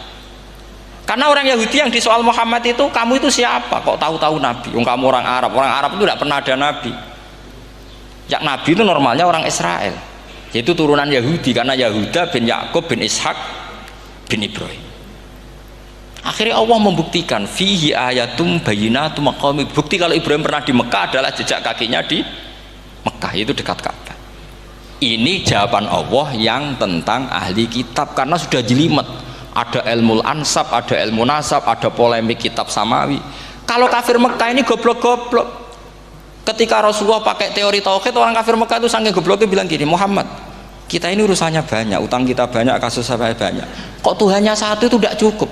Karena orang Yahudi yang disoal Muhammad itu, kamu itu siapa? Kok tahu-tahu Nabi? Kamu orang Arab itu tidak pernah ada Nabi. Yang Nabi itu normalnya orang Israel, yaitu turunan Yahudi, karena Yahuda bin Yakub bin Ishak bin Ibrahim. Akhirnya Allah membuktikan fihi ayatum bayyinatum maqami. Bukti kalau Ibrahim pernah di Mekah adalah jejak kakinya di Mekah, itu dekat Ka'bah. Ini jawaban Allah yang tentang ahli kitab, karena sudah jelimet. Ada ilmu ansab, ada ilmu nasab, ada polemik kitab samawi. Kalau kafir Mekah ini goblok-goblok. Ketika Rasulullah pakai teori tauhid, orang kafir Mekah itu saking gobloknya bilang gini, Muhammad, kita ini urusannya banyak, utang kita banyak, kasus saya banyak. Kok Tuhannya satu itu tidak cukup?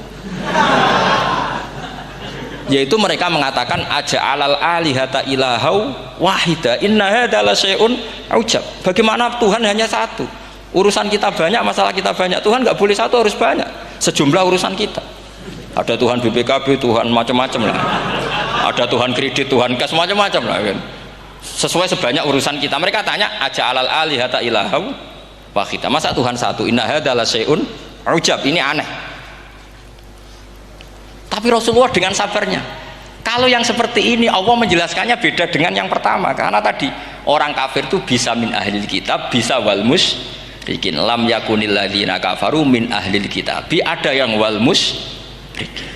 Yaitu mereka mengatakan aja'alal alihata ilahau wahida inna hadza la syai'un ujab. Bagaimana Tuhan hanya satu? Urusan kita banyak, masalah kita banyak. Tuhan nggak boleh satu, harus banyak. Sejumlah urusan kita. Ada Tuhan BPKB, Tuhan macam-macam lah. Ada Tuhan kredit, Tuhan kas, macam-macam lah kan. Sesuai sebanyak urusan kita. Mereka tanya aja'alal alihata ilahau wahida. Masa Tuhan satu? Inna hadza la syai'un ujab. Ini aneh. Tapi Rasulullah dengan sabarnya, kalau yang seperti ini Allah menjelaskannya beda dengan yang pertama, karena tadi orang kafir itu bisa min ahlil kitab, bisa wal musyrikin. Lam yakunil ladzina kafaru min ahlil kitab, ada yang wal musyrikin.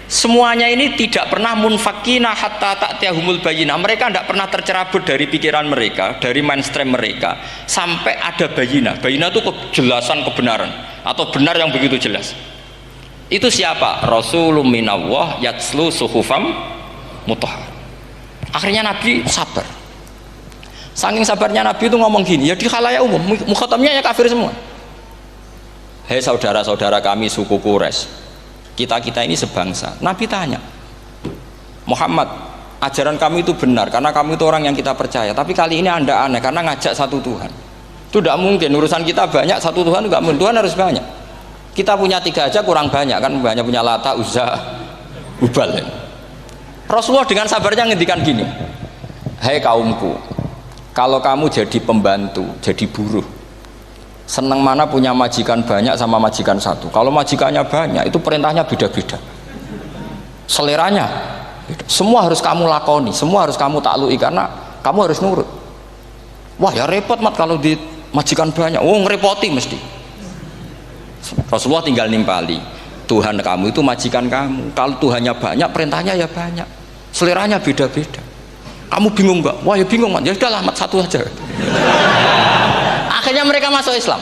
Semuanya ini tidak pernah munfakina hatta ta'tiyahumul bayyinah. Mereka tidak pernah tercerabut dari pikiran mereka, dari mainstream mereka, sampai ada bayyinah. Bayyinah itu kejelasan kebenaran atau benar yang begitu jelas. Itu siapa? Rasulun minallah yatslu suhufam mutahhar. Akhirnya Nabi sabar. Saking sabarnya Nabi itu ngomong gini, ya di khalayak umum, mukhatamnya ya kafir semua. Hei saudara-saudara kami suku Quraisy, kita ini sebangsa. Nabi tanya, Muhammad, ajaran kami itu benar karena kami itu orang yang kita percaya, tapi kali ini Anda aneh karena ngajak satu Tuhan. Itu tidak mungkin, urusan kita banyak, satu Tuhan enggak mungkin, Tuhan harus banyak. Kita punya 3 aja kurang banyak kan, banyak punya Lata, Uzza, Hubal. Rasulullah dengan sabarnya ngendikan gini, hei kaumku, kalau kamu jadi pembantu, jadi buruh, senang mana punya majikan banyak sama majikan satu? Kalau majikannya banyak, itu perintahnya beda-beda, seleranya beda. Semua harus kamu lakoni, semua harus kamu taklui karena kamu harus nurut. Wah ya repot mat kalau di majikan banyak, ngerepoti mesti. Rasulullah tinggal nimpali, Tuhan kamu itu majikan kamu. Kalau Tuhannya banyak, perintahnya ya banyak, seleranya beda-beda. Kamu bingung nggak? Wah ya bingung mat, ya udahlah mat satu aja. Akhirnya mereka masuk Islam.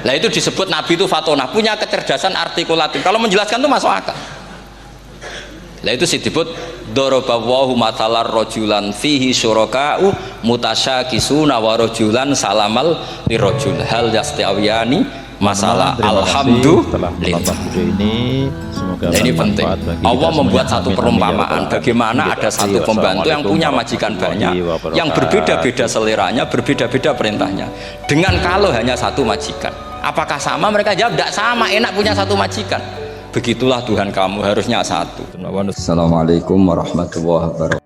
Nah itu disebut Nabi itu fatonah, punya kecerdasan artikulatif. Kalau menjelaskan itu masuk akal. Nah itu disebut dorobawahu matalar rojulan fihi syuraka'u mutasyakisuna wa rojulan salamal lirojul hal yastiawiyani masalah. Alhamdulillah. Ini penting. Allah membuat satu perumpamaan bagaimana ada satu pembantu yang punya majikan banyak, yang berbeda-beda seleranya, berbeda-beda perintahnya, dengan kalau hanya satu majikan. Apakah sama? Mereka jawab tidak sama, enak punya satu majikan. Begitulah Tuhan kamu, harusnya satu. Assalamualaikum warahmatullahi wabarakatuh.